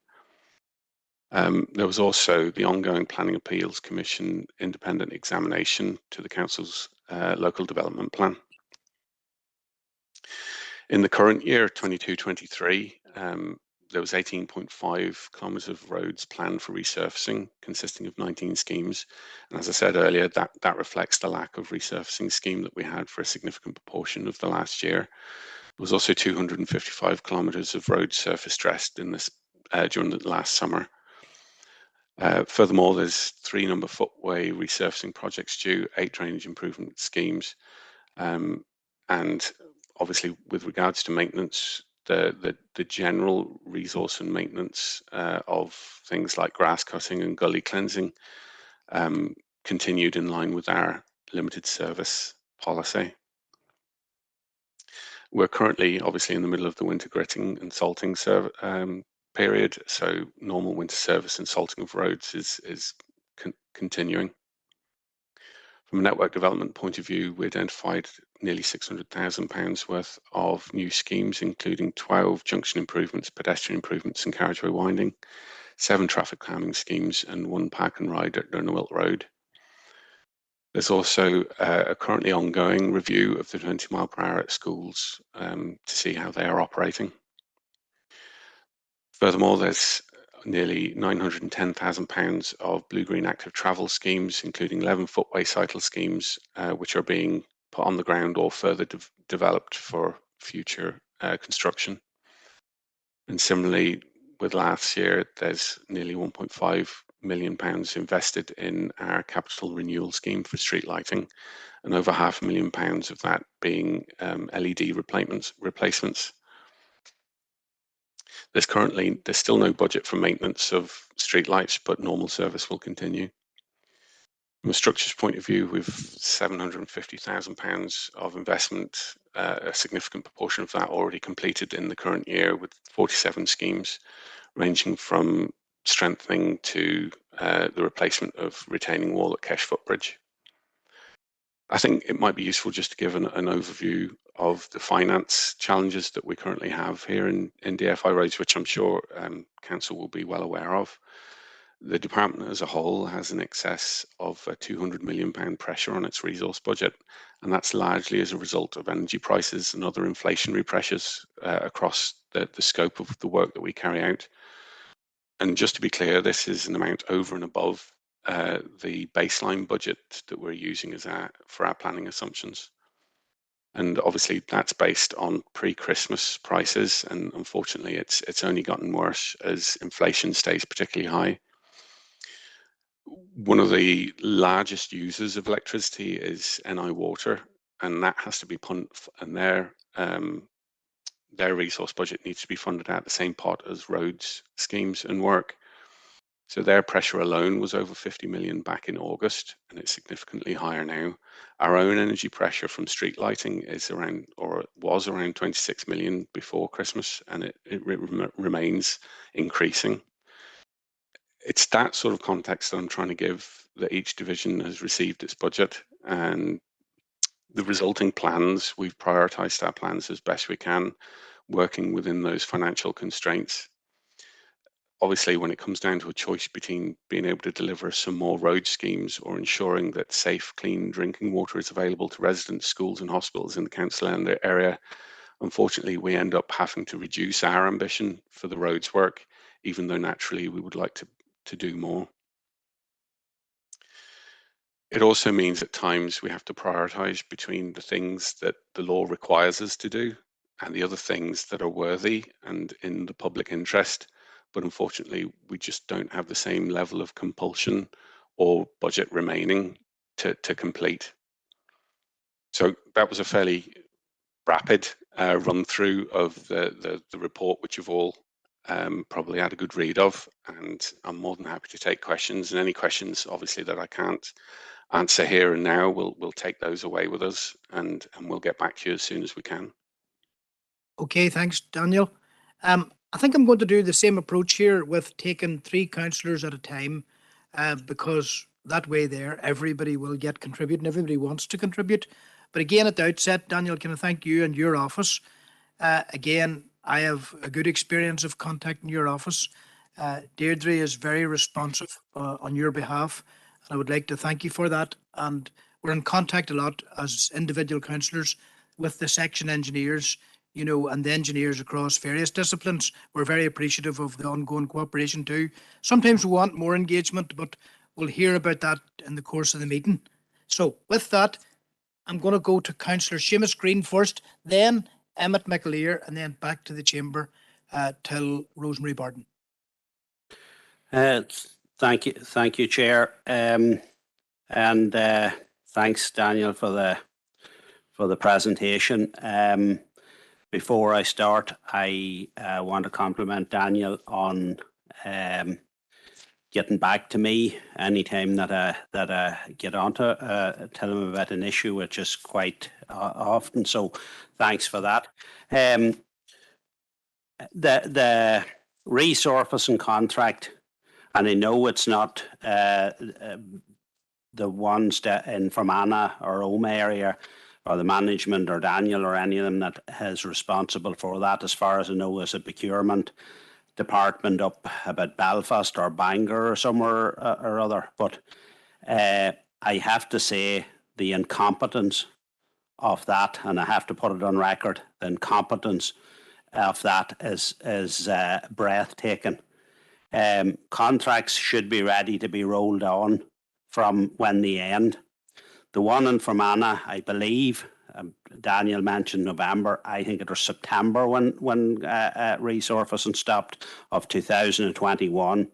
There was also the ongoing Planning Appeals Commission independent examination to the Council's local development plan. In the current year, 22-23, there was 18.5 kilometres of roads planned for resurfacing, consisting of 19 schemes. And as I said earlier, that reflects the lack of resurfacing scheme that we had for a significant proportion of the last year. There was also 255 kilometres of road surface dressed in this during the last summer. Furthermore, there's 3 number footway resurfacing projects due, 8 drainage improvement schemes, and obviously with regards to maintenance, the general resource and maintenance of things like grass cutting and gully cleansing continued in line with our limited service policy. We're currently obviously in the middle of the winter gritting and salting period, so normal winter service and salting of roads is continuing. From a network development point of view, we identified nearly £600,000 worth of new schemes, including 12 junction improvements, pedestrian improvements and carriageway winding, 7 traffic calming schemes and 1 park and ride at Durnawilt Road. There's also a currently ongoing review of the 20 mile per hour at schools to see how they are operating. Furthermore, there's nearly £910,000 of blue-green active travel schemes, including 11 footway cycle schemes, which are being put on the ground or further developed for future construction. And similarly, with last year, there's nearly £1.5 million invested in our capital renewal scheme for street lighting, and over £500,000 of that being LED replacements. There's still no budget for maintenance of streetlights, but normal service will continue. From a structures point of view, we've £750,000 of investment, a significant proportion of that already completed in the current year, with 47 schemes ranging from strengthening to the replacement of retaining wall at Kesh Footbridge. I think it might be useful just to give an overview of the finance challenges that we currently have here in DFI roads, which I'm sure Council will be well aware of. The department as a whole has in excess of a £200 million pressure on its resource budget, and that's largely as a result of energy prices and other inflationary pressures across the scope of the work that we carry out. And just to be clear, this is an amount over and above the baseline budget that we're using for our planning assumptions. And obviously that's based on pre-Christmas prices, and unfortunately it's only gotten worse as inflation stays particularly high. One of the largest users of electricity is NI Water, and that has to be and their resource budget needs to be funded out the same pot as roads schemes and work. So their pressure alone was over 50 million back in August, and it's significantly higher now. Our own energy pressure from street lighting is around, or was around 26 million before Christmas, and it remains increasing. It's that sort of context that I'm trying to give, that each division has received its budget, and the resulting plans, we've prioritised our plans as best we can, working within those financial constraints. Obviously, when it comes down to a choice between being able to deliver some more road schemes or ensuring that safe, clean drinking water is available to residents, schools and hospitals in the council area, unfortunately, we end up having to reduce our ambition for the roads work, even though naturally we would like to do more. It also means at times we have to prioritise between the things that the law requires us to do and the other things that are worthy and in the public interest. But unfortunately, we just don't have the same level of compulsion or budget remaining to complete. So that was a fairly rapid run through of the report, which you've all probably had a good read of, and I'm more than happy to take questions, and any questions obviously that I can't answer here and now, we'll take those away with us, and we'll get back to you as soon as we can. Okay, thanks, Daniel. I think I'm going to do the same approach here with taking 3 councillors at a time, because that way there, everybody will get contribute and everybody wants to contribute. But again, at the outset, Daniel, can I thank you and your office? Again, I have a good experience of contacting your office. Deirdre is very responsive on your behalf, and I would like to thank you for that. And we're in contact a lot as individual councillors with the section engineers, you know, and the engineers across various disciplines. We're very appreciative of the ongoing cooperation too. Sometimes we want more engagement, but we'll hear about that in the course of the meeting. So with that, I'm going to go to Councillor Seamus Green first, then Emmett McAleer, and then back to the chamber till Rosemary Barton. Thank you, Chair, and thanks, Daniel, for the presentation. Before I start, I want to compliment Daniel on getting back to me anytime that I get onto tell him about an issue, which is quite often. So thanks for that. The resurfacing contract, and I know it's not the ones that in Fermanagh or Ome area, or the management or Daniel or any of them that is responsible for that. As far as I know, is a procurement department up about Belfast or Bangor or somewhere or other. But I have to say the incompetence of that, and I have to put it on record, the incompetence of that is breathtaking. Contracts should be ready to be rolled on from when they end. The one in Fermanagh, I believe, Daniel mentioned November. I think it was September when resurfacing stopped of 2021.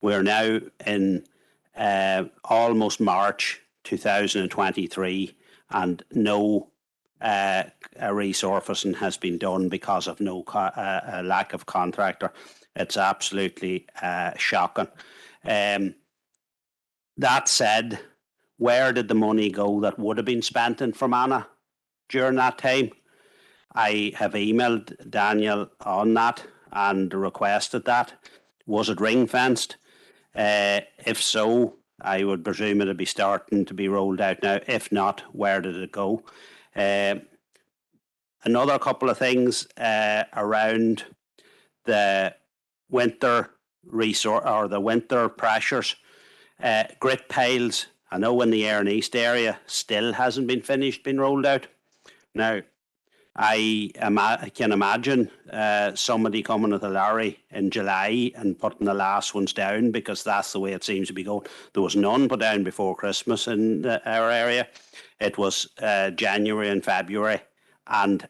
We're now in almost March 2023, and no resurfacing has been done because of no lack of contractor. It's absolutely shocking. That said, where did the money go that would have been spent in Fermanagh during that time? I have emailed Daniel on that and requested that. Was it ring fenced? If so, I would presume it'd be starting to be rolled out now. If not, where did it go? Another couple of things around the winter the winter pressures. Grit piles, I know in the Air and East area still hasn't been finished, been rolled out. Now, I can imagine somebody coming with a lorry in July and putting the last ones down, because that's the way it seems to be going. There was none put down before Christmas in our area. It was January and February, and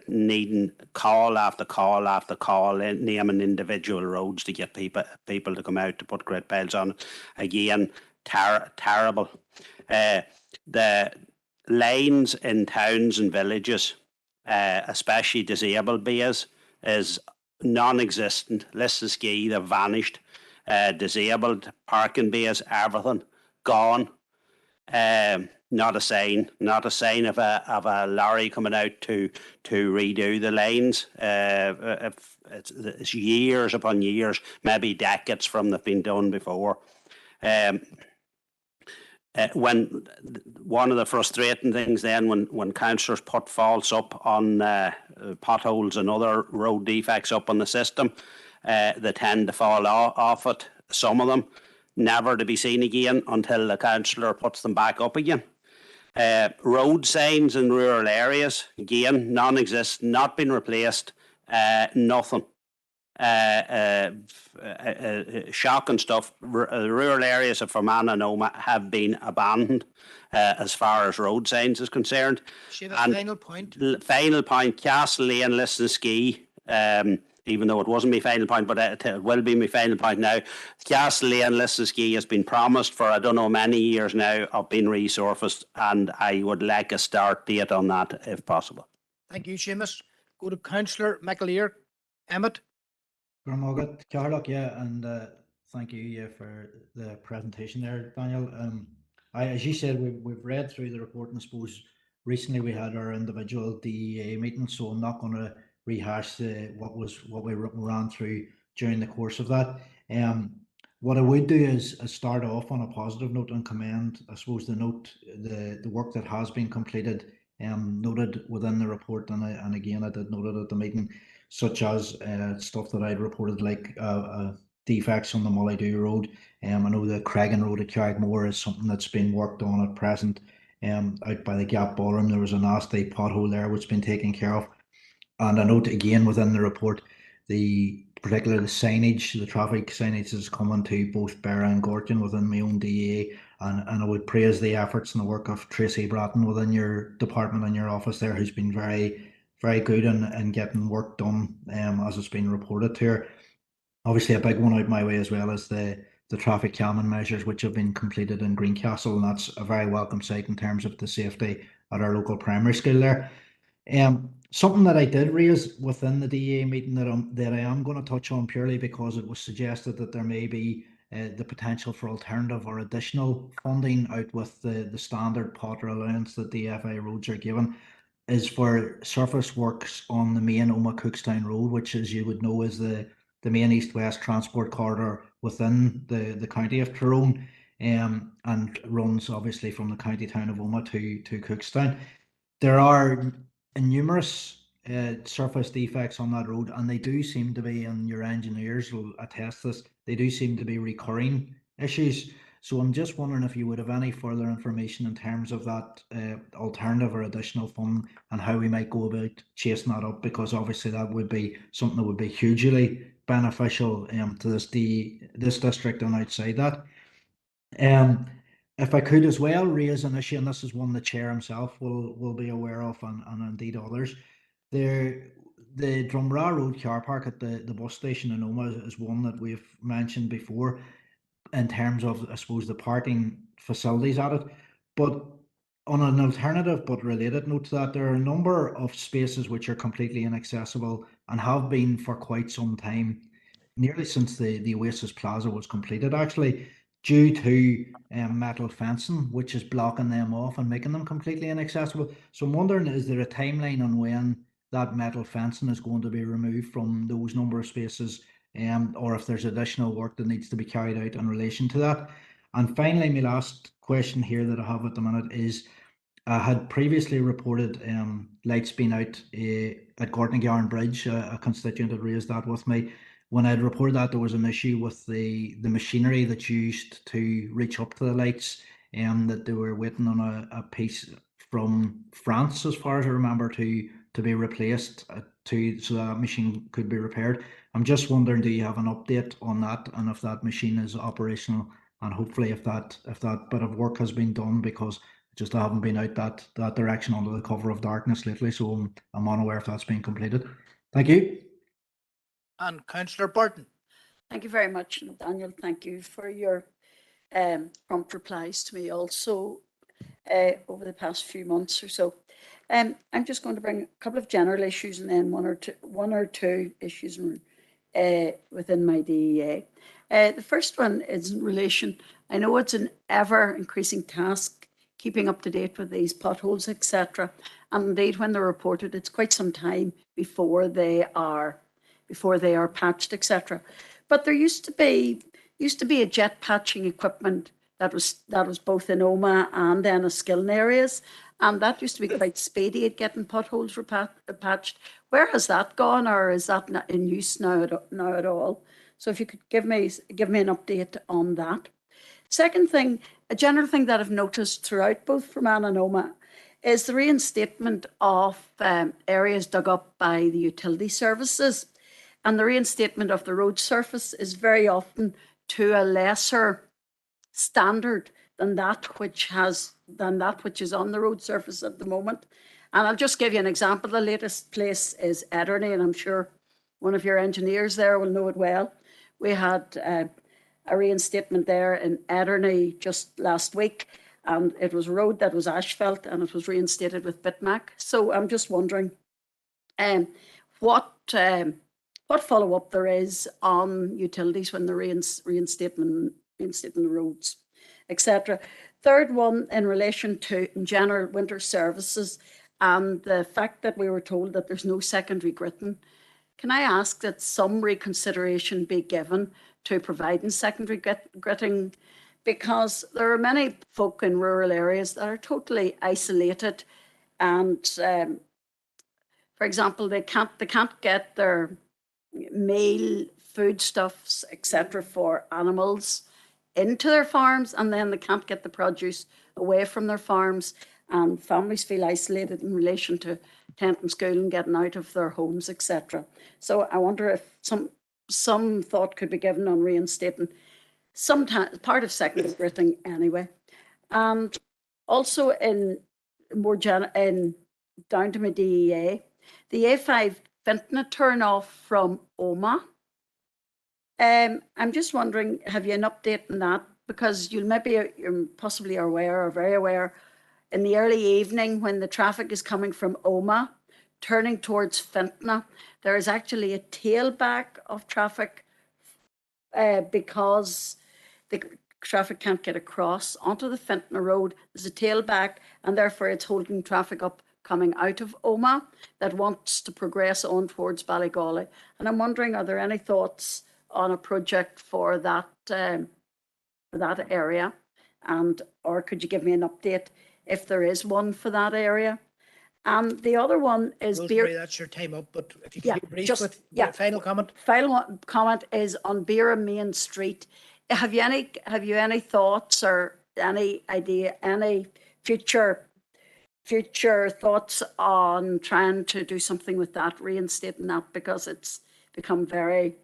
needing call after call after call, naming individual roads to get people to come out to put grit piles on. Again, terrible. The lanes in towns and villages, especially disabled bays, is non-existent. Listed ski, they've vanished. Disabled parking bays, everything gone. Not a sign of a lorry coming out to redo the lanes. It's years upon years, maybe decades from they've been done before. When one of the frustrating things then, when councillors put faults up on potholes and other road defects up on the system, they tend to fall off it, some of them, never to be seen again until the councillor puts them back up again. Road signs in rural areas, again, non-existent, not been replaced, nothing. shock and stuff, rural areas of Fermanagh and Omagh have been abandoned as far as road signs is concerned. Final point. Final point, Castle Lane, Liston Ski, even though it wasn't my final point, but it will be my final point now. Castle Lane, Liston Ski has been promised for, I don't know, many years now of being resurfaced, and I would like a start date on that if possible. Thank you, Seamus. Go to Councillor McAleer. Emmett. Grandmogget, Carlock, yeah, and thank you for the presentation there, Daniel. As you said, we've read through the report, and I suppose recently we had our individual DEA meeting, so I'm not going to rehash what we ran through during the course of that. What I would do is start off on a positive note and commend, I suppose, the work that has been completed, noted within the report, and again I did note it at the meeting, such as stuff that I'd reported, like defects on the Mullaghdo Road. I know the Creggan Road at Carrickmore is something that's been worked on at present. Out by the Gap Ballroom, there was a nasty pothole there which has been taken care of. And I note again within the report, particularly the signage, the traffic signage is coming to both Berra and Gorton within my own DA, and I would praise the efforts and the work of Tracy Bratton within your department and your office there, who's been very, very good in getting work done as it's been reported to her. Obviously, a big one out my way as well is the traffic calming measures which have been completed in Greencastle, and that's a very welcome sight in terms of the safety at our local primary school there. Something that I did raise within the DA meeting that I am going to touch on, purely because it was suggested that there may be the potential for alternative or additional funding out with the standard Potter allowance that DFI roads are given, is for surface works on the main Omagh-Cookstown Road, which, as you would know, is the main east-west transport corridor within the county of Tyrone, and runs obviously from the county town of Omagh to Cookstown. There are numerous surface defects on that road, and they do seem to be, and your engineers will attest this, they do seem to be recurring issues. So I'm just wondering if you would have any further information in terms of that alternative or additional fund, and how we might go about chasing that up, because obviously that would be something that would be hugely beneficial to this district and outside that. If I could as well raise an issue, and this is one the chair himself will be aware of, and indeed others. The Drumrah Road car park at the bus station in Omagh is one that we've mentioned before in terms of, I suppose, the parking facilities at it. But on an alternative but related note to that, there are a number of spaces which are completely inaccessible and have been for quite some time, nearly since the Oasis Plaza was completed actually, due to metal fencing, which is blocking them off and making them completely inaccessible. So I'm wondering, is there a timeline on when that metal fencing is going to be removed from those number of spaces, or if there's additional work that needs to be carried out in relation to that? And finally, my last question here that I have at the minute is, I had previously reported lights being out at Gortnagarn Bridge. A constituent had raised that with me. When I had reported that, there was an issue with the machinery that's used to reach up to the lights, that they were waiting on a piece from France, as far as I remember, to be replaced so that machine could be repaired. I'm just wondering, do you have an update on that, and if that machine is operational, and hopefully if that bit of work has been done, because just I haven't been out that direction under the cover of darkness lately, so I'm unaware if that's been completed. Thank you. And Councillor Burton. Thank you very much, Daniel. Thank you for your prompt replies to me also over the past few months or so. I'm just going to bring a couple of general issues and then one or two issues within my DEA. The first one is in relation, I know it's an ever increasing task keeping up to date with these potholes, etc. And indeed, when they're reported, it's quite some time before they are patched, etc. But there used to be a jet patching equipment that was both in Omagh and then Enniskillen areas, and that used to be quite speedy at getting potholes patched. Where has that gone, or is that not in use now at all? So if you could give me an update on that. Second thing, a general thing that I've noticed throughout both Fermanagh and Omagh is the reinstatement of areas dug up by the utility services. and the reinstatement of the road surface is very often to a lesser standard than that which is on the road surface at the moment. And I'll just give you an example. The latest place is Ederney, and I'm sure one of your engineers there will know it well. We had a reinstatement there in Ederney just last week, and it was a road that was asphalt and it was reinstated with Bitmac. So I'm just wondering what follow-up there is on utilities when they're reinstating the roads, etc. Third one, in relation to, in general, winter services and the fact that we were told that there's no secondary gritting. Can I ask that some reconsideration be given to providing secondary gritting? Because there are many folk in rural areas that are totally isolated, and for example, they can't get their meal, foodstuffs, etc. for animals into their farms, and then they can't get the produce away from their farms, and families feel isolated in relation to attending school and getting out of their homes, etc. So I wonder if some thought could be given on reinstating part of secondary gritting anyway. And also in down to my DEA, the A5 Vintna turn off from Omagh. I'm just wondering, have you an update on that? Because you're possibly aware or very aware, in the early evening when the traffic is coming from Omagh, turning towards Vintna, there is actually a tailback of traffic because the traffic can't get across onto the Vintna Road. There's a tailback, and therefore it's holding traffic up coming out of Omagh that wants to progress on towards Ballygawley. And I'm wondering, are there any thoughts on a project for that area? And or could you give me an update if there is one for that area? And the other one is Rosemary, that's your time up, but if you can be brief with your final comment. Final comment is on Beera Main Street. Have you any thoughts or any idea, any future thoughts on trying to do something with that, reinstating that, because it's become very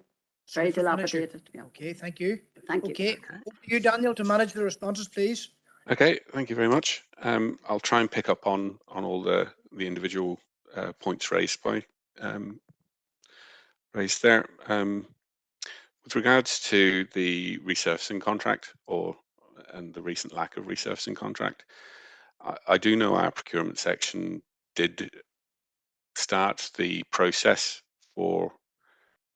dilapidated. Yeah. Okay, thank you. Thank you. Okay, over to you, Daniel, to manage the responses, please. Okay, thank you very much. I'll try and pick up on all the individual points raised there. With regards to the resurfacing contract and the recent lack of resurfacing contract, I do know our procurement section did start the process for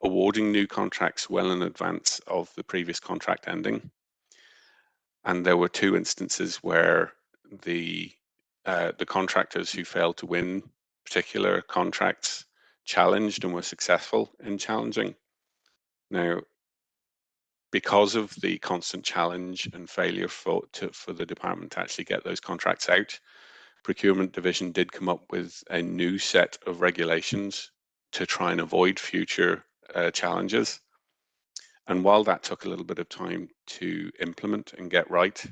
awarding new contracts well in advance of the previous contract ending. And there were two instances where the contractors who failed to win particular contracts challenged and were successful in challenging. Now, because of the constant challenge and failure for the department to actually get those contracts out, procurement division did come up with a new set of regulations to try and avoid future challenges. And while that took a little bit of time to implement and get right,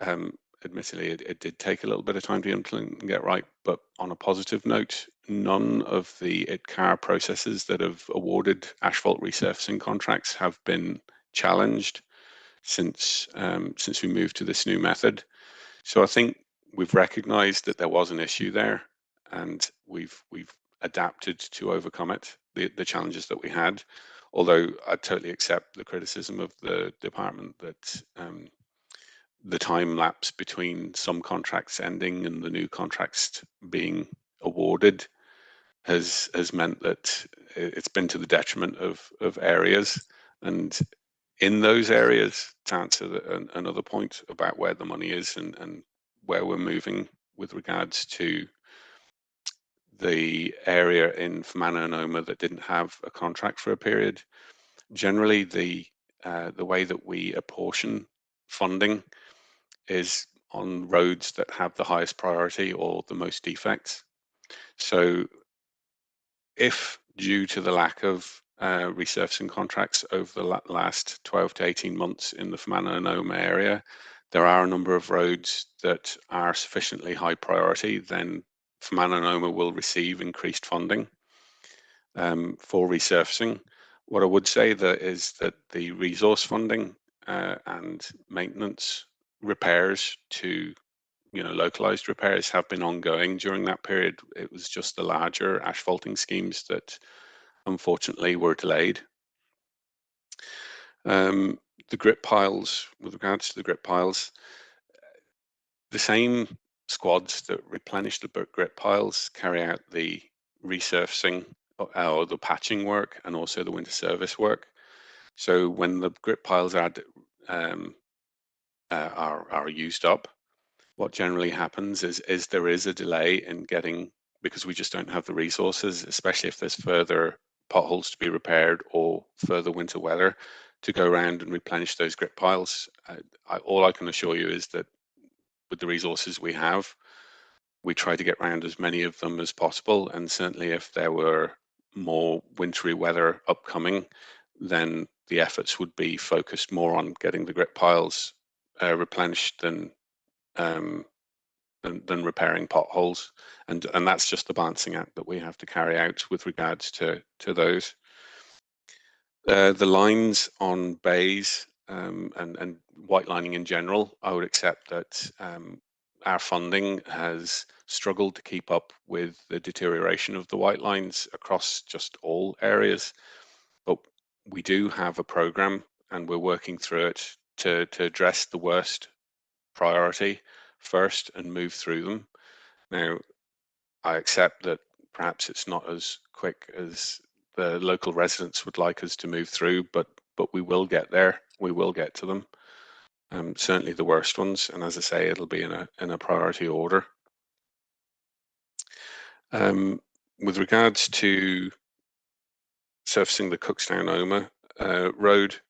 admittedly, it did take a little bit of time to implement and get right. But on a positive note, none of the ITCAR processes that have awarded asphalt resurfacing contracts have been challenged since we moved to this new method. So I think we've recognised that there was an issue there, and we've adapted to overcome it, the challenges that we had. Although I totally accept the criticism of the department that the time lapse between some contracts ending and the new contracts being awarded has meant that it's been to the detriment of areas. And in those areas, to answer another point about where the money is and where we're moving with regards to the area in Fermanagh and Omagh that didn't have a contract for a period, generally the way that we apportion funding is on roads that have the highest priority or the most defects. So if due to the lack of resurfacing contracts over the last 12 to 18 months in the Fermanagh and Omagh area, there are a number of roads that are sufficiently high priority, then Fermanagh and Omagh will receive increased funding. for resurfacing. What I would say is that the resource funding and maintenance repairs to localized repairs have been ongoing during that period. It was just the larger asphalting schemes that unfortunately were delayed. The grit piles, with regards to the grit piles, the same squads that replenish the grit piles carry out the resurfacing or the patching work and also the winter service work. So when the grit piles are used up, what generally happens is there is a delay in getting, because we just don't have the resources, especially if there's further potholes to be repaired or further winter weather, to go around and replenish those grit piles. All I can assure you is that with the resources we have, we try to get around as many of them as possible. And certainly if there were more wintry weather upcoming, then the efforts would be focused more on getting the grit piles replenished than repairing potholes, and that's just the balancing act that we have to carry out with regards to those. The lines on bays and white lining in general, I would accept that our funding has struggled to keep up with the deterioration of the white lines across just all areas, but we do have a program and we're working through it to address the worst priority first and move through them. Now, I accept that perhaps it's not as quick as the local residents would like us to move through, but we will get there. We will get to them. Certainly the worst ones, and as I say, it'll be in a priority order. With regards to surfacing the Cookstown Oma road,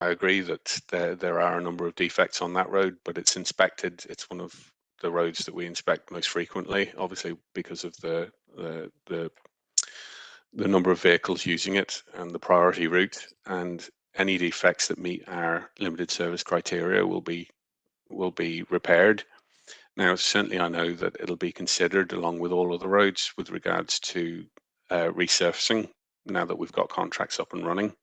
I agree that there are a number of defects on that road, but it's inspected. It's one of the roads that we inspect most frequently, obviously because of the number of vehicles using it and the priority route. And any defects that meet our limited service criteria will be repaired. Now, certainly I know that it'll be considered along with all other roads with regards to resurfacing now that we've got contracts up and running.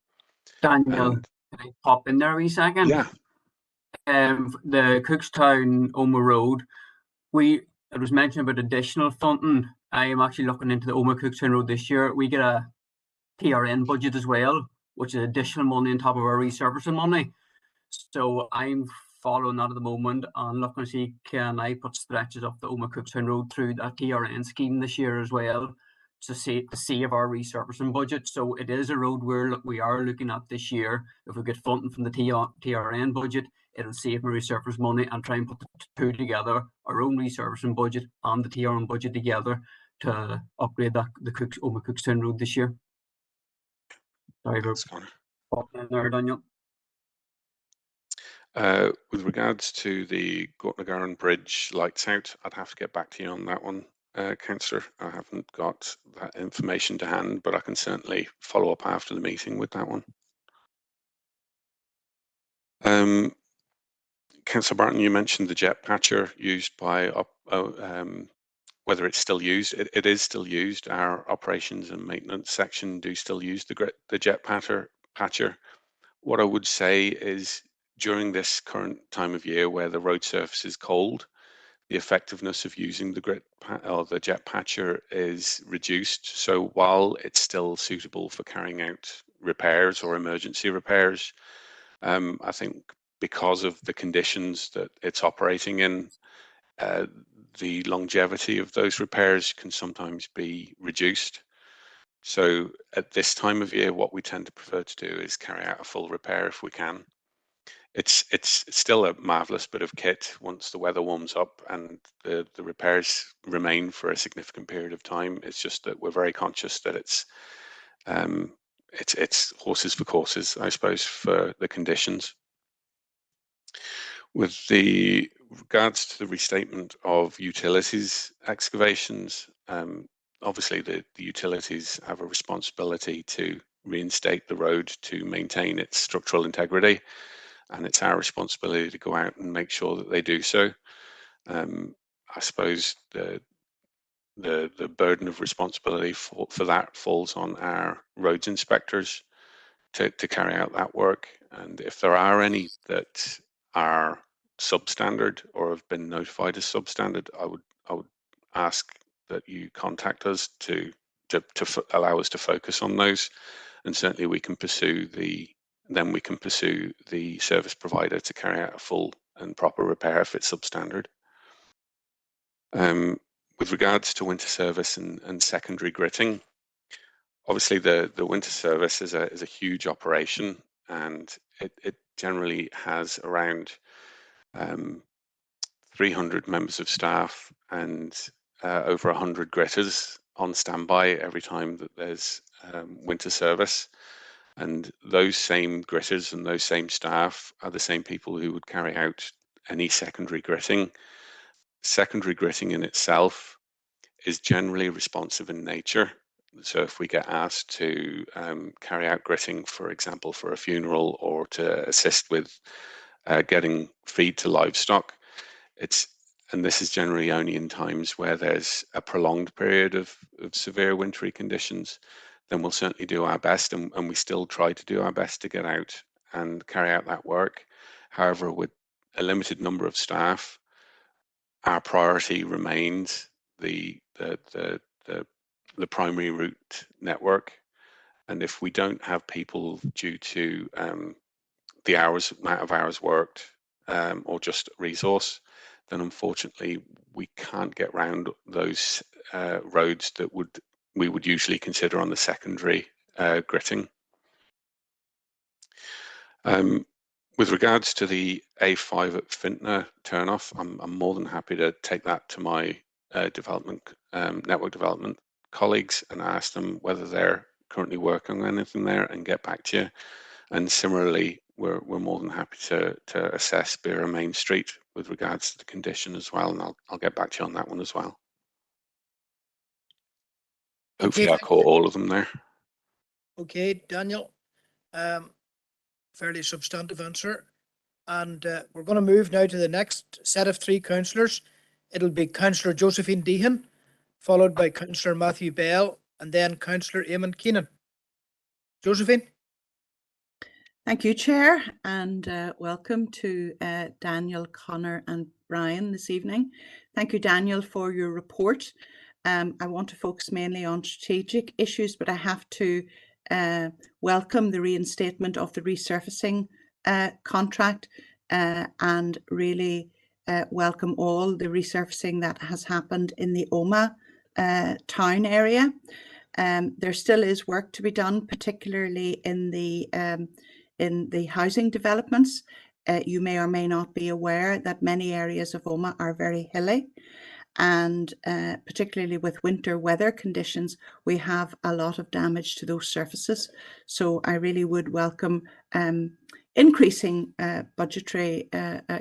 Daniel, can I pop in there a wee second? Yeah. The Cookstown Oma Road, it was mentioned about additional funding. I am actually looking into the Oma Cookstown Road this year. We get a TRN budget as well, which is additional money on top of our resurfacing money. So I'm following that at the moment and looking to see, can I put stretches of the Oma Cookstown Road through that TRN scheme this year as well, to save our resurfacing budget. So it is a road we are looking at this year. If we get funding from the TRN budget, it'll save my resurface money and try and put the two together, our own resurfacing budget and the TRN budget together, to upgrade the Oma Cookstown Road this year. Sorry for popping in there, Daniel. With regards to the Gortnagaran Bridge lights out, I'd have to get back to you on that one, Councillor. I haven't got that information to hand, but I can certainly follow up after the meeting with that one. Councillor Barton, you mentioned the jet patcher used by, whether it's still used. It is still used. Our operations and maintenance section do still use the jet patcher. What I would say is, during this current time of year where the road surface is cold, the effectiveness of using the jet patcher is reduced. So while it's still suitable for carrying out repairs or emergency repairs, I think because of the conditions that it's operating in, the longevity of those repairs can sometimes be reduced. So at this time of year, what we tend to prefer to do is carry out a full repair if we can. It's still a marvelous bit of kit once the weather warms up and the repairs remain for a significant period of time. It's just that we're very conscious that it's horses for courses, I suppose, for the conditions. With regards to the restatement of utilities excavations, obviously the utilities have a responsibility to reinstate the road to maintain its structural integrity, and it's our responsibility to go out and make sure that they do so. I suppose the burden of responsibility for that falls on our roads inspectors to carry out that work. And if there are any that are substandard or have been notified as substandard, I would ask that you contact us to allow us to focus on those, and certainly we can pursue the service provider to carry out a full and proper repair if it's substandard. With regards to winter service and secondary gritting, obviously the winter service is a huge operation, and it generally has around 300 members of staff and over 100 gritters on standby every time that there's winter service. And those same gritters and those same staff are the same people who would carry out any secondary gritting. Secondary gritting in itself is generally responsive in nature. So if we get asked to carry out gritting, for example, for a funeral or to assist with getting feed to livestock, and this is generally only in times where there's a prolonged period of severe wintry conditions, then we'll certainly do our best, and we still try to do our best to get out and carry out that work. However, with a limited number of staff, our priority remains the primary route network. And if we don't have people due to the amount of hours worked or just resource, then unfortunately we can't get round those roads that we would usually consider on the secondary gritting. With regards to the A5 at Fintner turnoff, I'm more than happy to take that to my network development colleagues and ask them whether they're currently working on anything there and get back to you. And similarly, we're more than happy to assess Beera Main Street with regards to the condition as well, and I'll get back to you on that one as well. Hopefully, I caught all of them there. Okay, Daniel. Fairly substantive answer. And we're going to move now to the next set of three councillors. It'll be Councillor Josephine Deehan, followed by Councillor Matthew Bell, and then Councillor Eamon Keenan. Josephine. Thank you, Chair, and welcome to Daniel, Connor and Brian this evening. Thank you, Daniel, for your report. I want to focus mainly on strategic issues, but I have to welcome the reinstatement of the resurfacing contract and really welcome all the resurfacing that has happened in the Omagh town area. There still is work to be done, particularly in the housing developments. You may or may not be aware that many areas of Omagh are very hilly, and particularly with winter weather conditions, we have a lot of damage to those surfaces. So I really would welcome increasing budgetary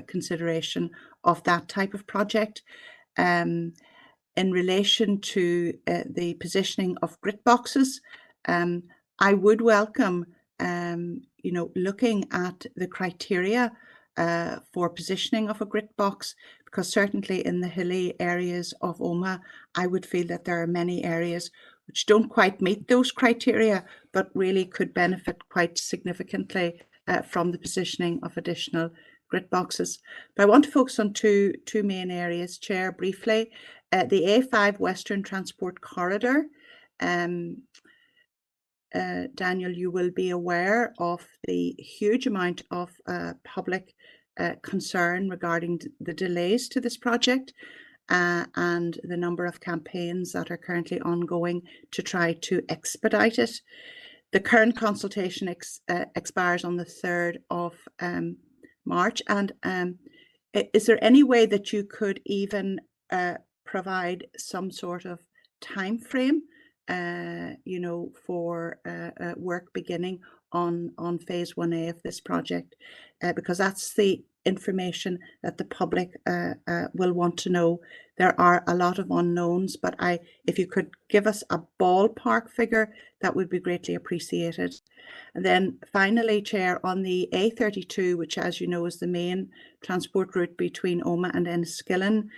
consideration of that type of project. In relation to the positioning of grit boxes, I would welcome looking at the criteria for positioning of a grit box, because certainly in the hilly areas of Omagh, I would feel that there are many areas which don't quite meet those criteria, but really could benefit quite significantly from the positioning of additional grit boxes. But I want to focus on two main areas, Chair, briefly. The A5 Western Transport Corridor. Daniel, you will be aware of the huge amount of public concern regarding the delays to this project and the number of campaigns that are currently ongoing to try to expedite it. The current consultation expires on the 3rd of March. And is there any way that you could even provide some sort of time frame for work beginning on phase 1A of this project, because that's the information that the public will want to know. There are a lot of unknowns, but if you could give us a ballpark figure, that would be greatly appreciated. And then finally, Chair, on the A32, which as you know is the main transport route between Omagh and Enniskillen,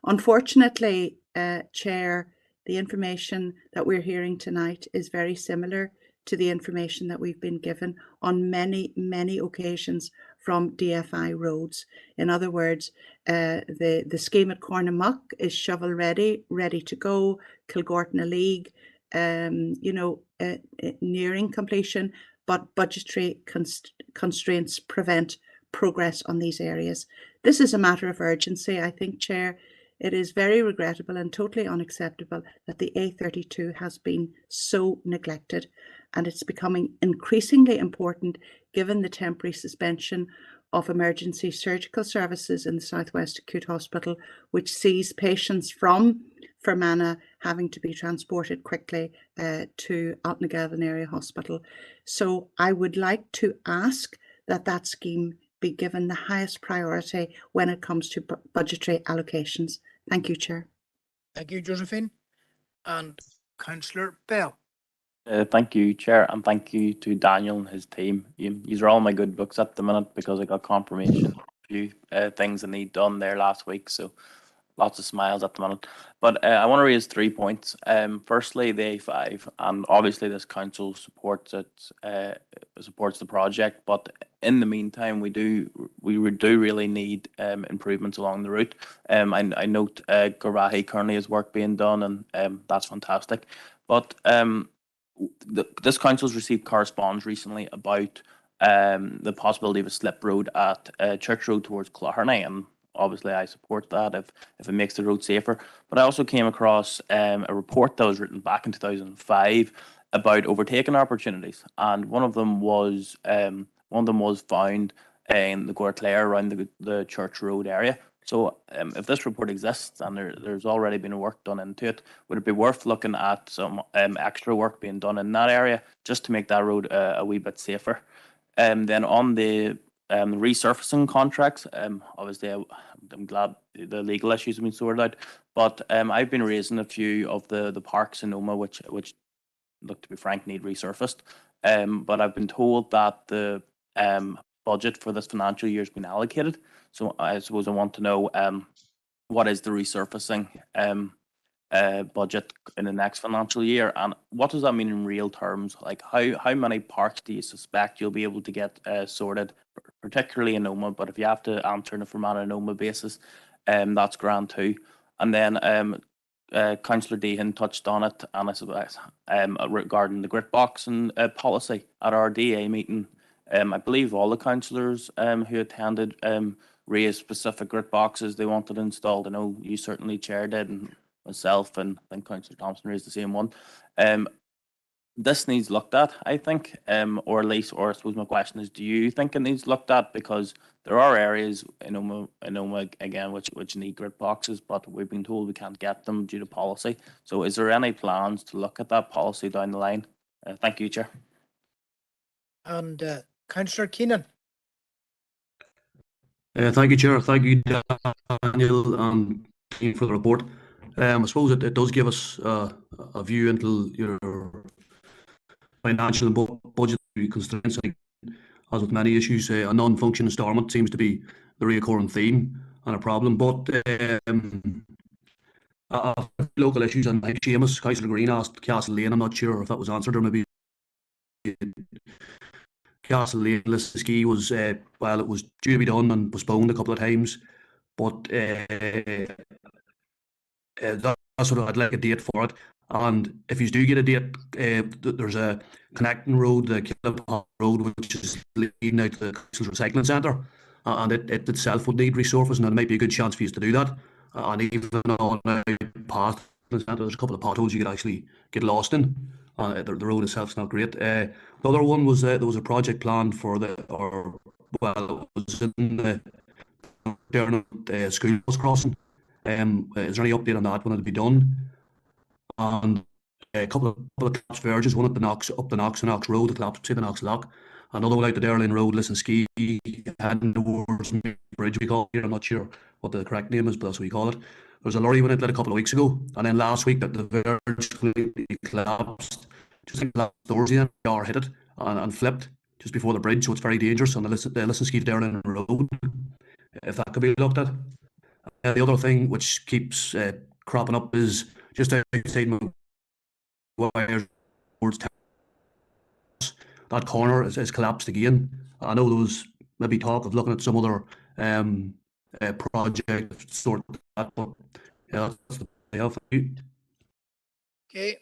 unfortunately, Chair, the information that we're hearing tonight is very similar to the information that we've been given on many, many occasions from DFI roads. In other words, the scheme at Cornamuck is shovel ready to go. Kilgortna League, nearing completion, but budgetary constraints prevent progress on these areas. This is a matter of urgency, I think, Chair. It is very regrettable and totally unacceptable that the A32 has been so neglected, and it's becoming increasingly important given the temporary suspension of emergency surgical services in the Southwest Acute Hospital, which sees patients from Fermanagh having to be transported quickly to Altnagelvin Area Hospital. So I would like to ask that scheme be given the highest priority when it comes to budgetary allocations. Thank you, Chair. Thank you, Josephine. And Councillor Bell. Thank you, Chair, and thank you to Daniel and his team. These are all my good books at the minute because I got confirmation of a few things I need done there last week. So lots of smiles at the moment. But I want to raise 3 points. Firstly, the A5, and obviously this council supports it, supports the project. But in the meantime, we do really need improvements along the route. I note Garahi currently has work being done, and that's fantastic. But this council's received correspondence recently about the possibility of a slip road at Church Road towards Cloughney, and obviously I support that if it makes the road safer. But I also came across a report that was written back in 2005 about overtaking opportunities, and one of them was found in the Gortlair around the Church Road area. So if this report exists and there's already been work done into it, would it be worth looking at some extra work being done in that area just to make that road a wee bit safer? Then on the resurfacing contracts, obviously I'm glad the legal issues have been sorted out, but I've been raising a few of the parks in Oma which look, to be frank, need resurfaced. But I've been told that the budget for this financial year has been allocated. So I suppose I want to know what is the resurfacing budget in the next financial year, and what does that mean in real terms? Like how many parks do you suspect you'll be able to get sorted, particularly in Oma? But if you have to answer on a Fermanagh and Oma basis, that's grand too. And then Councillor Deehan touched on it, and I suppose regarding the grit boxing policy at our DA meeting, I believe all the councillors who attended raised specific grit boxes they wanted installed. I know you certainly, Chair, did, and myself, and I think Councillor Thompson raised the same one. This needs looked at, I think, or at least, or I suppose my question is, do you think it needs looked at? Because there are areas in Oma again which need grit boxes, but we've been told we can't get them due to policy. So is there any plans to look at that policy down the line? Thank you, Chair. And Councillor Keenan. Thank you, Chair. Thank you, Daniel, and team for the report. I suppose it does give us a view into your financial and budgetary constraints. As with many issues, a non-functioning stormont seems to be the recurring theme and a problem. But local issues, and Seamus, Councillor Green asked Castle Lane. I'm not sure if that was answered, or maybe Castle Lane Lisski was well, it was due to be done and postponed a couple of times, but that's what I'd like a date for it. And if you do get a date, there's a connecting road, the Killipa Road, which is leading out to the Council's Recycling Centre, and it itself would need resurfacing, and it might be a good chance for you to do that. And even on a path, there's a couple of potholes you could actually get lost in. The road itself's not great. The other one was there was a project planned for it was in the school bus crossing. Is there any update on that when it'll be done? And a couple of collapsed verges, one at the Knox Knox Road, the collapsed to the Knox Lock. Another one out the Derlin Road, Lissenski, heading towards Bridge, we call it here. I'm not sure what the correct name is, but that's what we call it. There was a lorry went out a couple of weeks ago, and then last week that the verge completely collapsed. Just like the doors in, the car hit it and flipped just before the bridge, so it's very dangerous on the Lissenski to Derlin Road, if that could be looked at. The other thing which keeps cropping up is just outside Maguire's towards that corner is collapsed again. I know there was maybe talk of looking at some other project sort of that, but yeah, that's the I have. Okay.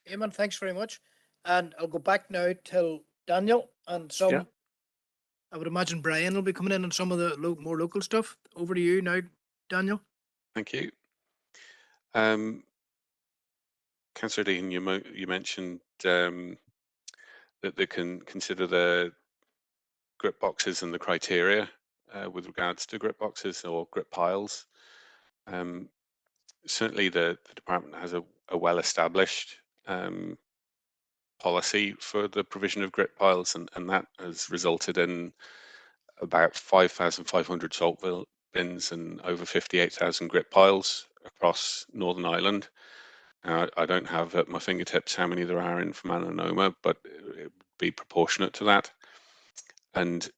Eamon, thanks very much. And I'll go back now till Daniel and some. Yeah. I would imagine Brian will be coming in on some of the more local stuff. Over to you now, Daniel. Thank you. Councillor Dean, you mentioned that they can consider the grip boxes and the criteria with regards to grip boxes or grip piles. Certainly the department has a well-established policy for the provision of grip piles, and that has resulted in about 5,500 salt bins and over 58,000 grip piles across Northern Ireland. I don't have at my fingertips how many there are in Fermanagh and Omagh, but it would be proportionate to that. And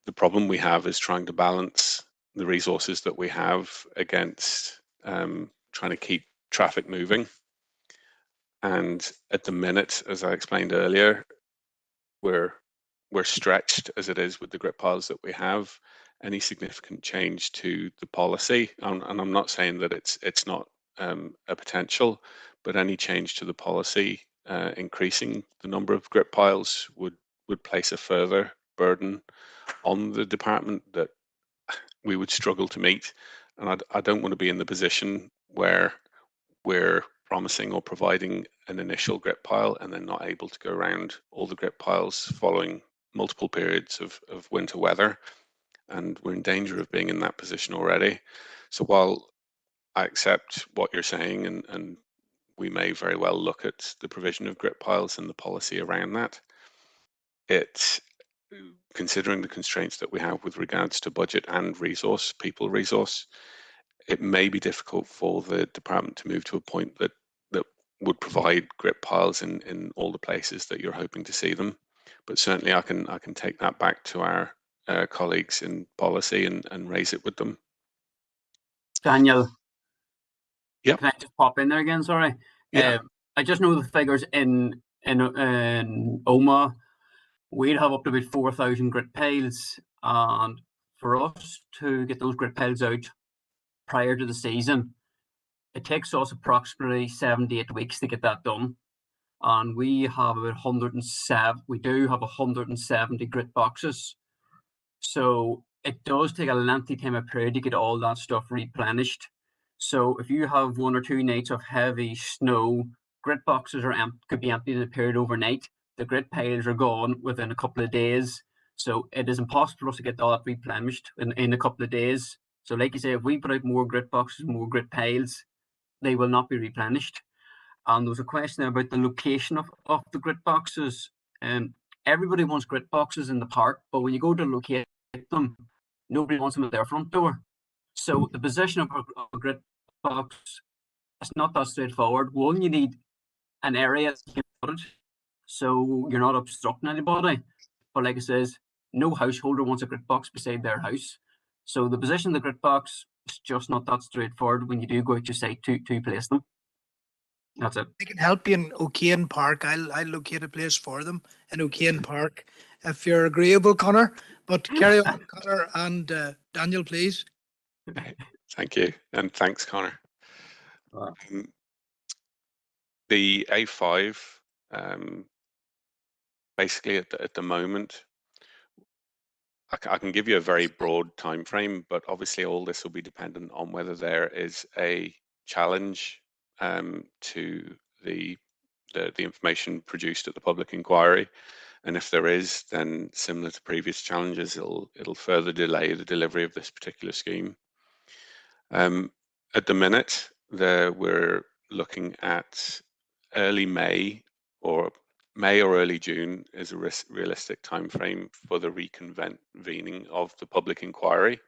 the problem we have is trying to balance the resources that we have against trying to keep traffic moving. And at the minute, as I explained earlier, we're stretched as it is with the grip piles that we have. Any significant change to the policy, and I'm not saying that it's not a potential, but any change to the policy increasing the number of grip piles would place a further burden on the department that we would struggle to meet. And I don't want to be in the position where we're promising or providing an initial grip pile and then not able to go around all the grip piles following multiple periods of winter weather. And we're in danger of being in that position already. So while I accept what you're saying, and we may very well look at the provision of grip piles and the policy around that, it's considering the constraints that we have with regards to budget and resource, people resource, it may be difficult for the department to move to a point that would provide grip piles in all the places that you're hoping to see them. But certainly I can take that back to our colleagues in policy and raise it with them. Daniel. Yep. Can I just pop in there again? Sorry. Yeah. I just know the figures in Omagh. We'd have up to about 4,000 grit piles, and for us to get those grit piles out prior to the season, it takes us approximately 7 to 8 weeks to get that done. And we have about 107. We do have 170 grit boxes, so it does take a lengthy time of period to get all that stuff replenished. So if you have 1 or 2 nights of heavy snow, grit boxes could be emptied in a period overnight. The grit piles are gone within a couple of days. So it is impossible for us to get all that replenished in a couple of days. So like you say, if we put out more grit boxes, more grit piles, they will not be replenished. And there was a question about the location of the grit boxes. Everybody wants grit boxes in the park, but when you go to locate them, nobody wants them at their front door. So the position of a grit box is not that straightforward. One, you need an area you can put it, so you're not obstructing anybody. But like it says, no householder wants a grit box beside their house. So the position of the grit box is just not that straightforward when you do go out your site to place them. That's it. I can help you in O'Kane Park. I'll locate a place for them in O'Kane Park if you're agreeable, Connor. But carry on, Connor and Daniel, please. Thank you, and thanks, Connor. The A5, basically at the moment, I can give you a very broad time frame, but obviously all this will be dependent on whether there is a challenge to the information produced at the public inquiry. And if there is, then similar to previous challenges, it'll further delay the delivery of this particular scheme. At the minute, we're looking at early May or early June is a realistic time frame for the reconvening of the public inquiry.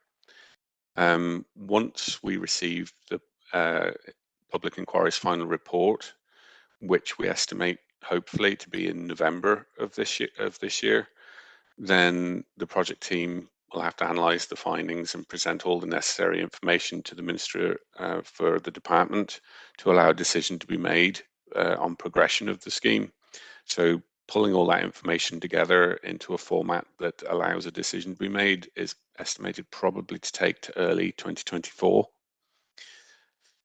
Once we receive the public inquiry's final report, which we estimate hopefully to be in November of this year, then the project team we'll have to analyse the findings and present all the necessary information to the Minister for the department to allow a decision to be made on progression of the scheme. So pulling all that information together into a format that allows a decision to be made is estimated probably to take to early 2024.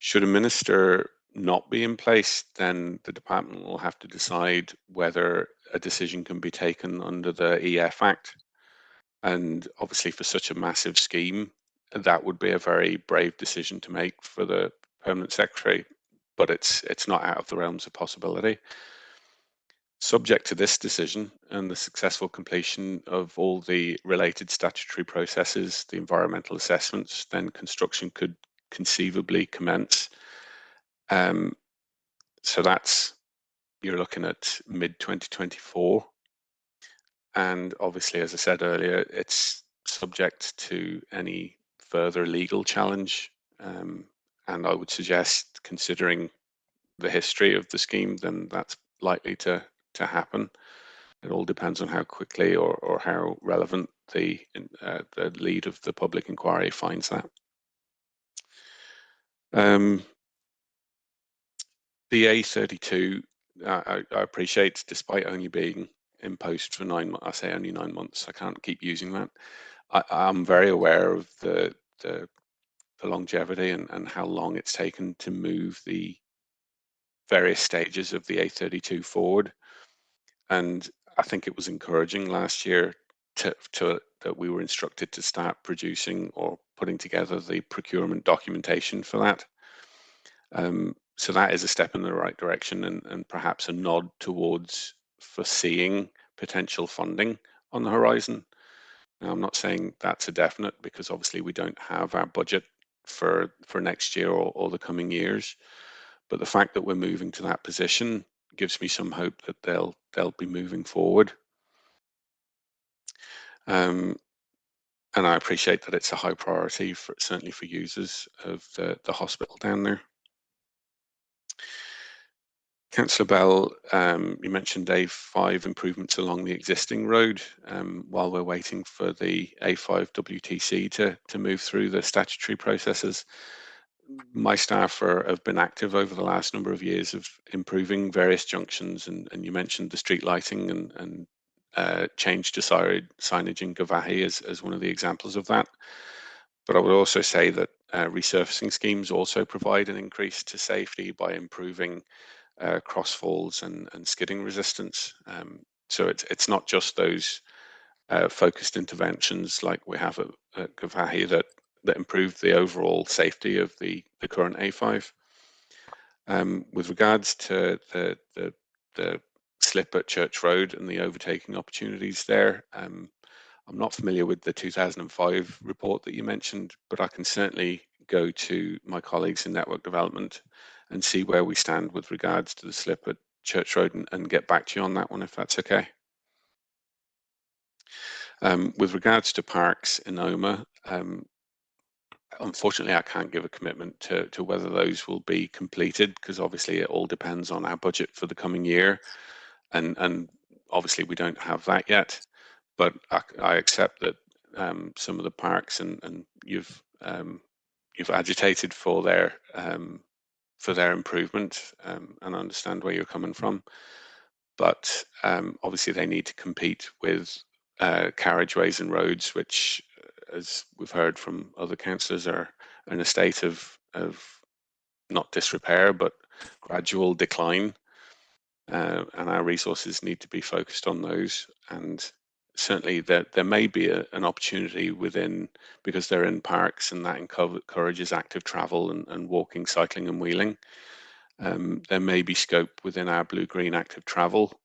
Should a minister not be in place, then the department will have to decide whether a decision can be taken under the EF Act. And obviously for such a massive scheme, that would be a very brave decision to make for the permanent secretary, but it's not out of the realms of possibility. Subject to this decision and the successful completion of all the related statutory processes, the environmental assessments, then construction could conceivably commence. So you're looking at mid-2024. And obviously, as I said earlier, it's subject to any further legal challenge. And I would suggest, considering the history of the scheme, then that's likely to happen. It all depends on how quickly or how relevant the lead of the public inquiry finds that. The A32, I appreciate, despite only being in post for 9 months, I say only 9 months, I can't keep using that. I'm very aware of the longevity and how long it's taken to move the various stages of the A32 forward. And I think it was encouraging last year that we were instructed to start producing or putting together the procurement documentation for that. So that is a step in the right direction and perhaps a nod towards foreseeing potential funding on the horizon. Now, I'm not saying that's a definite because obviously we don't have our budget for next year or the coming years, but the fact that we're moving to that position gives me some hope that they'll be moving forward. And I appreciate that it's a high priority certainly for users of the hospital down there. Councillor Bell, you mentioned A5 improvements along the existing road while we're waiting for the A5 WTC to move through the statutory processes. My staff have been active over the last number of years of improving various junctions, and you mentioned the street lighting and change to signage in Gavahi as one of the examples of that. But I would also say that resurfacing schemes also provide an increase to safety by improving crossfalls and skidding resistance. So it's not just those focused interventions like we have at Gavahi that improve the overall safety of the current A5. With regards to the slip at Church Road and the overtaking opportunities there, I'm not familiar with the 2005 report that you mentioned, but I can certainly go to my colleagues in network development and see where we stand with regards to the slip at Church Road and get back to you on that one if that's okay. With regards to parks in Oma, unfortunately I can't give a commitment to whether those will be completed because obviously it all depends on our budget for the coming year, and obviously we don't have that yet. But I accept that some of the parks and you've agitated for their improvement, and I understand where you're coming from. But obviously they need to compete with carriageways and roads, which, as we've heard from other councillors, are in a state of not disrepair but gradual decline. And our resources need to be focused on those. And certainly there may be an opportunity within, because they're in parks and that encourages active travel and walking, cycling and wheeling. There may be scope within our blue-green active travel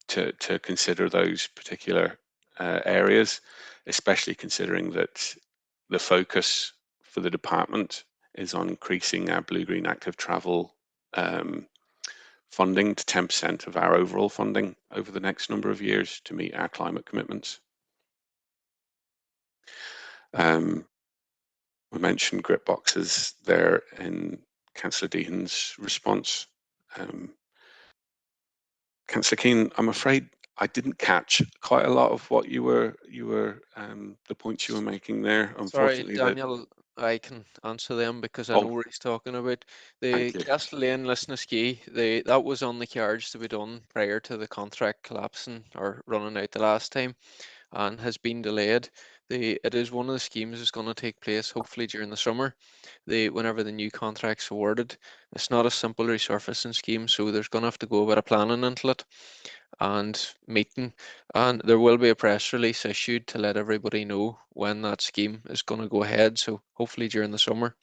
to consider those particular areas, especially considering that the focus for the department is on increasing our blue-green active travel funding to 10% of our overall funding over the next number of years to meet our climate commitments. We mentioned grip boxes there in Councillor Deehan's response. Councillor Keane, I'm afraid I didn't catch quite a lot of what you were the points you were making there. Sorry, Unfortunately, Daniel, I can answer them because I know what he's talking about. The Thank you. Castle Lane Lisnaskey, that was on the cards to be done prior to the contract collapsing or running out the last time, and has been delayed. It is one of the schemes that's going to take place hopefully during the summer. Whenever the new contract's awarded, it's not a simple resurfacing scheme, so there's going to have to go a bit of planning into it and meeting, and there will be a press release issued to let everybody know when that scheme is going to go ahead, so hopefully during the summer.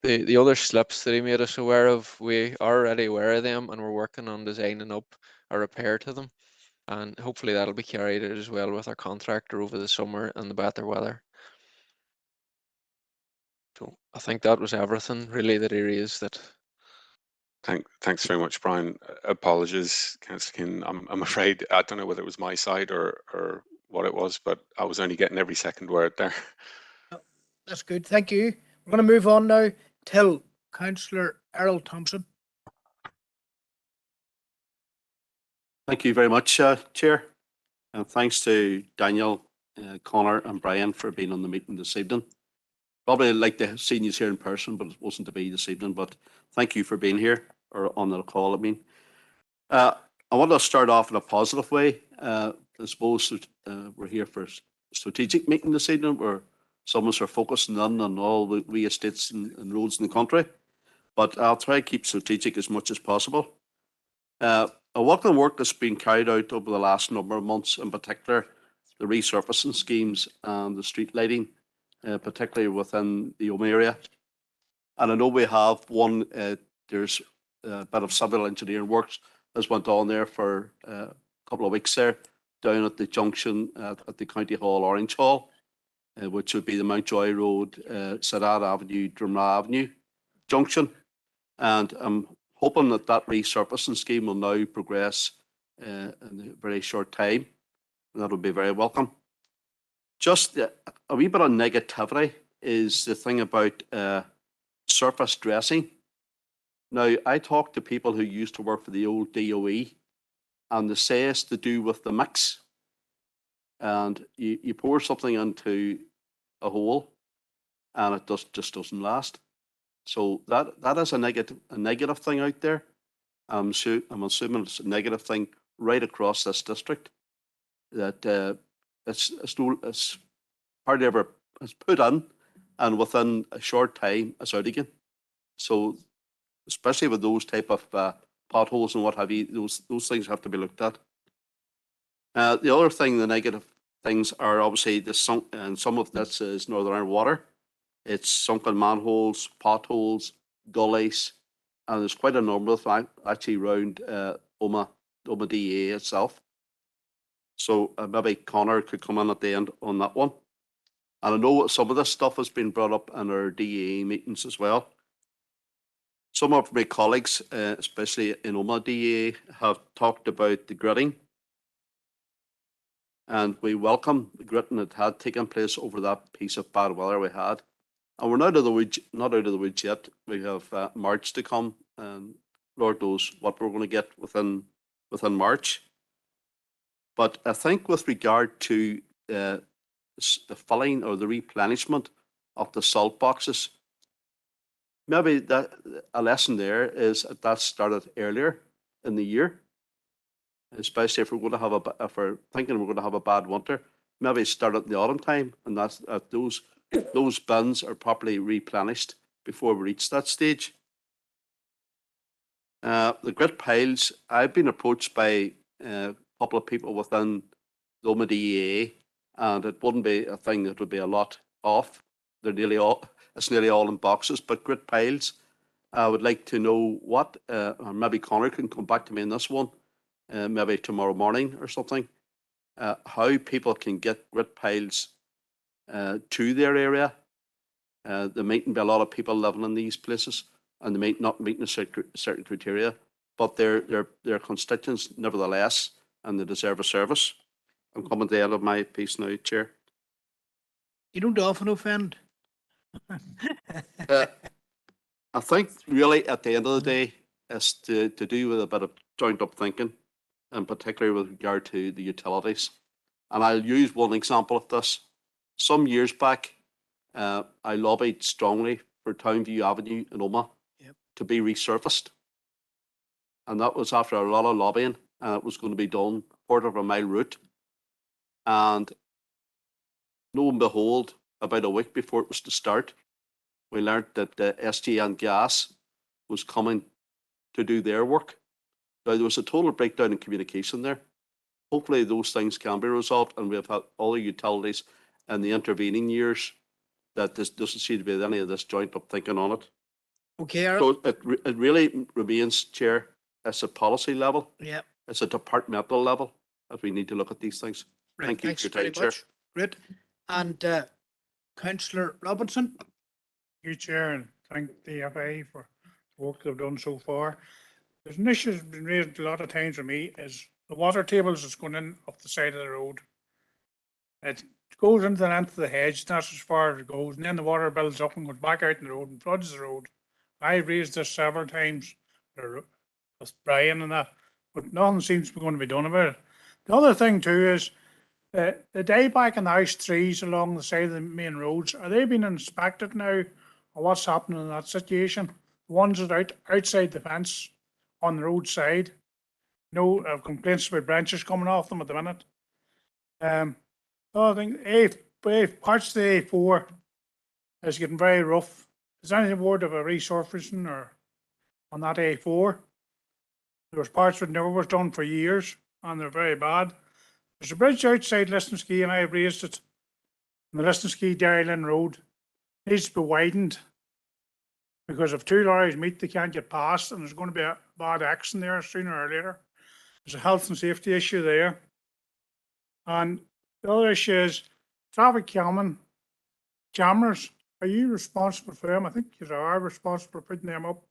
The other slips that he made us aware of, we are already aware of them, and we're working on designing up a repair to them, and hopefully that'll be carried out as well with our contractor over the summer and the better weather. So I think that was everything really that he raised. Thanks very much, Brian. Apologies, Councillor Keane. I'm afraid I don't know whether it was my side or what it was, but I was only getting every second word there. That's good. Thank you. We're going to move on now till Councillor Errol Thompson. Thank you very much, Chair. And thanks to Daniel, Connor and Brian for being on the meeting this evening. Probably like to have seen you here in person, but it wasn't to be this evening. But thank you for being here, or on the call, I mean. I want to start off in a positive way. I suppose we're here for a strategic meeting this evening where some of us are focusing on all the wee estates and roads in the country. But I'll try to keep strategic as much as possible. I welcome the work that's been carried out over the last number of months, in particular the resurfacing schemes and the street lighting, particularly within the Omagh area. And I know we have one, there's a bit of civil engineering works that's went on there for a couple of weeks there, down at the junction at the County Hall, Orange Hall, which would be the Mountjoy Road, Sadat Avenue, Drumna Avenue junction. And I'm hoping that that resurfacing scheme will now progress in a very short time. And that would be very welcome. Just a wee bit of negativity is the thing about surface dressing. Now, I talk to people who used to work for the old DOE, and they say it's to do with the mix. And you pour something into a hole, and it just doesn't last. So that is a negative thing out there. I'm assuming it's a negative thing right across this district. That it's hardly ever it's put in, and within a short time it's out again. So especially with those type of potholes and what have you, those things have to be looked at. The other thing, the negative things are obviously the sunk, and some of this is Northern Ireland water. It's sunken manholes, potholes, gullies, and there's quite a number of actually around Omagh DA itself. So maybe Connor could come in at the end on that one. And I know some of this stuff has been brought up in our DA meetings as well. Some of my colleagues, especially in Omagh DA, have talked about the gritting. And we welcome the gritting that had taken place over that piece of bad weather we had. And we're not out of the woods yet. We have March to come, and Lord knows what we're going to get within March. But I think with regard to the filling or the replenishment of the salt boxes, maybe that a lesson there is that started earlier in the year, especially if we're going to have if we're thinking we're going to have a bad winter. Maybe start at the autumn time, and that's those bins are properly replenished before we reach that stage. The grit piles, I've been approached by a couple of people within the Omagh DEA, and it wouldn't be a thing that would be a lot off. They're nearly all, it's nearly all in boxes, but grit piles, I would like to know what, or maybe Connor can come back to me on this one, maybe tomorrow morning or something, how people can get grit piles to their area. There mightn't be a lot of people living in these places, and they might not meet a certain criteria, but they're constituents nevertheless, and they deserve a service. I'm coming to the end of my piece now, Chair. You don't often offend. I think really at the end of the day, it's to do with a bit of joined up thinking. in particular with regard to the utilities. And I'll use one example of this. Some years back, I lobbied strongly for Townview Avenue in Omagh to be resurfaced. And that was after a lot of lobbying, and it was going to be done quarter-of-a-mile route. And lo and behold, about a week before it was to start, we learned that the SGN Gas was coming to do their work. Now, there was a total breakdown in communication there. Hopefully those things can be resolved, and we've had all the utilities in the intervening years that this doesn't seem to be any of this joint up thinking on it. Okay. So it really remains, Chair, it's a policy level. Yeah. It's a departmental level that we need to look at these things. Right, Thank you thanks for your very time, Chair. much. Great. And Councillor Robinson. Thank you, Chair, and thank DFI for the work they've done so far. There's an issue that's been raised a lot of times for me is the water tables that's going in up the side of the road. It goes into the length of the hedge, that's as far as it goes, and then the water builds up and goes back out in the road and floods the road. I've raised this several times with Brian and that, but nothing seems to be going to be done about it. The other thing too is the dieback and the house trees along the side of the main roads, are they being inspected now, or what's happening in that situation? The ones that are outside the fence on the roadside, no complaints about branches coming off them at the minute. I think parts of the A4 is getting very rough. Is there any word of a resurfacing or on that A4? There was parts that never was done for years, and they're very bad. There's a bridge outside Listenskey, and I have raised it. On the Listenskey Dairyland Road needs to be widened because if two lorries meet, they can't get past, and there's going to be a bad accident there sooner or later. There's a health and safety issue there. And the other issue is traffic cameras. Are you responsible for them? I think you are responsible for putting them up.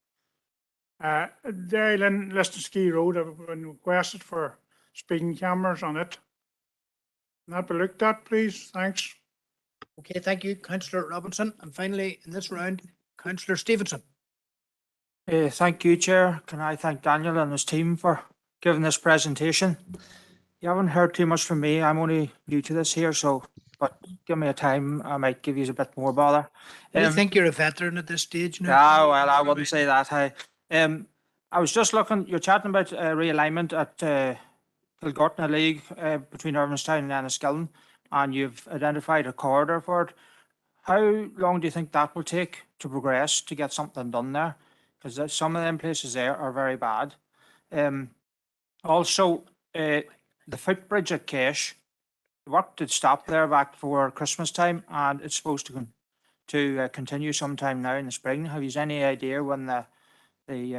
Dairyland Listenskey Road have been requested for speeding cameras on it. Can that be looked at, please? Thanks. Okay, thank you, Councillor Robinson. And finally, in this round, Councillor Stevenson. Thank you, Chair. Can I thank Daniel and his team for giving this presentation? You haven't heard too much from me. I'm only new to this here, but give me a time, I might give you a bit more bother. I think you're a veteran at this stage now. Yeah, well, I wouldn't say that. I was just looking, you're chatting about realignment at Kilgortna League between Irvinstown and Enniskillen, and you've identified a corridor for it. How long do you think that will take to progress to get something done there? Because some of them places there are very bad. Also, the footbridge at Cache, the work did stop there back before Christmas time, and it's supposed to continue sometime now in the spring. Have you any idea when the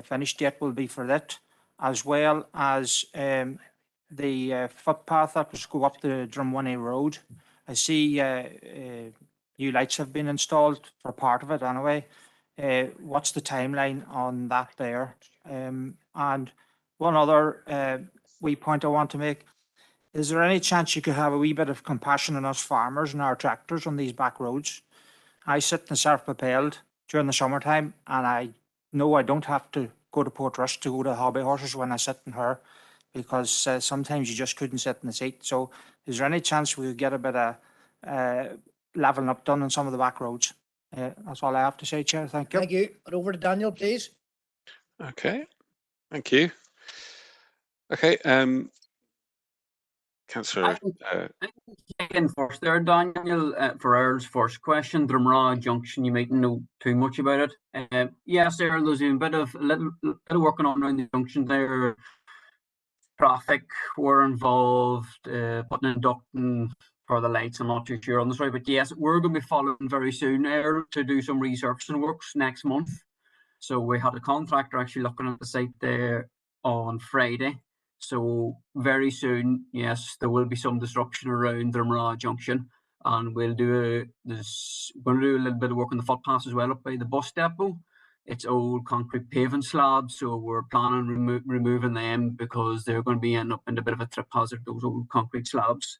finish date will be for that, as well as the footpath that was go up the Drumwinnie Road? I see new lights have been installed for part of it anyway. What's the timeline on that there? And one other wee point I want to make, is there any chance you could have a wee bit of compassion on us farmers and our tractors on these back roads? I sit in self-propelled during the summertime, and I know I don't have to go to Portrush to go to hobby horses when I sit in her, because sometimes you just couldn't sit in the seat. So is there any chance we could get a bit of levelling up done on some of the back roads? That's all I have to say, Chair. Thank you. Thank you. But over to Daniel, please. Okay, thank you. Okay, Councillor. Second first there, Daniel, for Earl's first question, Drumragh Junction, you mightn't know too much about it. Yes, there, there's been a little working on around the junction there. Traffic were involved, putting in ducting for the lights. I'm not too sure on the story, but yes, we're going to be following very soon there to do some resurfacing works next month. So we had a contractor actually looking at the site there on Friday. So very soon, yes, there will be some disruption around Drumragh Junction, and we'll do a little bit of work on the footpaths as well up by the bus depot. It's old concrete paving slabs, so we're planning removing them because they're going to be up in a bit of a trip hazard, those old concrete slabs.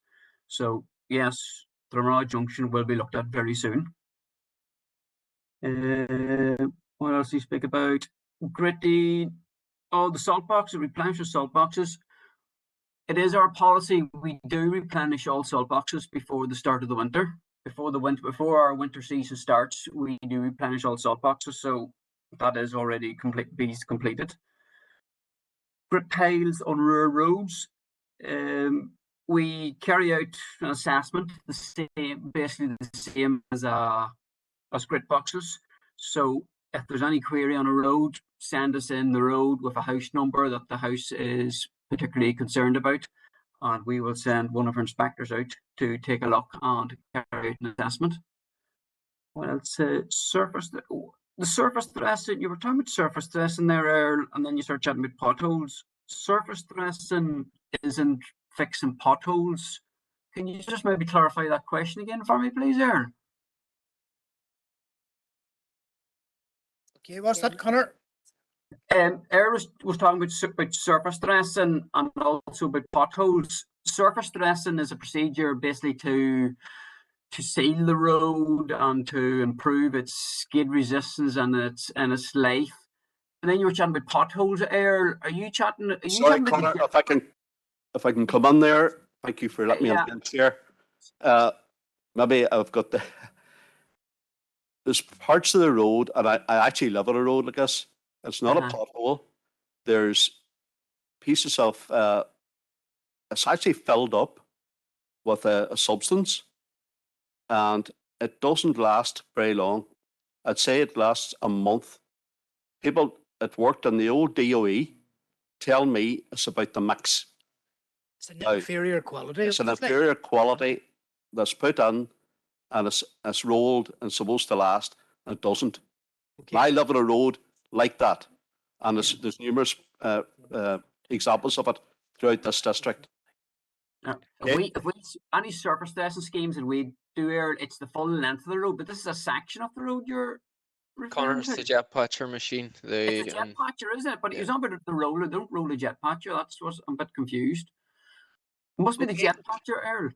So yes, Drumragh Junction will be looked at very soon. What else do you speak about? Gritty. Oh, the salt boxes, replenish the salt boxes. it is our policy. We do replenish all salt boxes before the start of the winter. Before our winter season starts, we do replenish all salt boxes. So that is already completed. Grit piles on rural roads. We carry out an assessment, basically the same as grit boxes. So if there's any query on a road, send us in the road with a house number that the house is particularly concerned about, and we will send one of our inspectors out to take a look and carry out an assessment. What else? The surface dressing. You were talking about surface dressing there, Earl, and then you start chatting about potholes. Surface dressing isn't fixing potholes. Can you just maybe clarify that question again for me, please, Earl? Okay, what's that, Connor? Earl was talking about surface dressing and also about potholes. Surface dressing is a procedure basically to seal the road and to improve its skid resistance and its life. And then you were chatting about potholes, Earl. Are you chatting? Sorry, Connor, if I can come in there. Thank you for letting me in here. Maybe I've got there's parts of the road, and I actually live on a road like this. It's not a pothole. There's pieces of it's actually filled up with a substance, and it doesn't last very long. I'd say it lasts a month. People that worked in the old DOE tell me it's about the mix. It's an inferior quality. It's an inferior quality that's put in, and it's rolled and supposed to last, and it doesn't. Okay. I live on a road like that, and there's numerous examples of it throughout this district. If we any surface dressing schemes that we do, Earl, it's the full length of the road, but this is a section of the road you're referring to. Connor's the jet patcher machine. It's a jet patcher, isn't it? But it's not about the roller. Don't roll a jet patcher. That's what I'm a bit confused. It must be the jet patcher, Earl.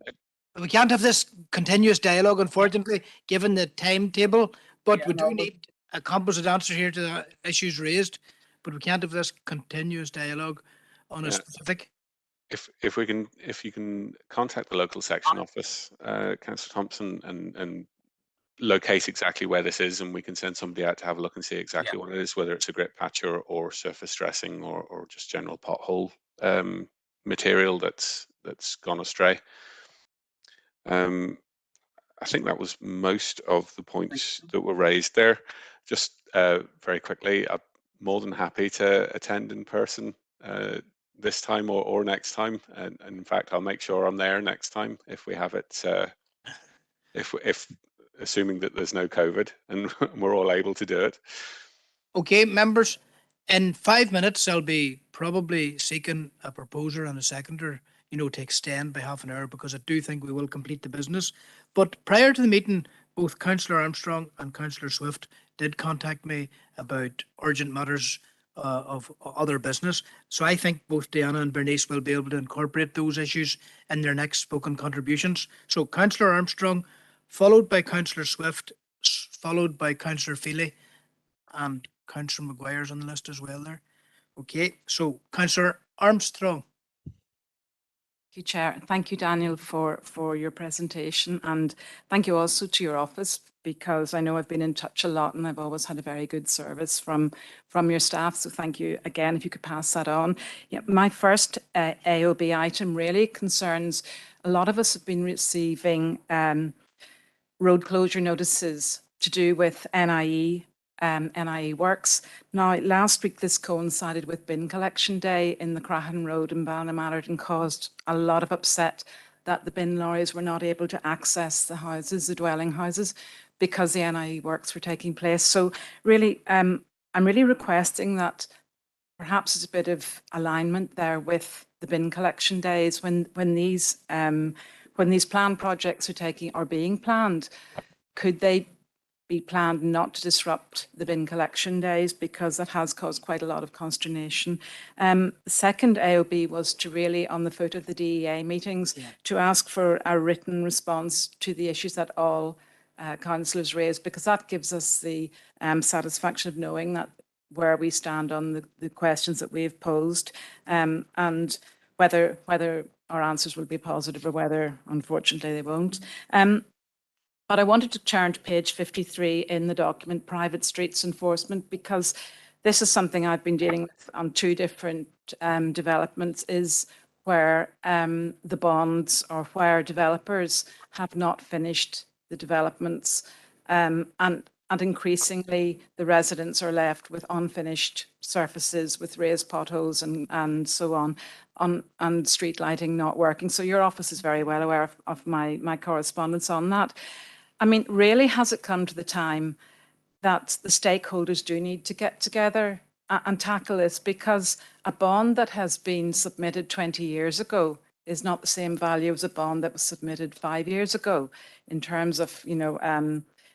We can't have this continuous dialogue, unfortunately, given the timetable, but we do need a composite answer here to the issues raised, but we can't have this continuous dialogue on a specific. If you can contact the local section office, Councillor Thompson, and locate exactly where this is, and we can send somebody out to have a look and see exactly what it is, whether it's a grit patcher or surface dressing or just general pothole material that's gone astray. I think that was most of the points that were raised there. Just very quickly, I'm more than happy to attend in person this time or next time, and in fact I'll make sure I'm there next time if we have it, if assuming that there's no COVID and we're all able to do it. Okay, members, in 5 minutes I'll be probably seeking a proposer and a seconder, to extend by half an hour, because I do think we will complete the business. But prior to the meeting, both Councillor Armstrong and Councillor Swift did contact me about urgent matters of other business. So I think both Diana and Bernice will be able to incorporate those issues in their next spoken contributions. So Councillor Armstrong, followed by Councillor Swift, followed by Councillor Feely, and Councillor Maguire's on the list as well there. Okay, so Councillor Armstrong. Thank you, Chair. Thank you, Daniel, for your presentation, and thank you also to your office, because I know I've been in touch a lot and I've always had a very good service from your staff. So thank you again, if you could pass that on. Yeah, my first AOB item really concerns, a lot of us have been receiving road closure notices to do with NIE works. Now, last week this coincided with bin collection day in the Crahan Road in Ballinamallard and caused a lot of upset that the bin lorries were not able to access the houses, the dwelling houses, because the NIE works were taking place. So really, I'm really requesting that perhaps there's a bit of alignment there with the bin collection days when these planned projects are being planned. Could they be planned not to disrupt the bin collection days, because that has caused quite a lot of consternation. The second AOB was to really, on the foot of the DEA meetings, to ask for a written response to the issues that all councillors raised, because that gives us the satisfaction of knowing that where we stand on the questions that we've posed. And whether our answers will be positive or whether, unfortunately, they won't. But I wanted to turn to page 53 in the document, private streets enforcement, because this is something I've been dealing with on 2 different developments, is where the bonds or where developers have not finished the developments, and increasingly the residents are left with unfinished surfaces, with raised potholes and so on, and street lighting not working. So your office is very well aware of my correspondence on that. I mean, really, has it come to the time that the stakeholders do need to get together and tackle this? Because a bond that has been submitted 20 years ago is not the same value as a bond that was submitted 5 years ago in terms of, you know,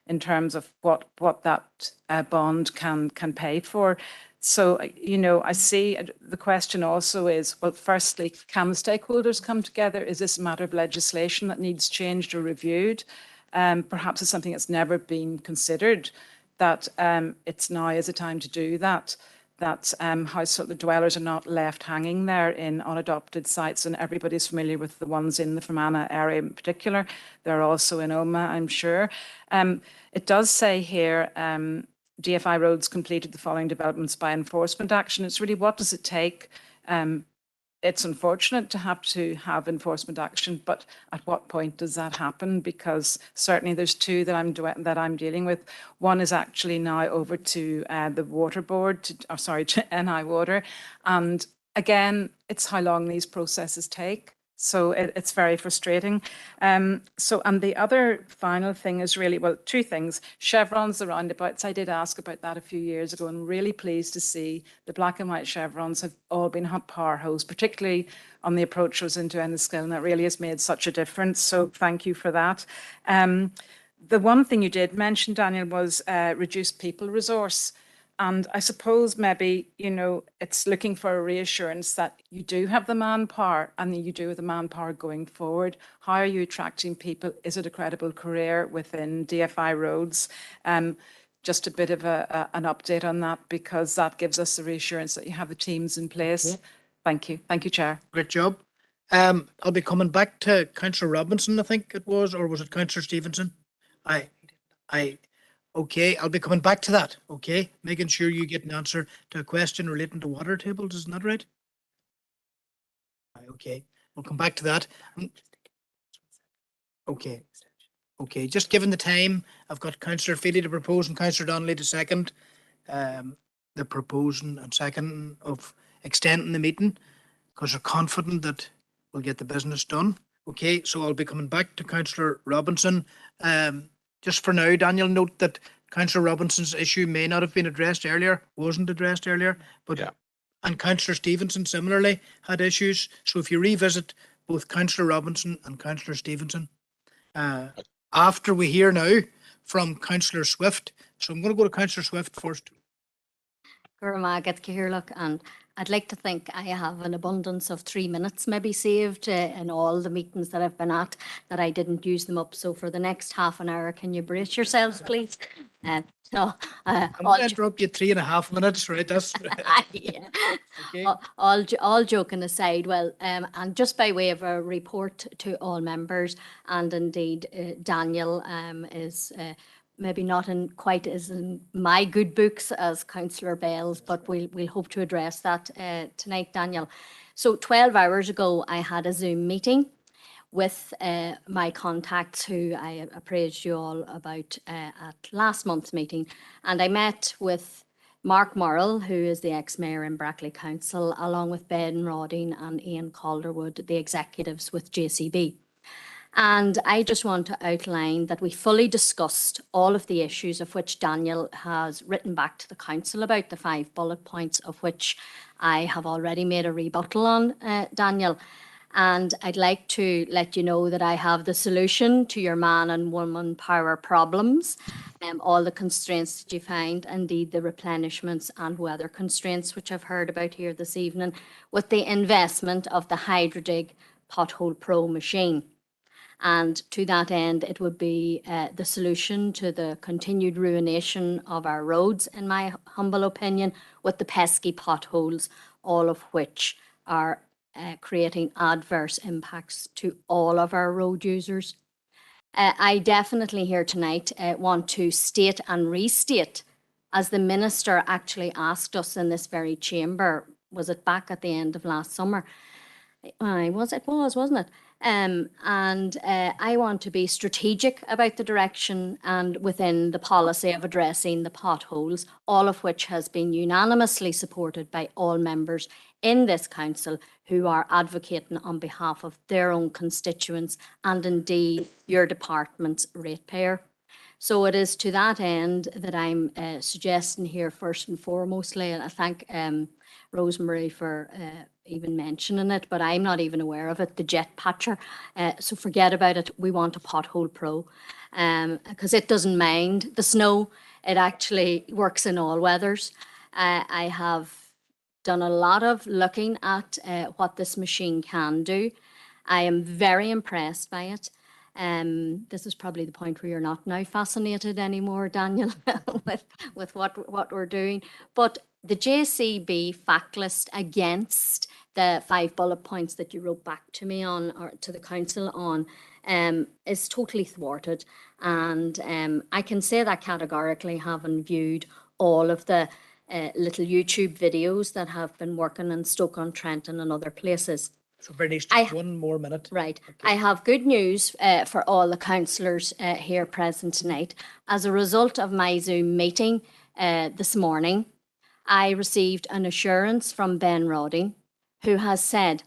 in terms of what that bond can pay for. So, you know, I see the question also is, well, firstly, can the stakeholders come together? Is this a matter of legislation that needs changed or reviewed? Perhaps it's something that's never been considered, that it's now is a time to do that, that household dwellers are not left hanging there in unadopted sites, and everybody's familiar with the ones in the Fermanagh area in particular. They're also in Omagh, I'm sure. It does say here, DFI roads completed the following developments by enforcement action. It's really, what does it take? It's unfortunate to have enforcement action, but at what point does that happen? Because certainly there's 2 that I'm dealing with. One is actually now over to the Water Board, to NI Water, and again, it's how long these processes take. So it's very frustrating. And the other final thing is really, well, 2 things. Chevrons, the roundabouts, I did ask about that a few years ago, and really pleased to see the black and white chevrons have all been power hosed, particularly on the approach roads into Enniskillen, and that really has made such a difference. So thank you for that. The one thing you did mention, Daniel, was reduced people resource. And I suppose maybe, you know, it's looking for a reassurance that you do have the manpower and you do have the manpower going forward. How are you attracting people? Is it a credible career within DFI roads? Just a bit of an update on that, because that gives us the reassurance that you have the teams in place. Yeah. Thank you. Thank you, Chair. Great job. I'll be coming back to Councillor Robinson, I think it was, or was it Councillor Stevenson? Okay, I'll be coming back to that, okay? Making sure you get an answer to a question relating to water tables, isn't that right? Okay, we'll come back to that. Okay, just given the time, I've got Councillor Feely to propose and Councillor Donnelly to second the proposing and second of extending the meeting, because we're confident that we'll get the business done. Okay, so I'll be coming back to Councillor Robinson. Just for now, Daniel, note that Councillor Robinson's issue may not have been addressed earlier, wasn't addressed earlier, but yeah. And Councillor Stevenson similarly had issues. So if you revisit both Councillor Robinson and Councillor Stevenson, after we hear now from Councillor Swift. So I'm going to go to Councillor Swift first. And I'd like to think I have an abundance of 3 minutes maybe saved in all the meetings that I've been at, that I didn't use them up. So for the next half an hour, can you brace yourselves, please? I'm going to interrupt you 3.5 minutes, right? That's yeah. Okay. All joking aside, well, and just by way of a report to all members, and indeed Daniel is maybe not in quite as in my good books as Councillor Bell's, but we'll hope to address that tonight, Daniel. So 12 hours ago, I had a Zoom meeting with my contacts who I appraised you all about at last month's meeting. And I met with Mark Morrill, who is the ex-mayor in Brackley Council, along with Ben Rodine and Ian Calderwood, the executives with JCB. And I just want to outline that we fully discussed all of the issues of which Daniel has written back to the council about, the 5 bullet points of which I have already made a rebuttal on, Daniel. And I'd like to let you know that I have the solution to your man and woman power problems, all the constraints that you find, indeed the replenishments and weather constraints, which I've heard about here this evening, with the investment of the Hydrodig Pothole Pro machine. And to that end, it would be the solution to the continued ruination of our roads, in my humble opinion, with the pesky potholes, all of which are creating adverse impacts to all of our road users. I definitely here tonight want to state and restate, as the Minister actually asked us in this very chamber, was it back at the end of last summer? It was, wasn't it? I want to be strategic about the direction and within the policy of addressing the potholes, all of which has been unanimously supported by all members in this council who are advocating on behalf of their own constituents and indeed your department's ratepayer. So it is to that end that I'm suggesting here first and foremostly, and I thank Rosemary for even mentioning it, but I'm not even aware of it, the jet patcher. So forget about it. We want a pothole pro because it doesn't mind the snow. It actually works in all weathers. I have done a lot of looking at what this machine can do. I am very impressed by it. This is probably the point where you're not now fascinated anymore, Daniel, with what we're doing. But the JCB fact list against the 5 bullet points that you wrote back to me on, or to the council on, is totally thwarted. And I can say that categorically, having viewed all of the little YouTube videos that have been working in Stoke-on-Trent and other places. So Bernice, just 1 more minute. Right. Okay. I have good news for all the councillors here present tonight. As a result of my Zoom meeting this morning, I received an assurance from Ben Rodding, who has said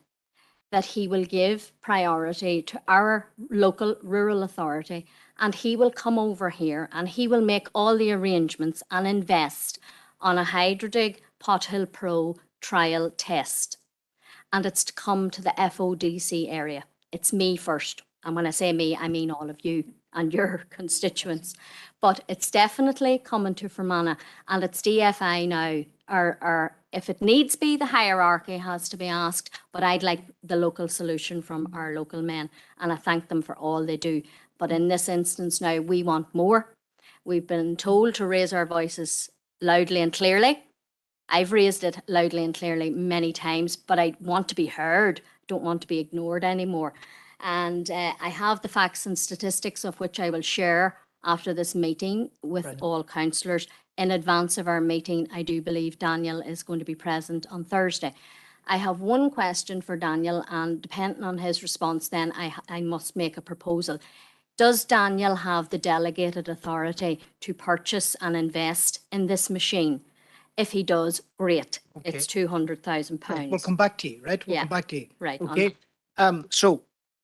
that he will give priority to our local rural authority, and he will come over here and he will make all the arrangements and invest on a Hydrodig Pothole Pro trial test. And it's to come to the FODC area. It's me first. And when I say me, I mean all of you and your constituents. But it's definitely coming to Fermanagh, and it's DFI now. Or if it needs be, the hierarchy has to be asked, but I'd like the local solution from our local men, and I thank them for all they do. But in this instance now, we want more. We've been told to raise our voices loudly and clearly. I've raised it loudly and clearly many times, but I want to be heard, don't want to be ignored anymore. And I have the facts and statistics of which I will share after this meeting with all councillors. In advance of our meeting, I do believe Daniel is going to be present on Thursday. I have one question for Daniel, and depending on his response, then I must make a proposal. Does Daniel have the delegated authority to purchase and invest in this machine? If he does, great. Okay. It's £200,000. Right, we'll come back to you, right? We'll come back to you. Right. Okay. So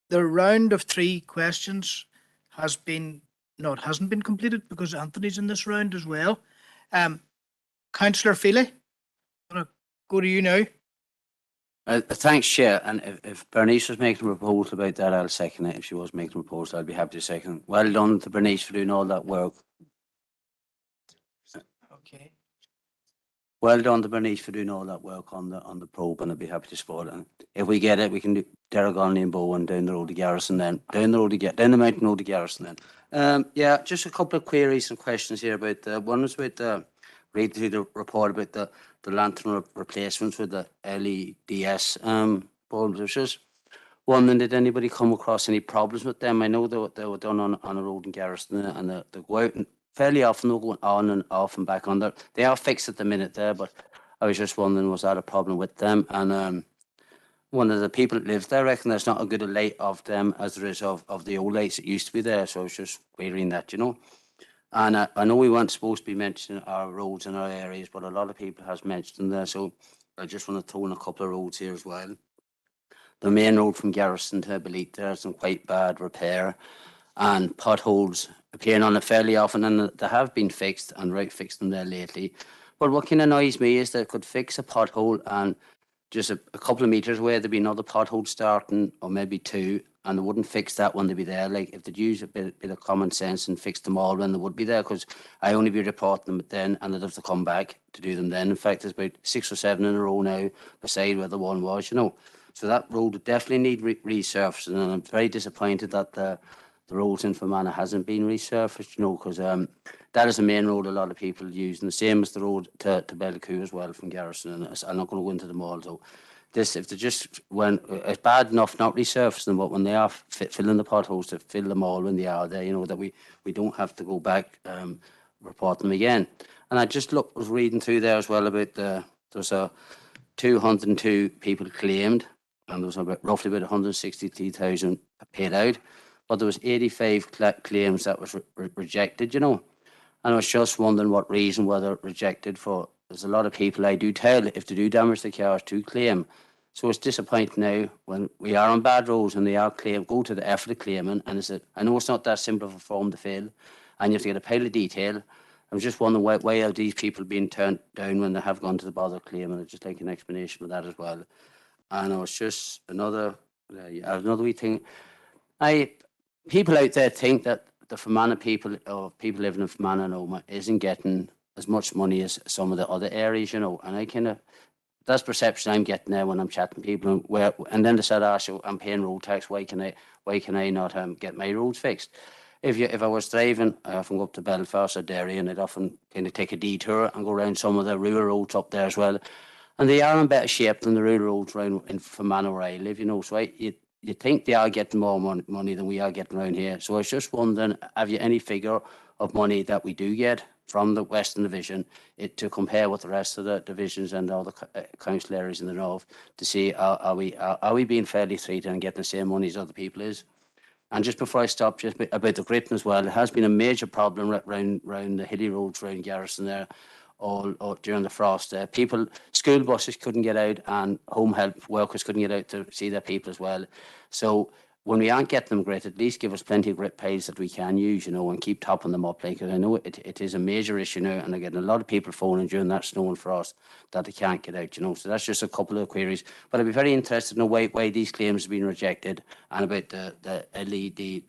the round of 3 questions has been, no, it hasn't been completed because Anthony's in this round as well. Councillor Feely, I'm going to go to you now. Thanks, Chair. And if Bernice was making a proposal about that, I'll second it. If she was making a proposal, I'd be happy to second it. Well done to Bernice for doing all that work. Okay. Well done to Bernice for doing all that work on the probe, and I'd be happy to support it. And if we get it, we can do Derrigonley and Bowen down the road to Garrison, then down the mountain road to Garrison. Then yeah, just a couple of queries and questions here about one was about read through the report about the lantern replacements with the LEDs bulbs. There's just wondering, did anybody come across any problems with them? I know they were done on a road in Garrison, and they go out and fairly often they're going on and off and back on there. They are fixed at the minute there, but I was just wondering, was that a problem with them? And one of the people that lives there reckon there's not a good a light of them as there is of the old lights that used to be there. So I was just querying that, you know. And I know we weren't supposed to be mentioning our roads in our areas, but a lot of people has mentioned them there. So I just want to throw in a couple of roads here as well. The main road from Garrison to Belleat, there's some quite bad repair and potholes appearing on it fairly often, and they have been fixed and fixed them there lately. But what kind of annoys me is they could fix a pothole and just a couple of meters away there'd be another pothole starting, or maybe 2, and they wouldn't fix that when they'd be there. Like if they'd use a bit of common sense and fix them all when they would be there, because I only be reporting them then, and they'd have to come back to do them then. In fact, there's about 6 or 7 in a row now beside where the one was, you know. So that road would definitely need resurfacing, and I'm very disappointed that the roads in Fermanagh hasn't been resurfaced, you know, because that is a main road a lot of people use, and the same as the road to Bellicue as well from Garrison. And I'm not going to go into them all. So this, if they just when it's bad enough not resurfacing them, but when they are filling the potholes, to fill them all when they are there, you know, that we don't have to go back report them again. And I just was reading through there as well about there's 202 people claimed, and there was roughly about 163,000 paid out, but there was 85 claims that was rejected, you know. And I was just wondering what reason were they rejected for. There's a lot of people I do tell if they do damage the cars to claim. So it's disappointing now when we are on bad roads and they are claimed, go to the effort of claiming, and I know it's not that simple of a form to fill, and you have to get a pile of detail. I'm just wondering why are these people being turned down when they have gone to the bother claim, and I'd just like an explanation of that as well. And it was just another wee thing. People out there think that the Fermanagh people, or people living in Fermanagh and Omagh, isn't getting as much money as some of the other areas, you know. And that's perception I'm getting now when I'm chatting to people. And then they said, so I'm paying road tax. Why can I not get my roads fixed? If I was driving, I often go up to Belfast or Derry, and I'd often kind of take a detour and go around some of the rural roads up there as well. And they are in better shape than the rural roads around in Fermanagh where I live, you know. So you think they are getting more money than we are getting around here. So I was just wondering, have you any figure of money that we do get from the Western Division to compare with the rest of the divisions and all the council areas in the north to see are we being fairly treated and getting the same money as other people is? And just before I stop, just about the gritting as well, it has been a major problem around the hilly roads around Garrison there, all during the frost. School buses couldn't get out, and home help workers couldn't get out to see their people as well. So when we aren't getting them grit, at least give us plenty of grit piles that we can use, you know, and keep topping them up. Like, I know it is a major issue now, and I'm getting a lot of people phoning during that snow and frost that they can't get out, you know. So that's just a couple of queries. But I'd be very interested to know why these claims have been rejected, and about the LED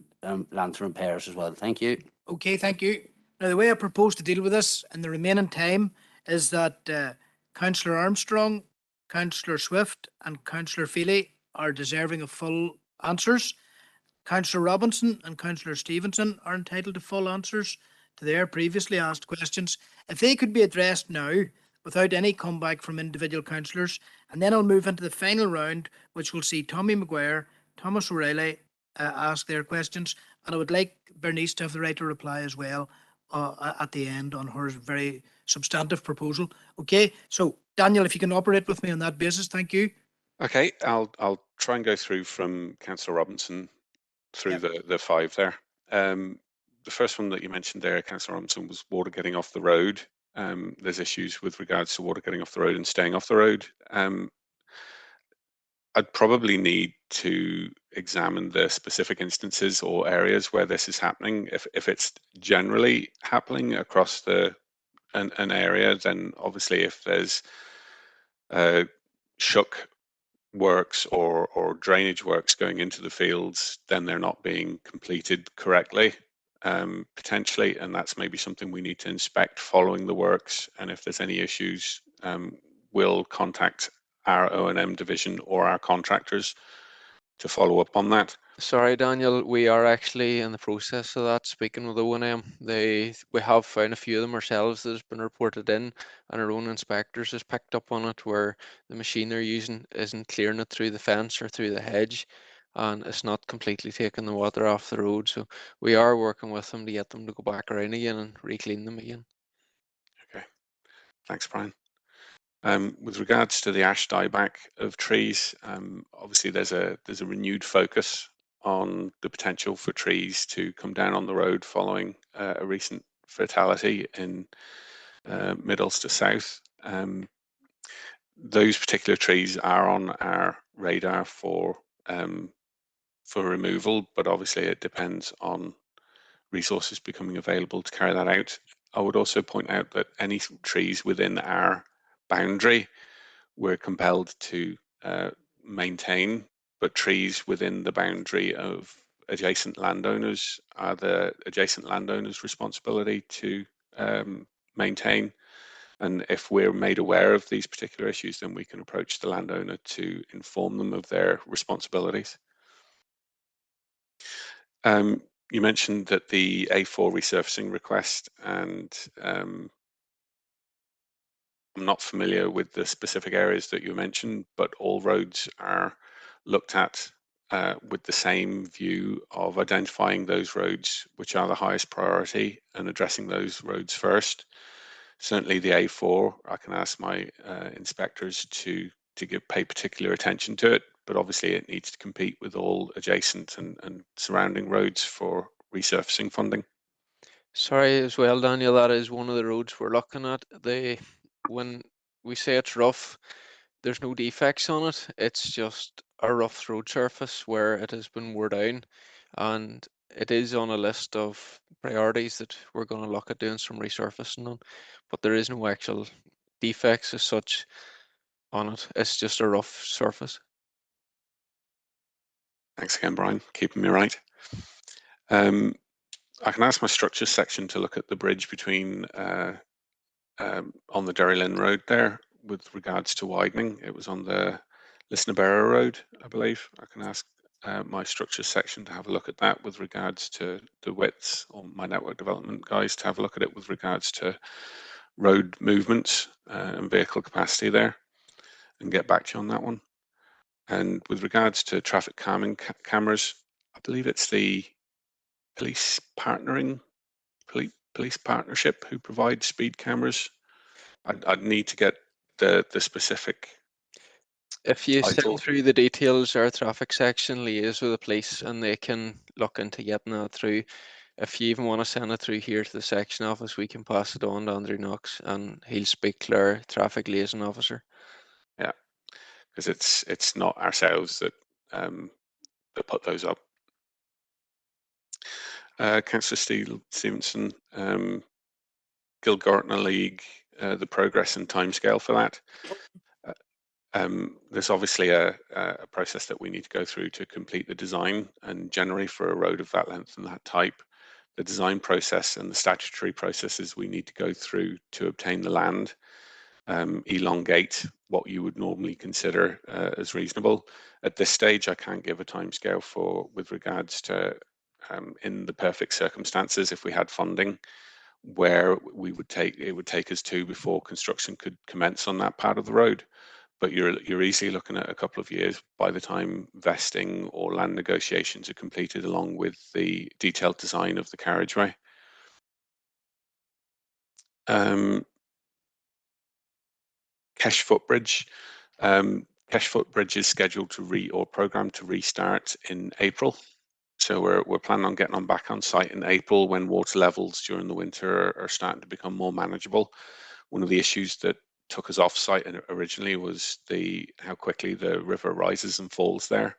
lantern repairs as well. Thank you. Okay, thank you. Now, the way I propose to deal with this in the remaining time is that Councillor Armstrong, Councillor Swift and Councillor Feely are deserving of full answers. Councillor Robinson and Councillor Stevenson are entitled to full answers to their previously asked questions. If they could be addressed now without any comeback from individual councillors, and then I'll move into the final round, which will see Tommy Maguire, Thomas O'Reilly ask their questions, and I would like Bernice to have the right to reply as well at the end on her very substantive proposal. Okay, so Daniel, if you can operate with me on that basis, thank you. Okay, I'll try and go through from Councillor Robinson through the five there. The first one that you mentioned there, Councillor Robinson, was water getting off the road. There's issues with regards to water getting off the road and staying off the road. I'd probably need to examine the specific instances or areas where this is happening. If it's generally happening across an area, then obviously if there's shuck works or drainage works going into the fields, then they're not being completed correctly, potentially, and that's maybe something we need to inspect following the works. And if there's any issues, we'll contact our O&M division or our contractors to follow up on that. Sorry, Daniel, we are actually in the process of that, speaking with O&M. We have found a few of them ourselves that has been reported in, and our own inspectors has picked up on it, where the machine they're using isn't clearing it through the fence or through the hedge, and it's not completely taking the water off the road. So we are working with them to get them to go back around again and re-clean them again. Okay, thanks, Brian. With regards to the ash dieback of trees, obviously there's a renewed focus on the potential for trees to come down on the road following a recent fatality in Mid Ulster South. Those particular trees are on our radar for removal, but obviously it depends on resources becoming available to carry that out. I would also point out that any trees within our boundary we're compelled to maintain, but trees within the boundary of adjacent landowners are the adjacent landowners' responsibility to maintain. And if we're made aware of these particular issues, then we can approach the landowner to inform them of their responsibilities. You mentioned that the A4 resurfacing request, and I'm not familiar with the specific areas that you mentioned, but all roads are looked at with the same view of identifying those roads which are the highest priority and addressing those roads first. Certainly the A4, I can ask my inspectors to pay particular attention to it, but obviously it needs to compete with all adjacent and surrounding roads for resurfacing funding. Sorry as well, Daniel, that is one of the roads we're looking at. When we say it's rough, there's no defects on it. It's just a rough road surface where it has been wore down, and it is on a list of priorities that we're going to look at doing some resurfacing on, but there is no actual defects as such on it. It's just a rough surface. Thanks again, Brian, keeping me right. I can ask my structures section to look at the bridge between on the Derry Lynn Road there with regards to widening. It was on the Lisnabera Road, I believe. I can ask my structures section to have a look at that with regards to the widths, or my network development guys to have a look at it with regards to road movements and vehicle capacity there, and get back to you on that one. And with regards to traffic calming cameras, I believe it's the police partnership who provide speed cameras. I'd need to get the specific. If you title. send through the details, our traffic section liaise with the police and they can look into getting that through. If you even want to send it through here to the section office, we can pass it on to Andrew Knox and he'll speak to our traffic liaison officer. Yeah, because it's not ourselves that put those up. Councillor Stevenson, Gilgortner League, the progress and timescale for that. There's obviously a process that we need to go through to complete the design, and generally for a road of that length and that type, the design process and the statutory processes we need to go through to obtain the land elongate what you would normally consider as reasonable. At this stage, I can't give a timescale for with regards to in the perfect circumstances, if we had funding, where it would take us to before construction could commence on that part of the road. But you're easily looking at a couple of years by the time vesting or land negotiations are completed, along with the detailed design of the carriageway. Kesh Footbridge. Kesh Footbridge is scheduled to programmed to restart in April. So we're planning on getting back on site in April when water levels during the winter are starting to become more manageable. One of the issues that took us off site originally was how quickly the river rises and falls there.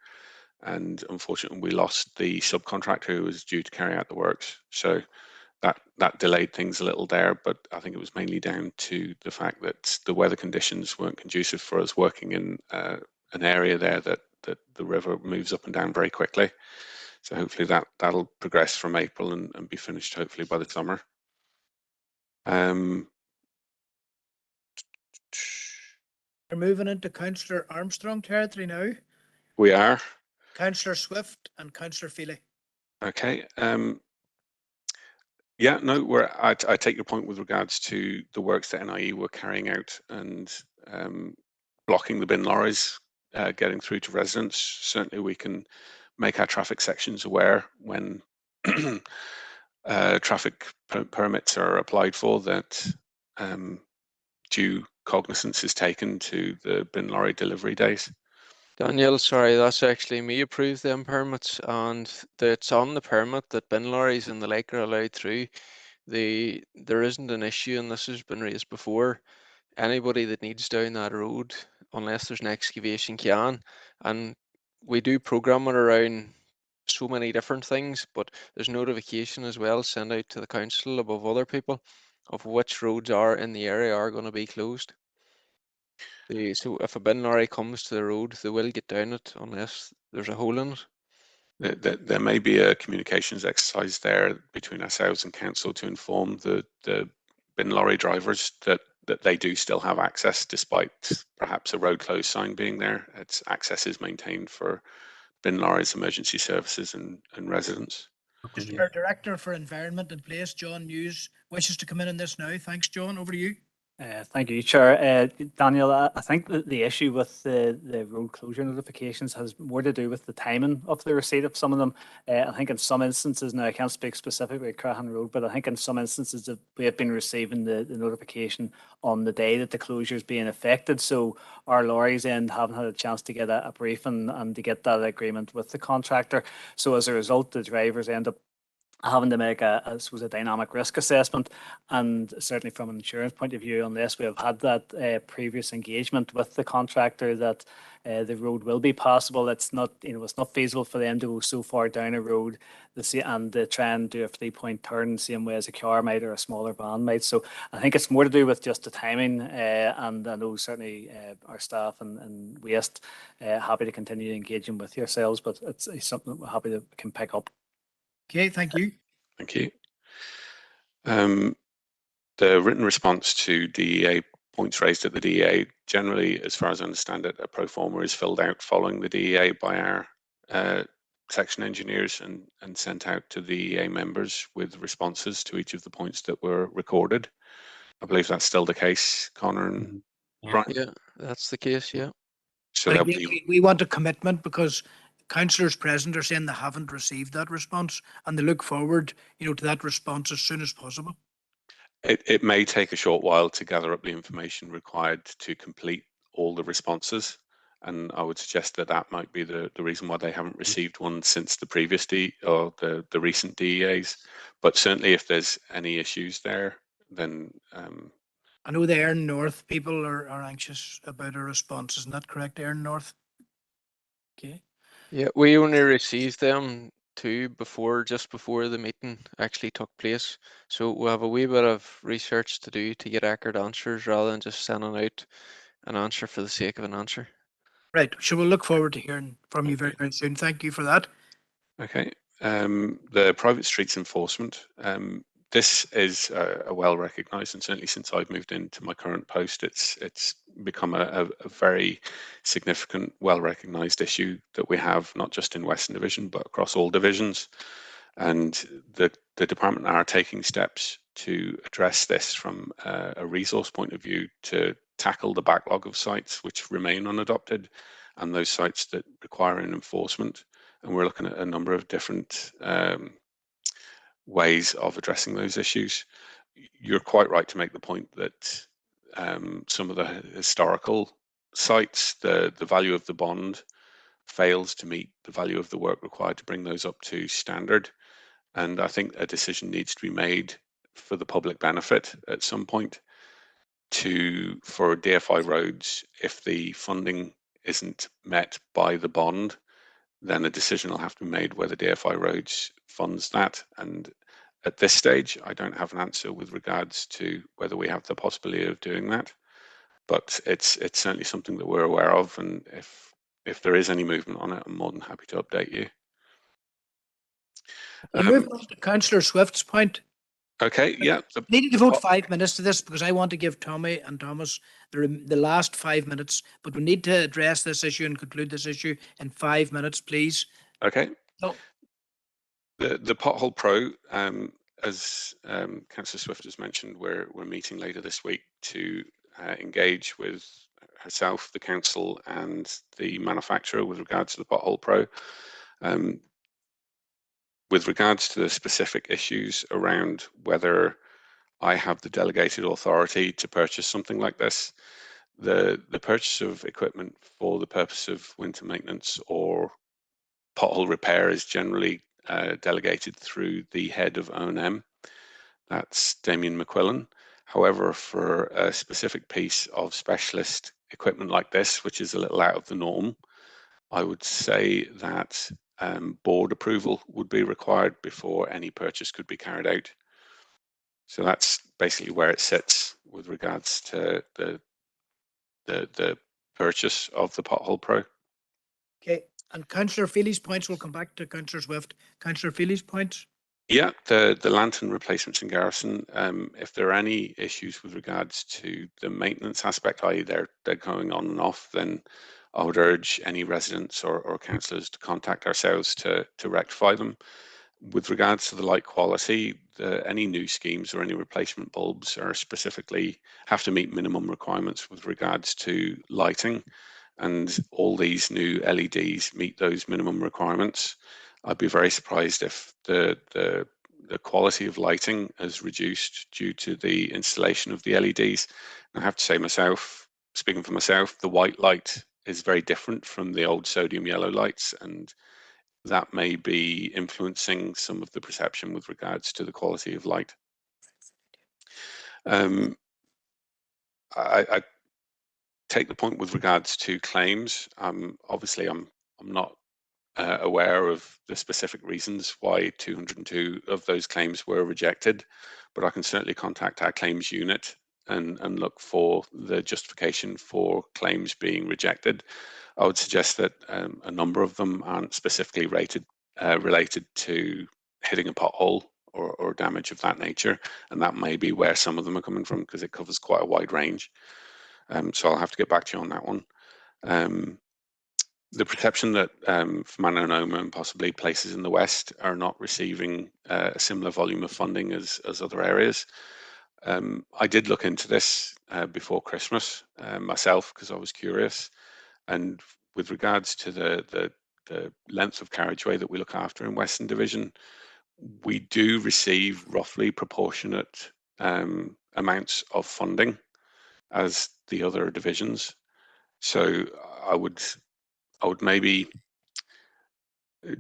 And unfortunately, we lost the subcontractor who was due to carry out the works. So that delayed things a little there, but I think it was mainly down to the fact that the weather conditions weren't conducive for us working in an area there that the river moves up and down very quickly. So hopefully that'll progress from April and be finished hopefully by the summer. We're moving into Councillor Armstrong territory now. We are. Councillor Swift and Councillor Feely. Okay. Yeah, no, I take your point with regards to the works that NIE were carrying out and blocking the bin lorries getting through to residents. Certainly we can make our traffic sections aware when traffic permits are applied for that due cognizance is taken to the bin lorry delivery days. Daniel, sorry, that's actually me approved them permits, and it's on the permit that bin lorries in the lake are allowed through. There isn't an issue, and this has been raised before. Anybody that needs down that road, unless there's an excavation, can, and we do program it around so many different things, but there's notification as well sent out to the council above other people of which roads are in the area are going to be closed. So if a bin lorry comes to the road, they will get down it unless there's a hole in it. There may be a communications exercise there between ourselves and council to inform the bin lorry drivers that they do still have access despite perhaps a road closed sign being there. Access is maintained for bin lorries, emergency services and residents. Is our Director for Environment in place, John News, wishes to come in on this now. Thanks, John. Over to you. Thank you, Chair. Daniel, I think that the issue with the road closure notifications has more to do with the timing of the receipt of some of them. I think in some instances, now I can't speak specifically about Crahan Road, but I think in some instances that we have been receiving the notification on the day that the closure is being affected. So our lorries end haven't had a chance to get a briefing and to get that agreement with the contractor. So as a result, the drivers end up having to make I suppose, a dynamic risk assessment, and certainly from an insurance point of view, unless we have had that previous engagement with the contractor that the road will be passable, it's not it's not feasible for them to go so far down a road and try and do a 3-point turn the same way as a car might or a smaller van might. So I think it's more to do with just the timing, and I know certainly our staff and Waste happy to continue engaging with yourselves, but it's something that we're happy to can pick up. Okay, thank you. Thank you. The written response to DEA points raised at the DEA, generally, as far as I understand it, a pro forma is filled out following the DEA by our section engineers and sent out to the DEA members with responses to each of the points that were recorded. I believe that's still the case, Connor and Brian. Yeah, that's the case, yeah. So But again, we want a commitment, because councillors present are saying they haven't received that response, and they look forward, to that response as soon as possible. It may take a short while to gather up the information required to complete all the responses, and I would suggest that that might be the reason why they haven't received one since the previous the recent DEAs. But certainly, if there's any issues there, then I know the Erin North people are anxious about a response. Isn't that correct, Erin North? Okay. Yeah, we only received them too just before the meeting actually took place. So we have a wee bit of research to do to get accurate answers rather than just sending out an answer for the sake of an answer. Right. So we'll look forward to hearing from you very, very soon. Thank you for that. Okay. The private streets enforcement. This is a well recognised, and certainly since I've moved into my current post, it's become a very significant, well recognised issue that we have, not just in Western Division, but across all divisions. And the department are taking steps to address this from a resource point of view to tackle the backlog of sites which remain unadopted and those sites that require an enforcement. And we're looking at a number of different ways of addressing those issues. You're quite right to make the point that some of the historical sites, the value of the bond fails to meet the value of the work required to bring those up to standard. And I think a decision needs to be made for the public benefit at some point for DFI roads. If the funding isn't met by the bond, then a decision will have to be made whether DFI roads funds that. And at this stage, I don't have an answer with regards to whether we have the possibility of doing that. But it's certainly something that we're aware of, and if there is any movement on it, I'm more than happy to update you. We'll move on to Councillor Swift's point. Okay, yeah. Needed to vote 5 minutes to this because I want to give Tommy and Thomas the last 5 minutes, but we need to address this issue and conclude this issue in 5 minutes, please. Okay. No. The Pothole Pro, as Councillor Swift has mentioned, we're meeting later this week to engage with herself, the council, and the manufacturer with regards to the Pothole Pro. With regards to the specific issues around whether I have the delegated authority to purchase something like this, the purchase of equipment for the purpose of winter maintenance or pothole repair is generally delegated through the head of O&M. That's Damien McQuillan. However, for a specific piece of specialist equipment like this, which is a little out of the norm, I would say that board approval would be required before any purchase could be carried out. So that's basically where it sits with regards to the purchase of the Pothole Pro. Okay, and Councillor Feely's points will come back to Councillor Swift. Councillor Feely's points. Yeah, the lantern replacements in Garrison, if there are any issues with regards to the maintenance aspect, i.e. they're going on and off, then I would urge any residents or councillors to contact ourselves to rectify them. With regards to the light quality, any new schemes or any replacement bulbs are specifically have to meet minimum requirements with regards to lighting, and all these new LEDs meet those minimum requirements. I'd be very surprised if the quality of lighting has reduced due to the installation of the LEDs. And I have to say myself, speaking for myself, the white light is very different from the old sodium yellow lights, and that may be influencing some of the perception with regards to the quality of light. I take the point with regards to claims. Obviously, I'm not aware of the specific reasons why 202 of those claims were rejected, but I can certainly contact our claims unit and look for the justification for claims being rejected. I would suggest that a number of them aren't specifically related to hitting a pothole or damage of that nature, and that may be where some of them are coming from, because it covers quite a wide range. So I'll have to get back to you on that one. The perception that Fermanagh and Omagh and possibly places in the West are not receiving a similar volume of funding as other areas. I did look into this before Christmas myself, because I was curious. And with regards to the length of carriageway that we look after in Western Division, we do receive roughly proportionate amounts of funding as the other divisions. So I would maybe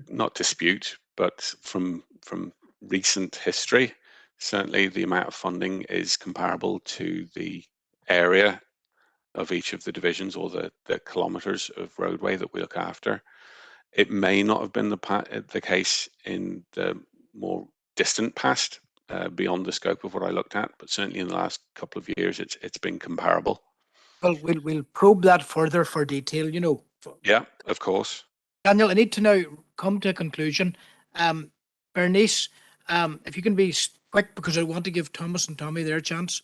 not dispute, but from recent history, certainly the amount of funding is comparable to the area of each of the divisions, or the kilometres of roadway that we look after. It may not have been the case in the more distant past, beyond the scope of what I looked at, but certainly in the last couple of years, it's been comparable. Well, we'll probe that further for detail, you know. Yeah, of course. Daniel, I need to now come to a conclusion. Bernice, if you can be quick, because I want to give Thomas and Tommy their chance.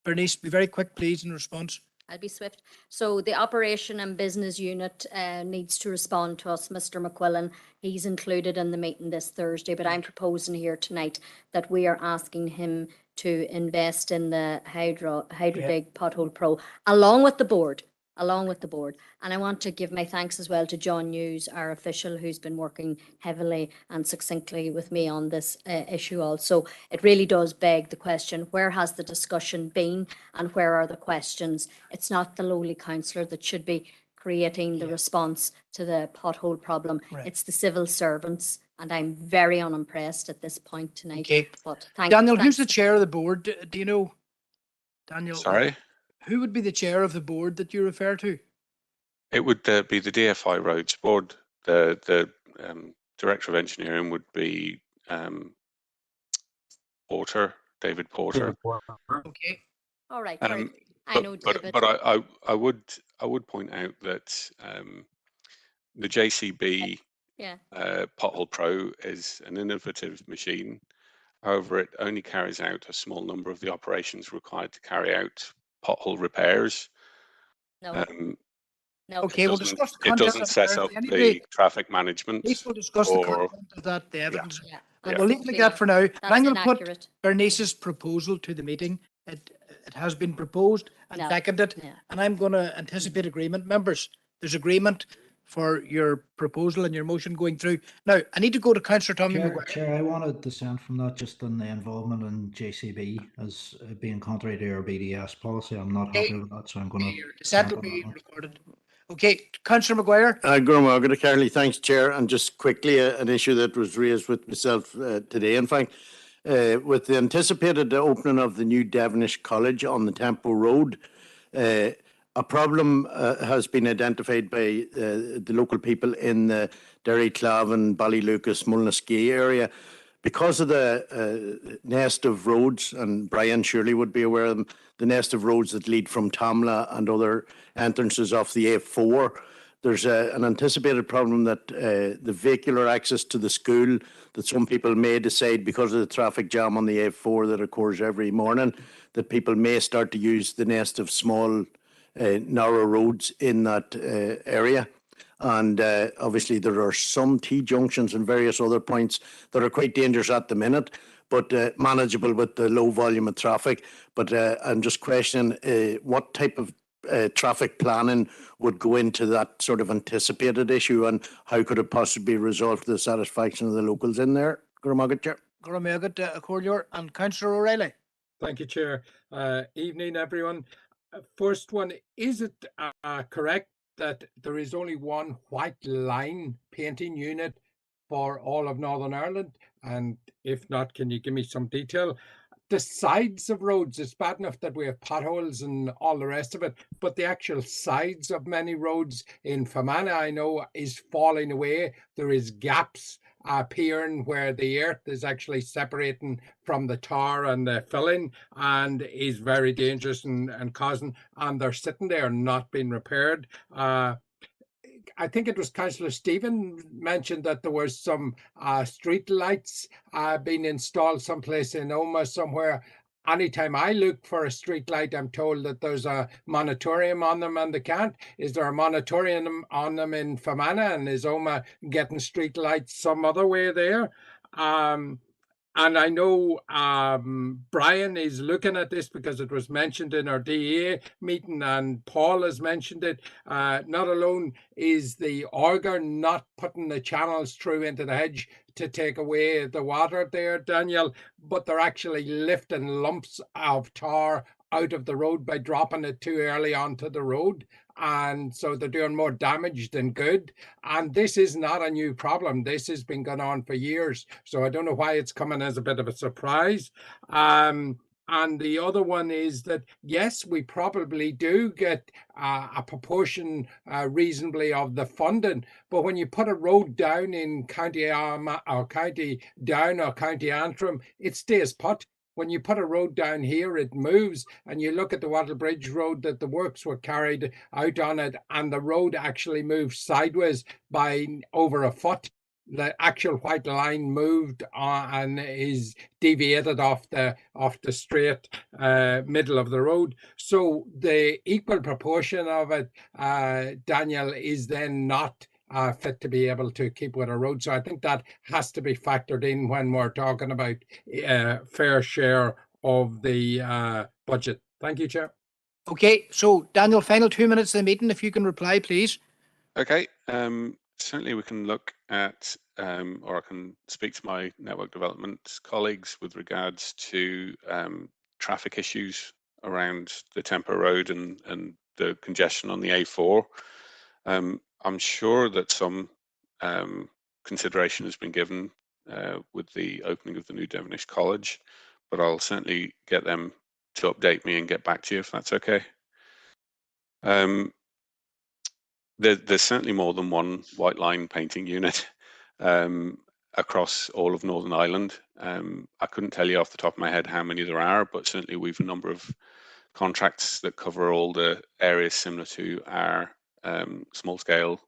Bernice, be very quick, please, in response. I'll be swift. So the operation and business unit needs to respond to us, Mr. McQuillan. He's included in the meeting this Thursday, but I'm proposing here tonight that we are asking him to invest in the HydroDig Pothole Pro along with the board. And I want to give my thanks as well to John Hughes, our official, who's been working heavily and succinctly with me on this issue also. It really does beg the question, where has the discussion been and where are the questions? It's not the lowly councillor that should be creating the response to the pothole problem. Right. It's the civil servants, and I'm very unimpressed at this point tonight. Okay. But Daniel, thanks. who's the chair of the board? Do you know? Daniel? Sorry? Who would be the chair of the board that you refer to? It would be the DFI Roads Board. The Director of Engineering would be Porter, David Porter. Okay. All right. Very I know David. But I would point out that the JCB Pothole Pro is an innovative machine. However, it only carries out a small number of the operations required to carry out pothole repairs. No. No. Okay, we'll discuss the It content doesn't of set Thursday up anyway. the traffic management. At least we'll discuss the content of that, the evidence. Yeah. And we'll leave it like that for now. And I'm going to put inaccurate. Bernice's proposal to the meeting. It has been proposed and seconded, and I'm going to anticipate agreement. Members, there's agreement for your proposal and your motion going through. Now, I need to go to Councillor Tommy McGuire. Chair, I want to dissent from that, just on the involvement in JCB as being contrary to our BDS policy. I'm not happy with that, so I'm going to Dissent will be recorded. Okay, Councillor McGuire. Gurma, Carly, thanks, Chair. And just quickly, an issue that was raised with myself today, in fact, with the anticipated opening of the new Devonish College on the Tempo Road, a problem has been identified by the local people in the Derryclavan, Ballylucas, Mullineskey area. Because of the nest of roads, and Brian surely would be aware of them, the nest of roads that lead from Tamla and other entrances off the A4, there's an anticipated problem that the vehicular access to the school, that some people may decide, because of the traffic jam on the A4 that occurs every morning, that people may start to use the nest of small narrow roads in that area. And obviously there are some T-junctions and various other points that are quite dangerous at the minute, but manageable with the low volume of traffic. But I'm just questioning what type of traffic planning would go into that sort of anticipated issue, and how could it possibly be resolved to the satisfaction of the locals in there? Guramagat, Chair. Guramagat, Cordior, and Councillor O'Reilly. Thank you, Chair. Evening, everyone. First one, is it correct that there is only one white line painting unit for all of Northern Ireland? And if not, can you give me some detail? The sides of roads, it's bad enough that we have potholes and all the rest of it, but the actual sides of many roads in Fermanagh, I know, is falling away. There is gaps appearing where the earth is actually separating from the tar and the filling, and is very dangerous and causing, and they're sitting there not being repaired. I think it was Councillor Stephen mentioned that there was some street lights being installed someplace in Omagh somewhere. Anytime I look for a street light, I'm told that there's a moratorium on them and they can't. Is there a moratorium on them in Fermanagh, and is Omagh getting street lights some other way there? And I know Brian is looking at this because it was mentioned in our DA meeting, and Paul has mentioned it. Not alone is the auger not putting the channels through into the hedge to take away the water there, Daniel, but they're actually lifting lumps of tar out of the road by dropping it too early onto the road. And so they're doing more damage than good. And this is not a new problem. This has been going on for years. So I don't know why it's coming as a bit of a surprise. And the other one is that, yes, we probably do get a proportion reasonably of the funding. But when you put a road down in County Armagh or County Down or County Antrim, it stays put. When you put a road down here, it moves, and you look at the Wattle Bridge Road that the works were carried out on it, and the road actually moved sideways by over a foot. The actual white line moved and is deviated off the straight middle of the road. So the equal proportion of it, Daniel, is then not fit to be able to keep with a road. So I think that has to be factored in when we're talking about fair share of the budget. Thank you, Chair. Okay, so Daniel, final 2 minutes of the meeting, if you can reply, please. Okay, certainly we can look at, or I can speak to my network development colleagues with regards to traffic issues around the Temple Road and the congestion on the A4. I'm sure that some consideration has been given with the opening of the new Devonish College, but I'll certainly get them to update me and get back to you if that's okay. There's certainly more than one white line painting unit across all of Northern Ireland. I couldn't tell you off the top of my head how many there are, but certainly we've a number of contracts that cover all the areas similar to our small scale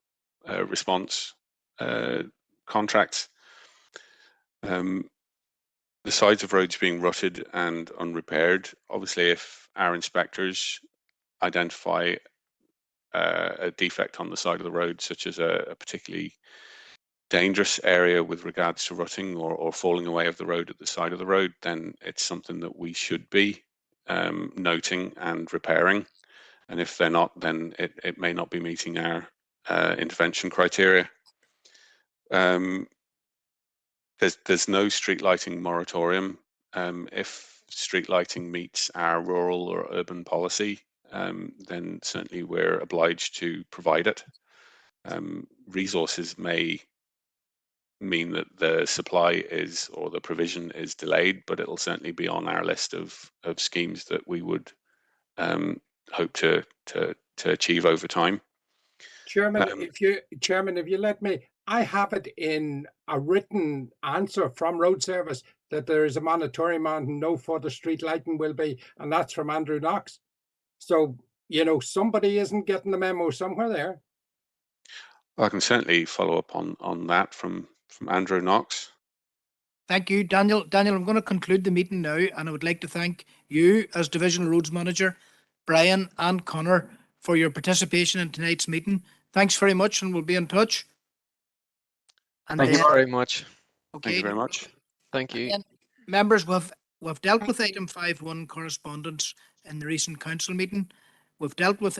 response contracts. The sides of roads being rutted and unrepaired, obviously if our inspectors identify a defect on the side of the road, such as a particularly dangerous area with regards to rutting or falling away of the road at the side of the road, then it's something that we should be noting and repairing. And if they're not, then it may not be meeting our intervention criteria. There's no street lighting moratorium. If street lighting meets our rural or urban policy, then certainly we're obliged to provide it. Resources may mean that the supply is, or the provision is delayed, but it'll certainly be on our list of schemes that we would hope to achieve over time. Chairman, if you let me, I have it in a written answer from Road Service that there is a moratorium on no further street lighting will be, and that's from Andrew Knox. So, you know, somebody isn't getting the memo somewhere there. I can certainly follow up on that from Andrew Knox. Thank you, Daniel. Daniel, I'm going to conclude the meeting now, and I would like to thank you as Divisional Roads Manager, Brian and Connor, for your participation in tonight's meeting. Thanks very much, and we'll be in touch. And Thank you then- very much. Okay. Thank you very much. Thank you. Then, members, we've dealt with item 5.1 correspondence in the recent council meeting. We've dealt with